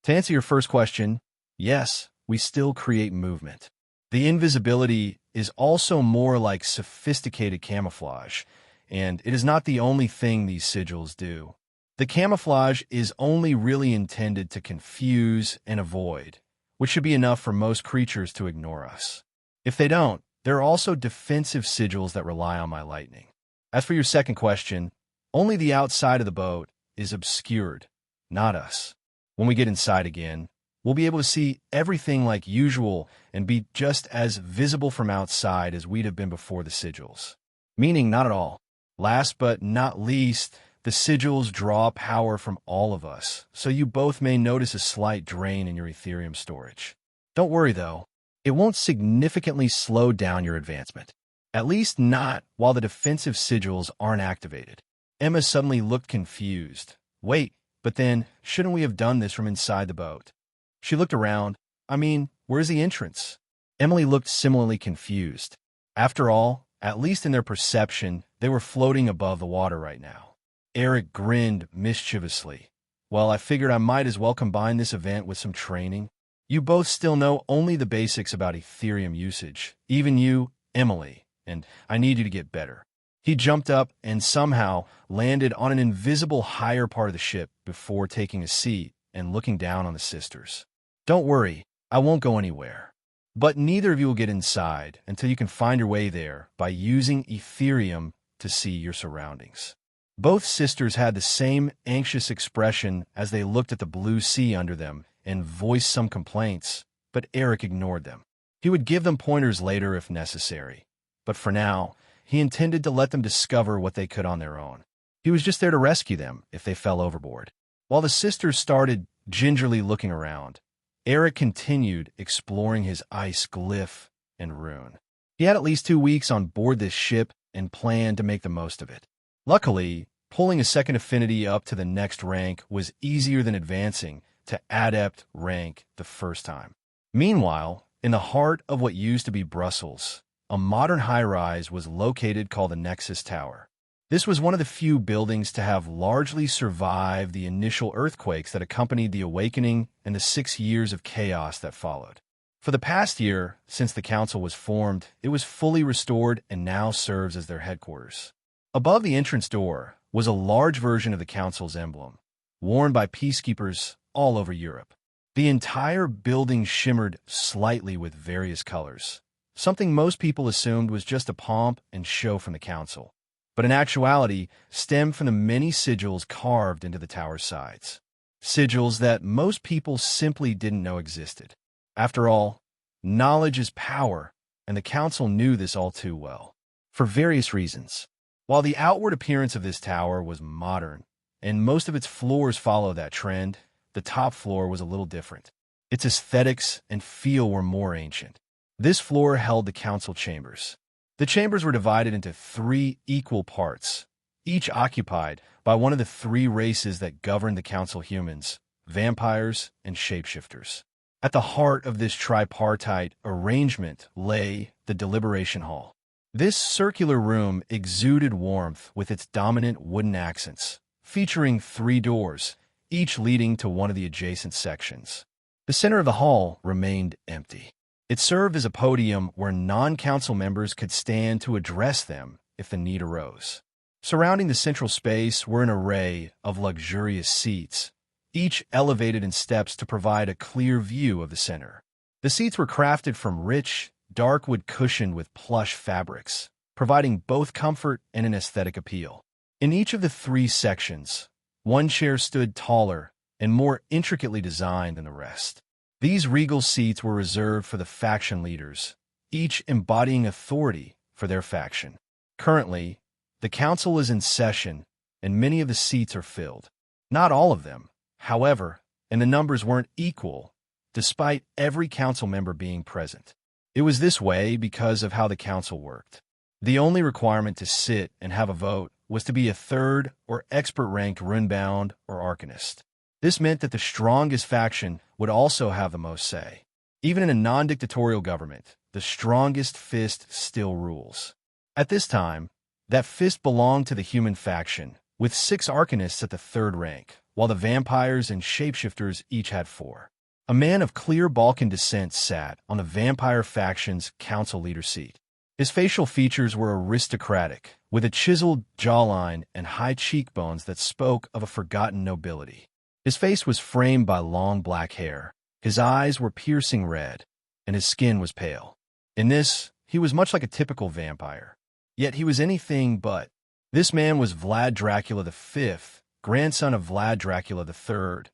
"To answer your first question, yes, we still create movement. The invisibility is also more like sophisticated camouflage, and it is not the only thing these sigils do. The camouflage is only really intended to confuse and avoid, which should be enough for most creatures to ignore us. If they don't, there are also defensive sigils that rely on my lightning. As for your second question, only the outside of the boat is obscured, not us. When we get inside again, we'll be able to see everything like usual and be just as visible from outside as we'd have been before the sigils. Meaning not at all. Last but not least, the sigils draw power from all of us, so you both may notice a slight drain in your Ethereum storage. Don't worry though, it won't significantly slow down your advancement. At least not while the defensive sigils aren't activated." Emma suddenly looked confused. "Wait, but then, shouldn't we have done this from inside the boat?" She looked around. "I mean, where's the entrance?" Emily looked similarly confused. After all, at least in their perception, they were floating above the water right now. Eric grinned mischievously. Well, I figured I might as well combine this event with some training. You both still know only the basics about Ethereum usage. Even you, Emily, and I need you to get better. He jumped up and somehow landed on an invisible higher part of the ship before taking a seat and looking down on the sisters. Don't worry, I won't go anywhere. But neither of you will get inside until you can find your way there by using Ethereum to see your surroundings. Both sisters had the same anxious expression as they looked at the blue sea under them and voiced some complaints, but Eric ignored them. He would give them pointers later if necessary, but for now, he intended to let them discover what they could on their own. He was just there to rescue them if they fell overboard. While the sisters started gingerly looking around, Eric continued exploring his ice glyph and rune. He had at least 2 weeks on board this ship and planned to make the most of it. Luckily, pulling a second affinity up to the next rank was easier than advancing to adept rank the first time. Meanwhile, in the heart of what used to be Brussels, a modern high-rise was located called the Nexus Tower. This was one of the few buildings to have largely survived the initial earthquakes that accompanied the awakening and the 6 years of chaos that followed. For the past year, since the council was formed, it was fully restored and now serves as their headquarters. Above the entrance door was a large version of the council's emblem, worn by peacekeepers all over Europe. The entire building shimmered slightly with various colors, something most people assumed was just a pomp and show from the council, but in actuality stemmed from the many sigils carved into the tower's sides. Sigils that most people simply didn't know existed. After all, knowledge is power, and the council knew this all too well, for various reasons. While the outward appearance of this tower was modern, and most of its floors follow that trend, the top floor was a little different. Its aesthetics and feel were more ancient. This floor held the council chambers. The chambers were divided into 3 equal parts, each occupied by one of the 3 races that governed the council: humans, vampires, and shapeshifters. At the heart of this tripartite arrangement lay the deliberation hall. This circular room exuded warmth with its dominant wooden accents, featuring 3 doors, each leading to one of the adjacent sections. The center of the hall remained empty. It served as a podium where non-council members could stand to address them if the need arose. Surrounding the central space were an array of luxurious seats, each elevated in steps to provide a clear view of the center. The seats were crafted from rich, dark wood cushioned with plush fabrics, providing both comfort and an aesthetic appeal. In each of the 3 sections, one chair stood taller and more intricately designed than the rest. These regal seats were reserved for the faction leaders, each embodying authority for their faction. Currently, the council is in session, and many of the seats are filled. Not all of them, however, and the numbers weren't equal, despite every council member being present. It was this way because of how the council worked. The only requirement to sit and have a vote was to be a 3rd or expert-ranked runebound or arcanist. This meant that the strongest faction would also have the most say. Even in a non-dictatorial government, the strongest fist still rules. At this time, that fist belonged to the human faction, with 6 arcanists at the 3rd rank, while the vampires and shapeshifters each had 4. A man of clear Balkan descent sat on the vampire faction's council leader seat. His facial features were aristocratic, with a chiseled jawline and high cheekbones that spoke of a forgotten nobility. His face was framed by long black hair, his eyes were piercing red, and his skin was pale. In this, he was much like a typical vampire. Yet he was anything but. This man was Vlad Dracula V, grandson of Vlad Dracula III,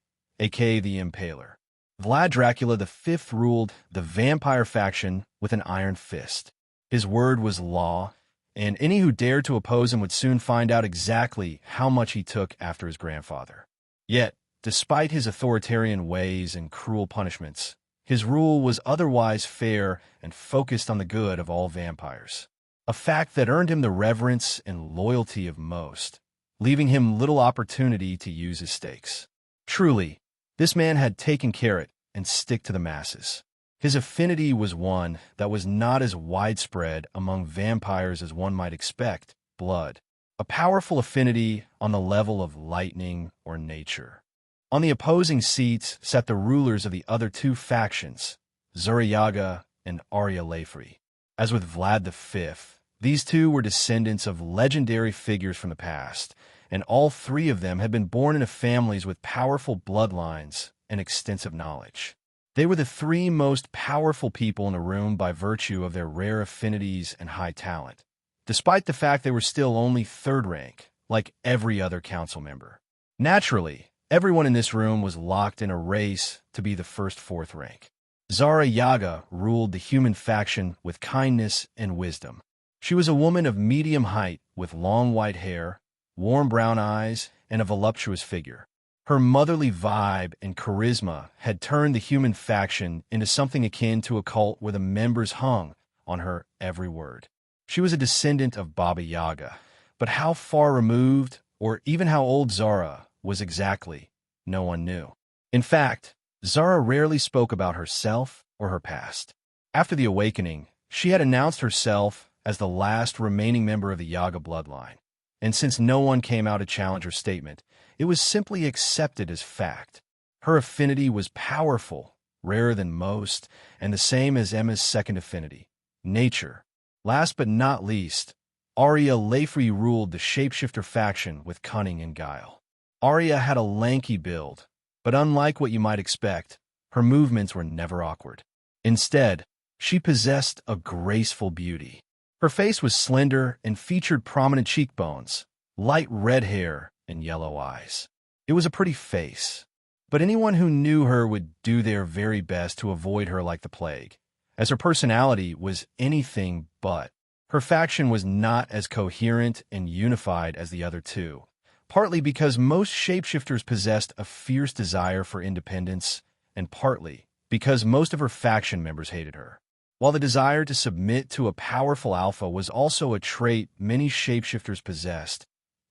aka the Impaler. Vlad Dracula V ruled the vampire faction with an iron fist. His word was law, and any who dared to oppose him would soon find out exactly how much he took after his grandfather. Yet, despite his authoritarian ways and cruel punishments, his rule was otherwise fair and focused on the good of all vampires, a fact that earned him the reverence and loyalty of most, leaving him little opportunity to use his stakes. Truly, this man had taken carrot and stick to the masses. His affinity was one that was not as widespread among vampires as one might expect: blood. A powerful affinity on the level of lightning or nature. On the opposing seats sat the rulers of the other two factions, Zuriaga and Arya Lefri. As with Vlad V, these two were descendants of legendary figures from the past, and all three of them had been born into families with powerful bloodlines and extensive knowledge. They were the three most powerful people in the room by virtue of their rare affinities and high talent, despite the fact they were still only third rank, like every other council member. Naturally, everyone in this room was locked in a race to be the first fourth rank. Zara Yaga ruled the human faction with kindness and wisdom. She was a woman of medium height with long white hair, warm brown eyes, and a voluptuous figure. Her motherly vibe and charisma had turned the human faction into something akin to a cult where the members hung on her every word. She was a descendant of Baba Yaga, but how far removed, or even how old Zara was exactly, no one knew. In fact, Zara rarely spoke about herself or her past. After the awakening, she had announced herself as the last remaining member of the Yaga bloodline, and since no one came out to challenge her statement, it was simply accepted as fact. Her affinity was powerful, rarer than most, and the same as Emma's second affinity, nature. Last but not least, Arya Lefri ruled the shapeshifter faction with cunning and guile. Arya had a lanky build, but unlike what you might expect, her movements were never awkward. Instead, she possessed a graceful beauty. Her face was slender and featured prominent cheekbones, light red hair, and yellow eyes. It was a pretty face, but anyone who knew her would do their very best to avoid her like the plague, as her personality was anything but. Her faction was not as coherent and unified as the other two, partly because most shapeshifters possessed a fierce desire for independence, and partly because most of her faction members hated her. While the desire to submit to a powerful alpha was also a trait many shapeshifters possessed,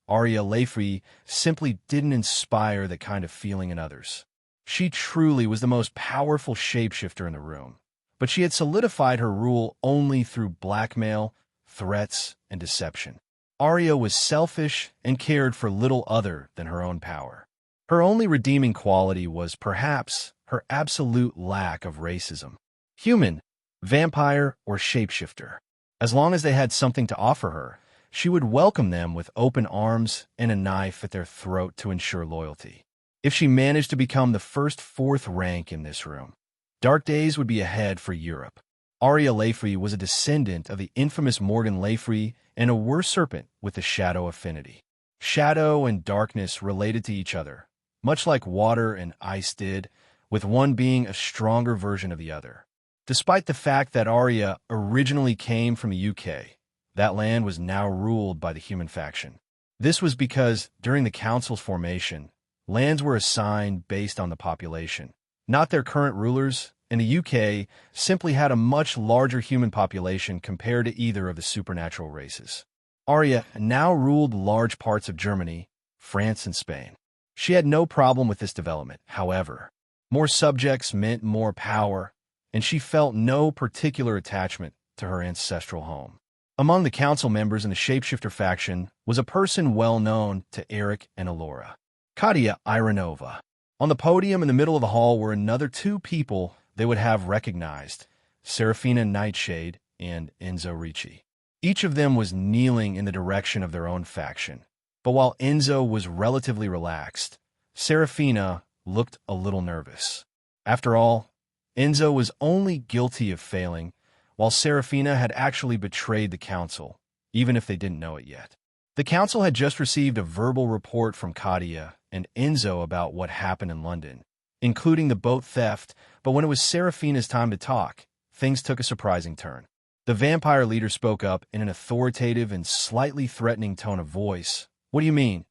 Arya Lefri simply didn't inspire that kind of feeling in others. She truly was the most powerful shapeshifter in the room, but she had solidified her rule only through blackmail, threats, and deception. Arya was selfish and cared for little other than her own power. Her only redeeming quality was perhaps her absolute lack of racism. Human, vampire, or shapeshifter. As long as they had something to offer her, she would welcome them with open arms and a knife at their throat to ensure loyalty. If she managed to become the first fourth rank in this room, dark days would be ahead for Europe. Arya Lefri was a descendant of the infamous Morgan Lefri and a were serpent with the shadow affinity. Shadow and darkness related to each other, much like water and ice did, with one being a stronger version of the other. Despite the fact that Arya originally came from the UK, that land was now ruled by the human faction. This was because, during the council's formation, lands were assigned based on the population, not their current rulers, and the UK simply had a much larger human population compared to either of the supernatural races. Arya now ruled large parts of Germany, France, and Spain. She had no problem with this development, however. More subjects meant more power, and she felt no particular attachment to her ancestral home. Among the council members in the shapeshifter faction was a person well known to Eric and Alora, Katia Ironova. On the podium in the middle of the hall were another two people they would have recognized, Serafina Nightshade and Enzo Ricci. Each of them was kneeling in the direction of their own faction, but while Enzo was relatively relaxed, Serafina looked a little nervous. After all, Enzo was only guilty of failing, while Serafina had actually betrayed the council, even if they didn't know it yet. The council had just received a verbal report from Katia and Enzo about what happened in London, including the boat theft, but when it was Serafina's time to talk, things took a surprising turn. The vampire leader spoke up in an authoritative and slightly threatening tone of voice. "What do you mean?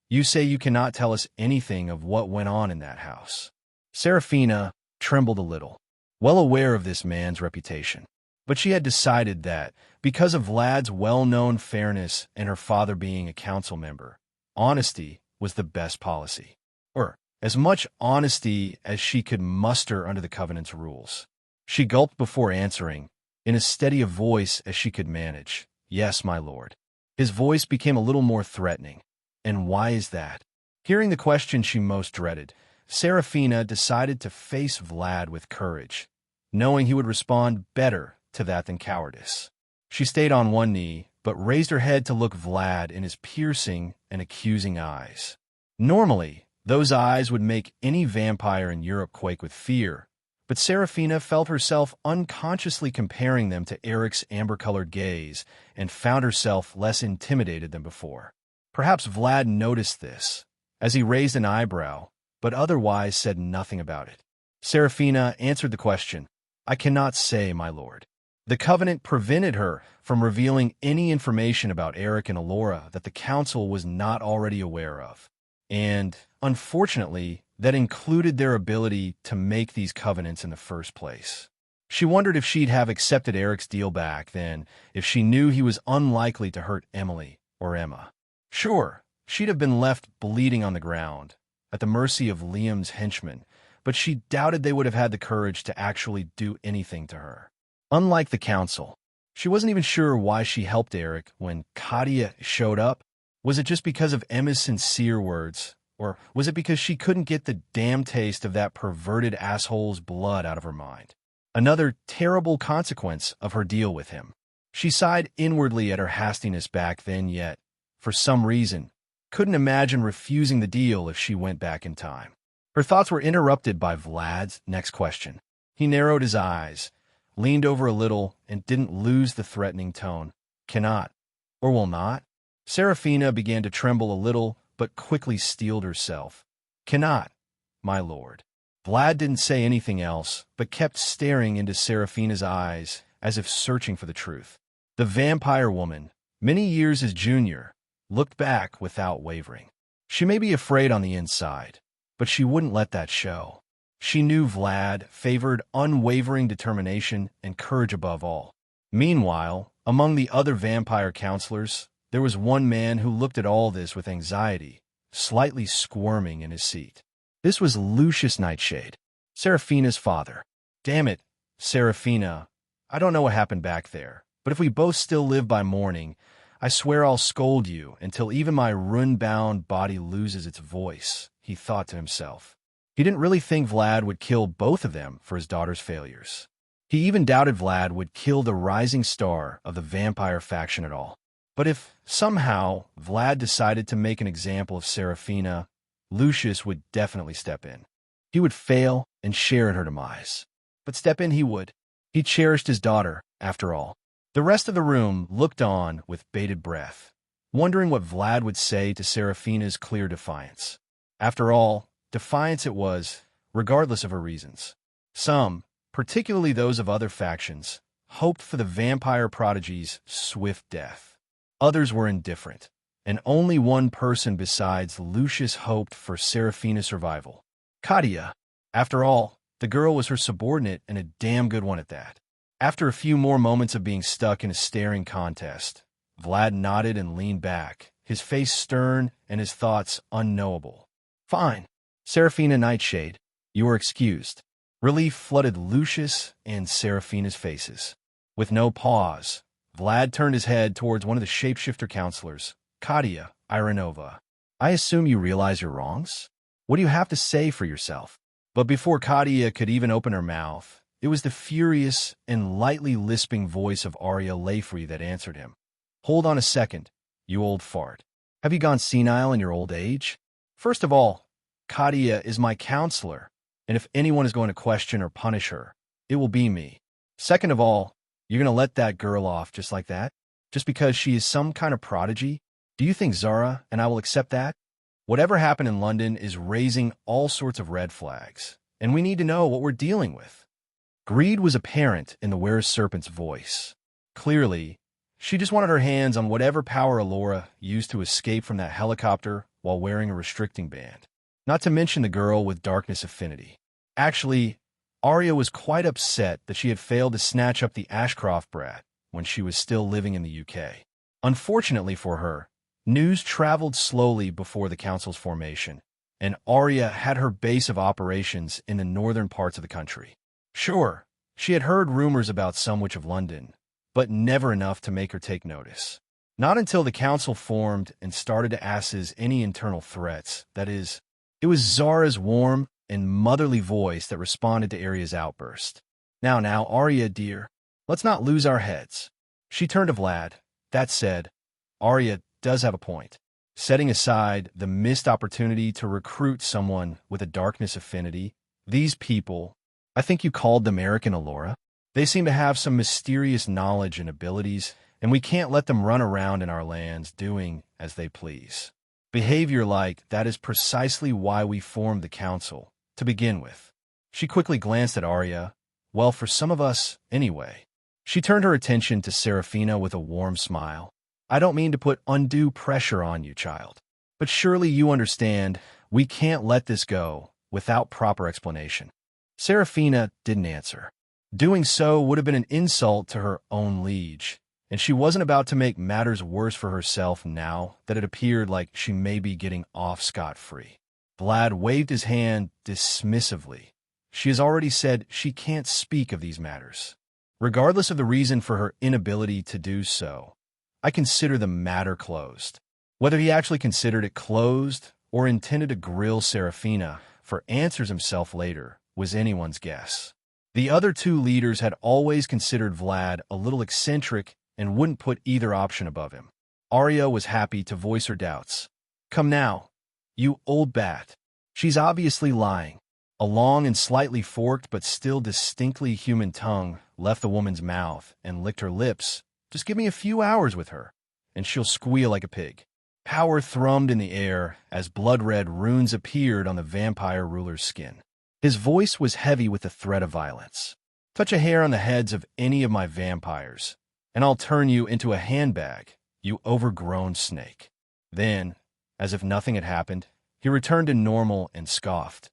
You say you cannot tell us anything of what went on in that house." Serafina trembled a little, well aware of this man's reputation. But she had decided that, because of Vlad's well-known fairness and her father being a council member, honesty was the best policy. Or, as much honesty as she could muster under the Covenant's rules. She gulped before answering, in as steady a voice as she could manage. Yes, my lord. His voice became a little more threatening. And why is that? Hearing the question she most dreaded, Serafina decided to face Vlad with courage, knowing he would respond better to that than cowardice. She stayed on one knee, but raised her head to look Vlad in his piercing and accusing eyes. Normally, those eyes would make any vampire in Europe quake with fear, but Serafina felt herself unconsciously comparing them to Eric's amber-colored gaze and found herself less intimidated than before. Perhaps Vlad noticed this, as he raised an eyebrow, but otherwise said nothing about it. Serafina answered the question, I cannot say, my lord. The covenant prevented her from revealing any information about Eric and Alora that the council was not already aware of. And, unfortunately, that included their ability to make these covenants in the first place. She wondered if she'd have accepted Eric's deal back then if she knew he was unlikely to hurt Emily or Emma. Sure, she'd have been left bleeding on the ground, at the mercy of Liam's henchmen, but she doubted they would have had the courage to actually do anything to her. Unlike the council, she wasn't even sure why she helped Eric when Katia showed up. Was it just because of Emma's sincere words, or was it because she couldn't get the damn taste of that perverted asshole's blood out of her mind? Another terrible consequence of her deal with him. She sighed inwardly at her hastiness back then, yet, for some reason, couldn't imagine refusing the deal if she went back in time. Her thoughts were interrupted by Vlad's next question. He narrowed his eyes, leaned over a little, and didn't lose the threatening tone. Cannot, or will not? Serafina began to tremble a little, but quickly steeled herself. Cannot, my lord. Vlad didn't say anything else, but kept staring into Serafina's eyes, as if searching for the truth. The vampire woman, many years his junior, looked back without wavering. She may be afraid on the inside, but she wouldn't let that show. She knew Vlad favored unwavering determination and courage above all. Meanwhile, among the other vampire counselors, there was one man who looked at all this with anxiety, slightly squirming in his seat. This was Lucius Nightshade, Serafina's father. Damn it, Serafina, I don't know what happened back there, but if we both still live by morning, I swear I'll scold you until even my rune-bound body loses its voice, he thought to himself. He didn't really think Vlad would kill both of them for his daughter's failures. He even doubted Vlad would kill the rising star of the vampire faction at all. But if, somehow, Vlad decided to make an example of Serafina, Lucius would definitely step in. He would fail and share in her demise. But step in he would. He cherished his daughter, after all. The rest of the room looked on with bated breath, wondering what Vlad would say to Serafina's clear defiance. After all, defiance it was, regardless of her reasons. Some, particularly those of other factions, hoped for the vampire prodigy's swift death. Others were indifferent, and only one person besides Lucius hoped for Serafina's survival. Katia. After all, the girl was her subordinate and a damn good one at that. After a few more moments of being stuck in a staring contest, Vlad nodded and leaned back, his face stern and his thoughts unknowable. Fine. Serafina Nightshade, you are excused. Relief flooded Lucius and Serafina's faces. With no pause, Vlad turned his head towards one of the shapeshifter counselors, Katia Ironova. I assume you realize your wrongs? What do you have to say for yourself? But before Katia could even open her mouth, it was the furious and lightly lisping voice of Arya Layfrey that answered him. Hold on a second, you old fart. Have you gone senile in your old age? First of all, Katia is my counselor, and if anyone is going to question or punish her, it will be me. Second of all, you're going to let that girl off just like that? Just because she is some kind of prodigy? Do you think Zara and I will accept that? Whatever happened in London is raising all sorts of red flags, and we need to know what we're dealing with. Greed was apparent in the were-serpent's voice. Clearly, she just wanted her hands on whatever power Alora used to escape from that helicopter while wearing a restricting band. Not to mention the girl with darkness affinity. Actually, Arya was quite upset that she had failed to snatch up the Ashcroft brat when she was still living in the UK. Unfortunately for her, news traveled slowly before the council's formation, and Arya had her base of operations in the northern parts of the country. Sure, She had heard rumors about some witch of London, but never enough to make her take notice. Not until the council formed and started to assess any internal threats, that is, it was Zara's warm and motherly voice that responded to Arya's outburst. Now, Arya, dear, let's not lose our heads. She turned to Vlad. That said, Arya does have a point. Setting aside the missed opportunity to recruit someone with a darkness affinity, these people, I think you called them Eric and Alora, they seem to have some mysterious knowledge and abilities, and we can't let them run around in our lands doing as they please. Behavior like that is precisely why we formed the council, to begin with. She quickly glanced at Arya. Well, for some of us, anyway. She turned her attention to Seraphina with a warm smile. I don't mean to put undue pressure on you, child. But surely you understand we can't let this go without proper explanation. Seraphina didn't answer. Doing so would have been an insult to her own liege, and she wasn't about to make matters worse for herself now that it appeared like she may be getting off scot-free. Vlad waved his hand dismissively. She has already said she can't speak of these matters. Regardless of the reason for her inability to do so, I consider the matter closed. Whether he actually considered it closed or intended to grill Seraphina for answers himself later was anyone's guess. The other two leaders had always considered Vlad a little eccentric and wouldn't put either option above him. Arya was happy to voice her doubts. Come now, you old bat. She's obviously lying. A long and slightly forked but still distinctly human tongue left the woman's mouth and licked her lips. Just give me a few hours with her, and she'll squeal like a pig. Power thrummed in the air as blood-red runes appeared on the vampire ruler's skin. His voice was heavy with the threat of violence. Touch a hair on the heads of any of my vampires, and I'll turn you into a handbag, you overgrown snake. Then, as if nothing had happened, he returned to normal and scoffed.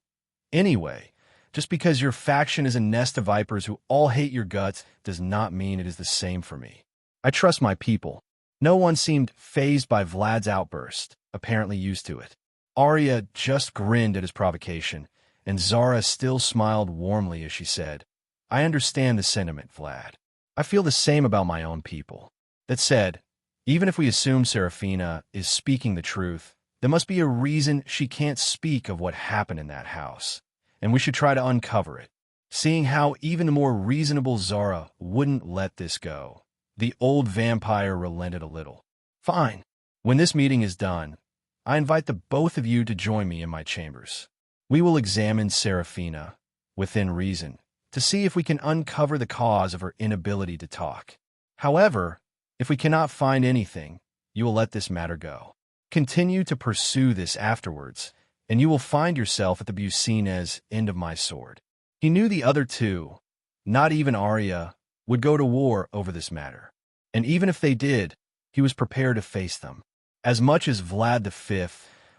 Anyway, just because your faction is a nest of vipers who all hate your guts does not mean it is the same for me. I trust my people. No one seemed fazed by Vlad's outburst, apparently used to it. Arya just grinned at his provocation, and Zara still smiled warmly as she said, I understand the sentiment, Vlad. I feel the same about my own people. That said, even if we assume Seraphina is speaking the truth, there must be a reason she can't speak of what happened in that house, and we should try to uncover it. Seeing how even the more reasonable Zara wouldn't let this go, the old vampire relented a little. Fine. When this meeting is done, I invite the both of you to join me in my chambers. We will examine Seraphina, within reason, to see if we can uncover the cause of her inability to talk. However, if we cannot find anything, you will let this matter go. Continue to pursue this afterwards, and you will find yourself at the Bucina's end of my sword. He knew the other two, not even Arya, would go to war over this matter. And even if they did, he was prepared to face them. As much as Vlad V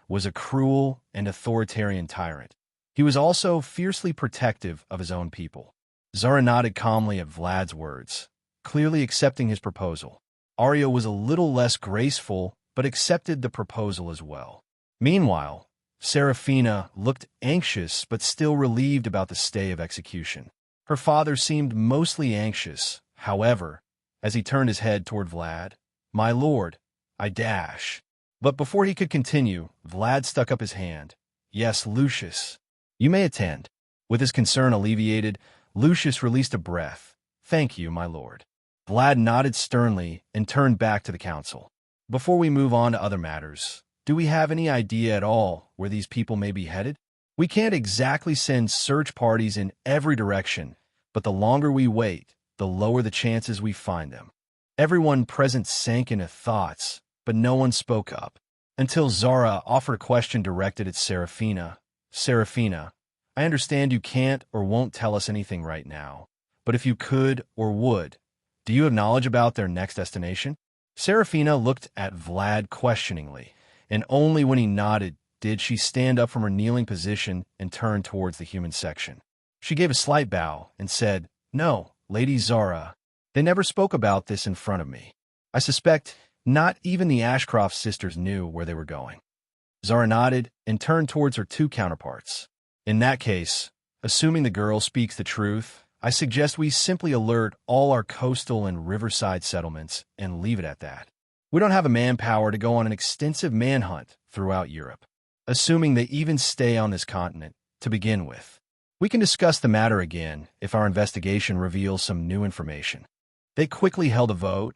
was a cruel and authoritarian tyrant, he was also fiercely protective of his own people. Zara nodded calmly at Vlad's words, clearly accepting his proposal. Arya was a little less graceful, but accepted the proposal as well. Meanwhile, Seraphina looked anxious but still relieved about the stay of execution. Her father seemed mostly anxious, however, as he turned his head toward Vlad. My lord, I dash. But before he could continue, Vlad stuck up his hand. Yes, Lucius. You may attend. With his concern alleviated, Lucius released a breath. Thank you, my lord. Vlad nodded sternly and turned back to the council. Before we move on to other matters, do we have any idea at all where these people may be headed? We can't exactly send search parties in every direction, but the longer we wait, the lower the chances we find them. Everyone present sank into thoughts, but no one spoke up, until Zara offered a question directed at Seraphina. Seraphina, I understand you can't or won't tell us anything right now, but if you could or would, do you have knowledge about their next destination? Seraphina looked at Vlad questioningly, and only when he nodded did she stand up from her kneeling position and turn towards the human section. She gave a slight bow and said, No, Lady Zara, they never spoke about this in front of me. I suspect not even the Ashcroft sisters knew where they were going. Zara nodded and turned towards her two counterparts. In that case, assuming the girl speaks the truth, I suggest we simply alert all our coastal and riverside settlements and leave it at that. We don't have a manpower to go on an extensive manhunt throughout Europe, assuming they even stay on this continent to begin with. We can discuss the matter again if our investigation reveals some new information." They quickly held a vote,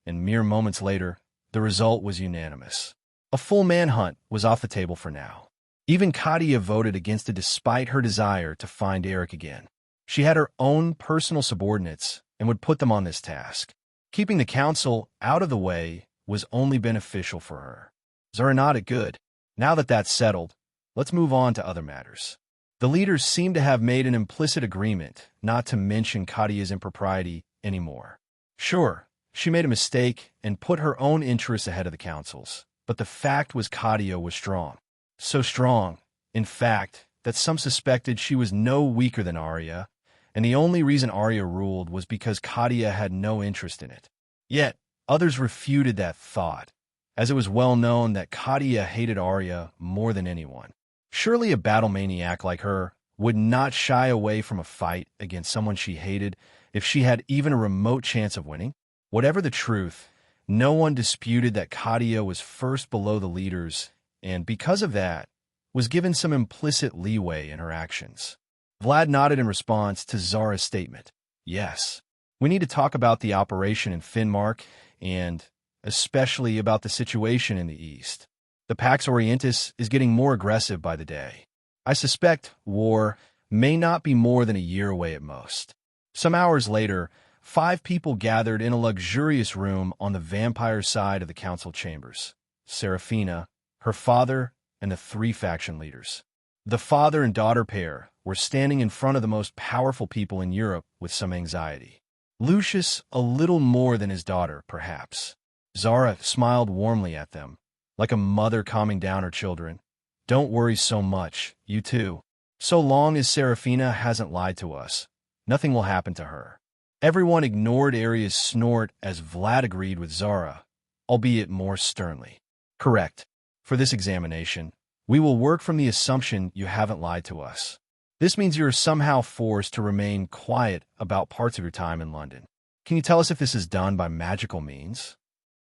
and mere moments later, the result was unanimous. A full manhunt was off the table for now. Even Katia voted against it despite her desire to find Eric again. She had her own personal subordinates and would put them on this task. Keeping the council out of the way was only beneficial for her. Zara nodded good. Now that that's settled, let's move on to other matters. The leaders seem to have made an implicit agreement not to mention Katia's impropriety anymore. Sure, she made a mistake and put her own interests ahead of the council's, but the fact was Katia was strong. So strong, in fact, that some suspected she was no weaker than Arya, and the only reason Arya ruled was because Katia had no interest in it. Yet, others refuted that thought, as it was well known that Katia hated Arya more than anyone. Surely a battle maniac like her would not shy away from a fight against someone she hated if she had even a remote chance of winning. Whatever the truth, no one disputed that Katia was first below the leaders, and because of that, was given some implicit leeway in her actions. Vlad nodded in response to Zara's statement. Yes, we need to talk about the operation in Finnmark, and especially about the situation in the east. The Pax Orientis is getting more aggressive by the day. I suspect war may not be more than a year away at most. Some hours later, 5 people gathered in a luxurious room on the vampire side of the council chambers. Serafina, her father, and the 3 faction leaders. The father and daughter pair were standing in front of the most powerful people in Europe with some anxiety. Lucius a little more than his daughter, perhaps. Zara smiled warmly at them, like a mother calming down her children. Don't worry so much, you two. So long as Serafina hasn't lied to us, nothing will happen to her. Everyone ignored Arya's snort as Vlad agreed with Zara, albeit more sternly. Correct. For this examination, we will work from the assumption you haven't lied to us. This means you are somehow forced to remain quiet about parts of your time in London. Can you tell us if this is done by magical means?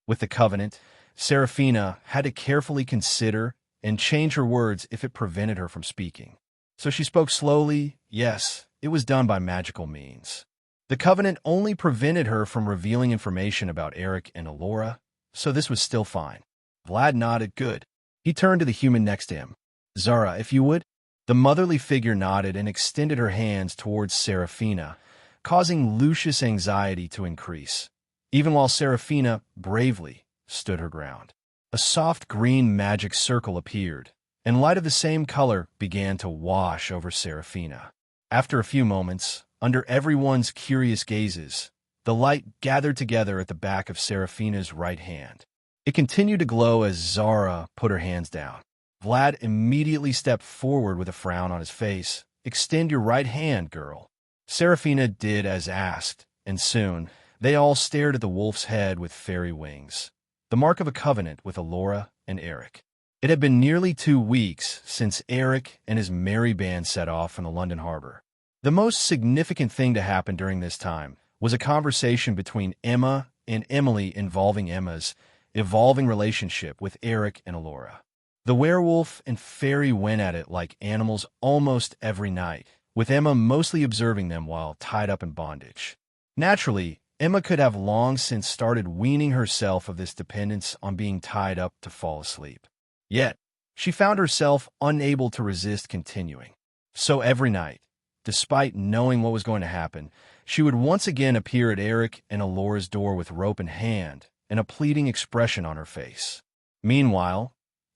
With the Covenant, Serafina had to carefully consider and change her words if it prevented her from speaking. So she spoke slowly. Yes, it was done by magical means. The Covenant only prevented her from revealing information about Eric and Alora, so this was still fine. Vlad nodded good. He turned to the human next to him. Zara, if you would. The motherly figure nodded and extended her hands towards Serafina, causing Lucius' anxiety to increase, even while Serafina bravely stood her ground. A soft green magic circle appeared, and light of the same color began to wash over Serafina. After a few moments, under everyone's curious gazes, the light gathered together at the back of Serafina's right hand. It continued to glow as Zara put her hands down. Vlad immediately stepped forward with a frown on his face. Extend your right hand, girl. Serafina did as asked, and soon they all stared at the wolf's head with fairy wings, the mark of a covenant with Alora and Eric. It had been nearly 2 weeks since Eric and his merry band set off from the London harbor. The most significant thing to happen during this time was a conversation between Emma and Emily involving Emma's evolving relationship with Eric and Alora. The werewolf and fairy went at it like animals almost every night, with Emma mostly observing them while tied up in bondage. Naturally, Emma could have long since started weaning herself of this dependence on being tied up to fall asleep. Yet, she found herself unable to resist continuing. So every night, despite knowing what was going to happen, she would once again appear at Eric and Alora's door with rope in hand and a pleading expression on her face. Meanwhile,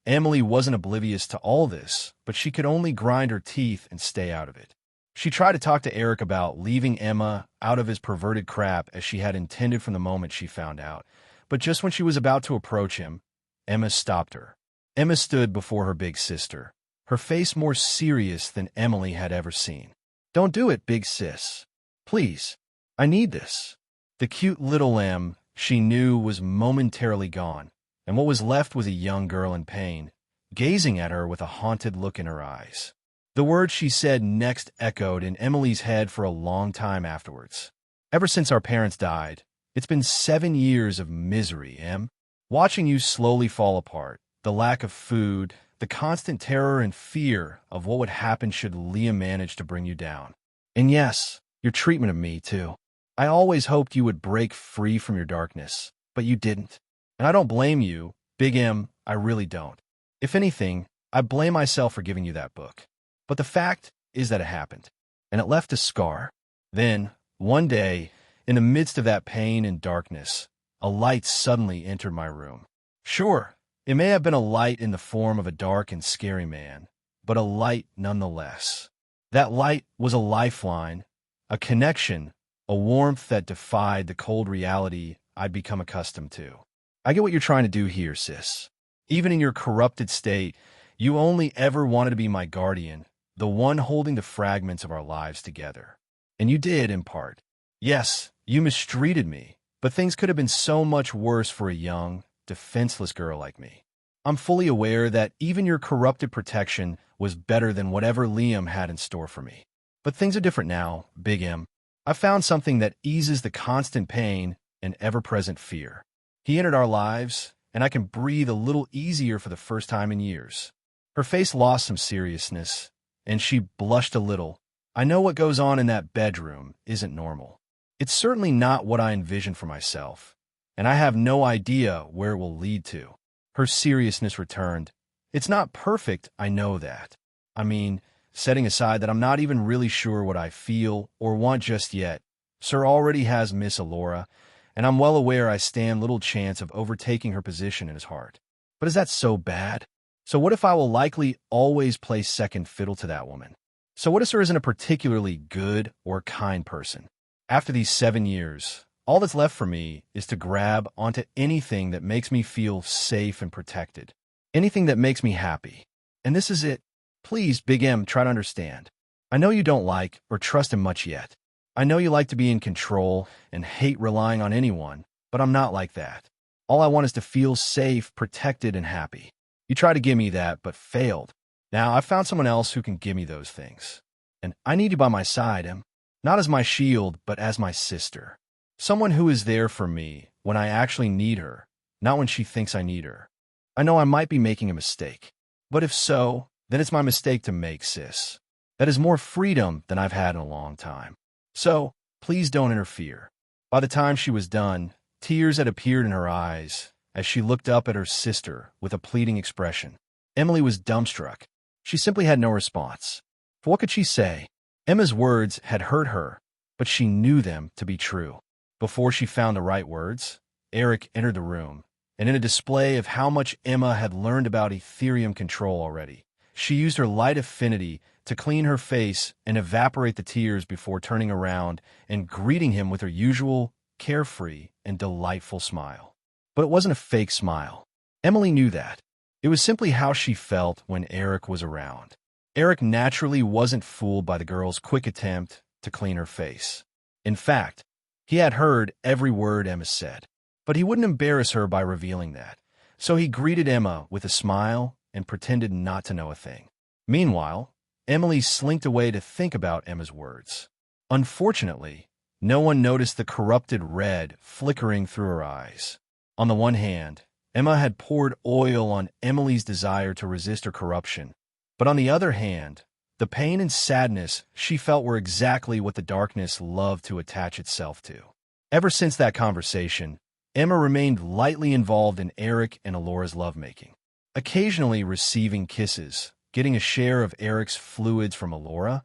Emily wasn't oblivious to all this, but she could only grind her teeth and stay out of it. She tried to talk to Eric about leaving Emma out of his perverted crap as she had intended from the moment she found out, but just when she was about to approach him, Emma stopped her. Emma stood before her big sister, her face more serious than Emily had ever seen. Don't do it, big sis. Please, I need this. The cute little Em she knew was momentarily gone, and what was left was a young girl in pain, gazing at her with a haunted look in her eyes. The words she said next echoed in Emily's head for a long time afterwards. Ever since our parents died, it's been 7 years of misery, Em. Watching you slowly fall apart, the lack of food, the constant terror and fear of what would happen should Leah manage to bring you down. And yes, your treatment of me, too. I always hoped you would break free from your darkness, but you didn't. And I don't blame you, Big M, I really don't. If anything, I blame myself for giving you that book. But the fact is that it happened, and it left a scar. Then, one day, in the midst of that pain and darkness, a light suddenly entered my room. Sure, it may have been a light in the form of a dark and scary man, but a light nonetheless. That light was a lifeline, a connection, a warmth that defied the cold reality I'd become accustomed to. I get what you're trying to do here, sis. Even in your corrupted state, you only ever wanted to be my guardian, the one holding the fragments of our lives together. And you did, in part. Yes, you mistreated me, but things could have been so much worse for a young, defenseless girl like me. I'm fully aware that even your corrupted protection was better than whatever Liam had in store for me. But things are different now, Big M. I found something that eases the constant pain and ever-present fear. He entered our lives, and I can breathe a little easier for the first time in years. Her face lost some seriousness, and she blushed a little. I know what goes on in that bedroom isn't normal. It's certainly not what I envisioned for myself, and I have no idea where it will lead to. Her seriousness returned. It's not perfect, I know that. I mean, setting aside that I'm not even really sure what I feel or want just yet, Sir already has Miss Alora, and I'm well aware I stand little chance of overtaking her position in his heart. But is that so bad? So what if I will likely always play second fiddle to that woman? So what if Sir isn't a particularly good or kind person? After these 7 years, all that's left for me is to grab onto anything that makes me feel safe and protected. Anything that makes me happy. And this is it. Please, Big M, try to understand. I know you don't like or trust him much yet. I know you like to be in control and hate relying on anyone, but I'm not like that. All I want is to feel safe, protected, and happy. You tried to give me that, but failed. Now, I've found someone else who can give me those things. And I need you by my side, Em. Not as my shield, but as my sister. Someone who is there for me when I actually need her, not when she thinks I need her. I know I might be making a mistake, but if so, then it's my mistake to make, sis. That is more freedom than I've had in a long time. So, please don't interfere. By the time she was done, tears had appeared in her eyes as she looked up at her sister with a pleading expression. Emily was dumbstruck. She simply had no response. For what could she say? Emma's words had hurt her, but she knew them to be true. Before she found the right words, Eric entered the room, and in a display of how much Emma had learned about Ethereum control already, she used her light affinity to clean her face and evaporate the tears before turning around and greeting him with her usual, carefree, and delightful smile. But it wasn't a fake smile. Emily knew that. It was simply how she felt when Eric was around. Eric naturally wasn't fooled by the girl's quick attempt to clean her face. In fact, he had heard every word Emma said, but he wouldn't embarrass her by revealing that. So he greeted Emma with a smile and pretended not to know a thing. Meanwhile, Emily slinked away to think about Emma's words. Unfortunately, no one noticed the corrupted red flickering through her eyes. On the one hand, Emma had poured oil on Emily's desire to resist her corruption, but on the other hand, the pain and sadness she felt were exactly what the darkness loved to attach itself to. Ever since that conversation, Emma remained lightly involved in Eric and Alora's lovemaking, occasionally receiving kisses, getting a share of Eric's fluids from Alora,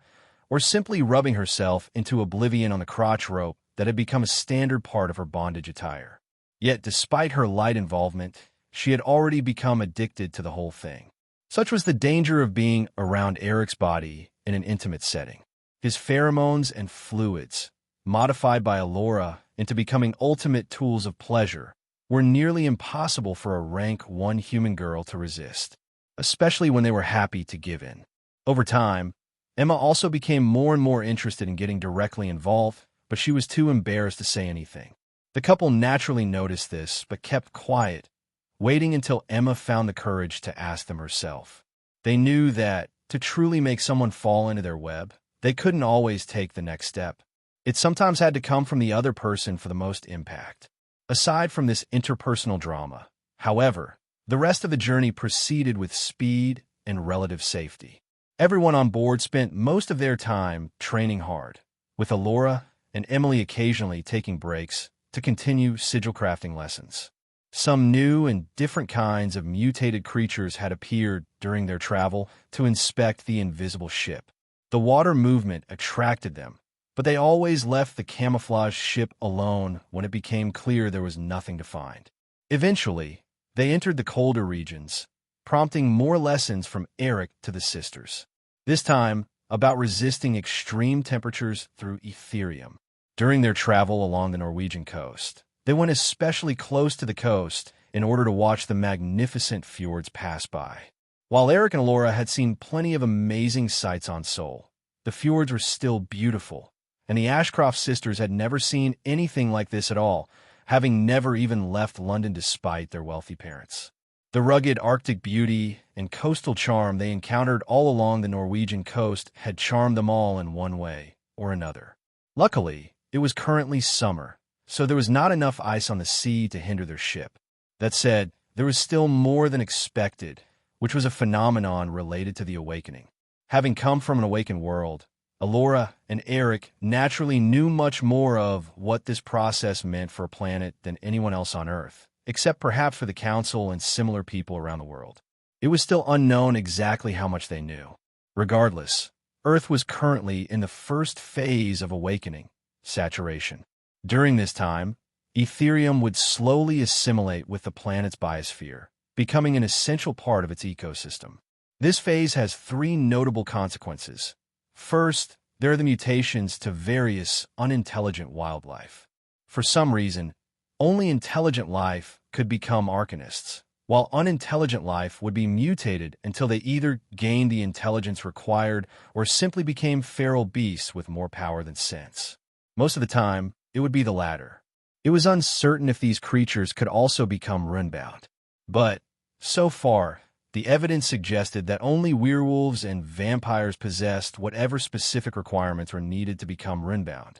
or simply rubbing herself into oblivion on the crotch rope that had become a standard part of her bondage attire. Yet, despite her light involvement, she had already become addicted to the whole thing. Such was the danger of being around Eric's body in an intimate setting. His pheromones and fluids, modified by Alora into becoming ultimate tools of pleasure, were nearly impossible for a rank 1 human girl to resist, especially when they were happy to give in. Over time, Emma also became more and more interested in getting directly involved, but she was too embarrassed to say anything. The couple naturally noticed this, but kept quiet, waiting until Emma found the courage to ask them herself. They knew that, to truly make someone fall into their web, they couldn't always take the next step. It sometimes had to come from the other person for the most impact. Aside from this interpersonal drama, however, the rest of the journey proceeded with speed and relative safety. Everyone on board spent most of their time training hard, with Alora and Emily occasionally taking breaks to continue sigil crafting lessons. Some new and different kinds of mutated creatures had appeared during their travel to inspect the invisible ship. The water movement attracted them, but they always left the camouflaged ship alone when it became clear there was nothing to find. Eventually, they entered the colder regions, prompting more lessons from Eric to the sisters. This time, about resisting extreme temperatures through Ethereum. During their travel along the Norwegian coast, they went especially close to the coast in order to watch the magnificent fjords pass by. While Eric and Laura had seen plenty of amazing sights on Seoul, the fjords were still beautiful, and the Ashcroft sisters had never seen anything like this at all, having never even left London despite their wealthy parents. The rugged Arctic beauty and coastal charm they encountered all along the Norwegian coast had charmed them all in one way or another. Luckily, it was currently summer, so there was not enough ice on the sea to hinder their ship. That said, there was still more than expected, which was a phenomenon related to the awakening. Having come from an awakened world, Alora and Eric naturally knew much more of what this process meant for a planet than anyone else on Earth, except perhaps for the Council and similar people around the world. It was still unknown exactly how much they knew. Regardless, Earth was currently in the first phase of awakening, saturation. During this time, Ethereum would slowly assimilate with the planet's biosphere, becoming an essential part of its ecosystem. This phase has three notable consequences. First, there are the mutations to various unintelligent wildlife. For some reason, only intelligent life could become arcanists, while unintelligent life would be mutated until they either gained the intelligence required or simply became feral beasts with more power than sense. Most of the time, it would be the latter. It was uncertain if these creatures could also become runebound. But, so far, the evidence suggested that only werewolves and vampires possessed whatever specific requirements were needed to become runebound.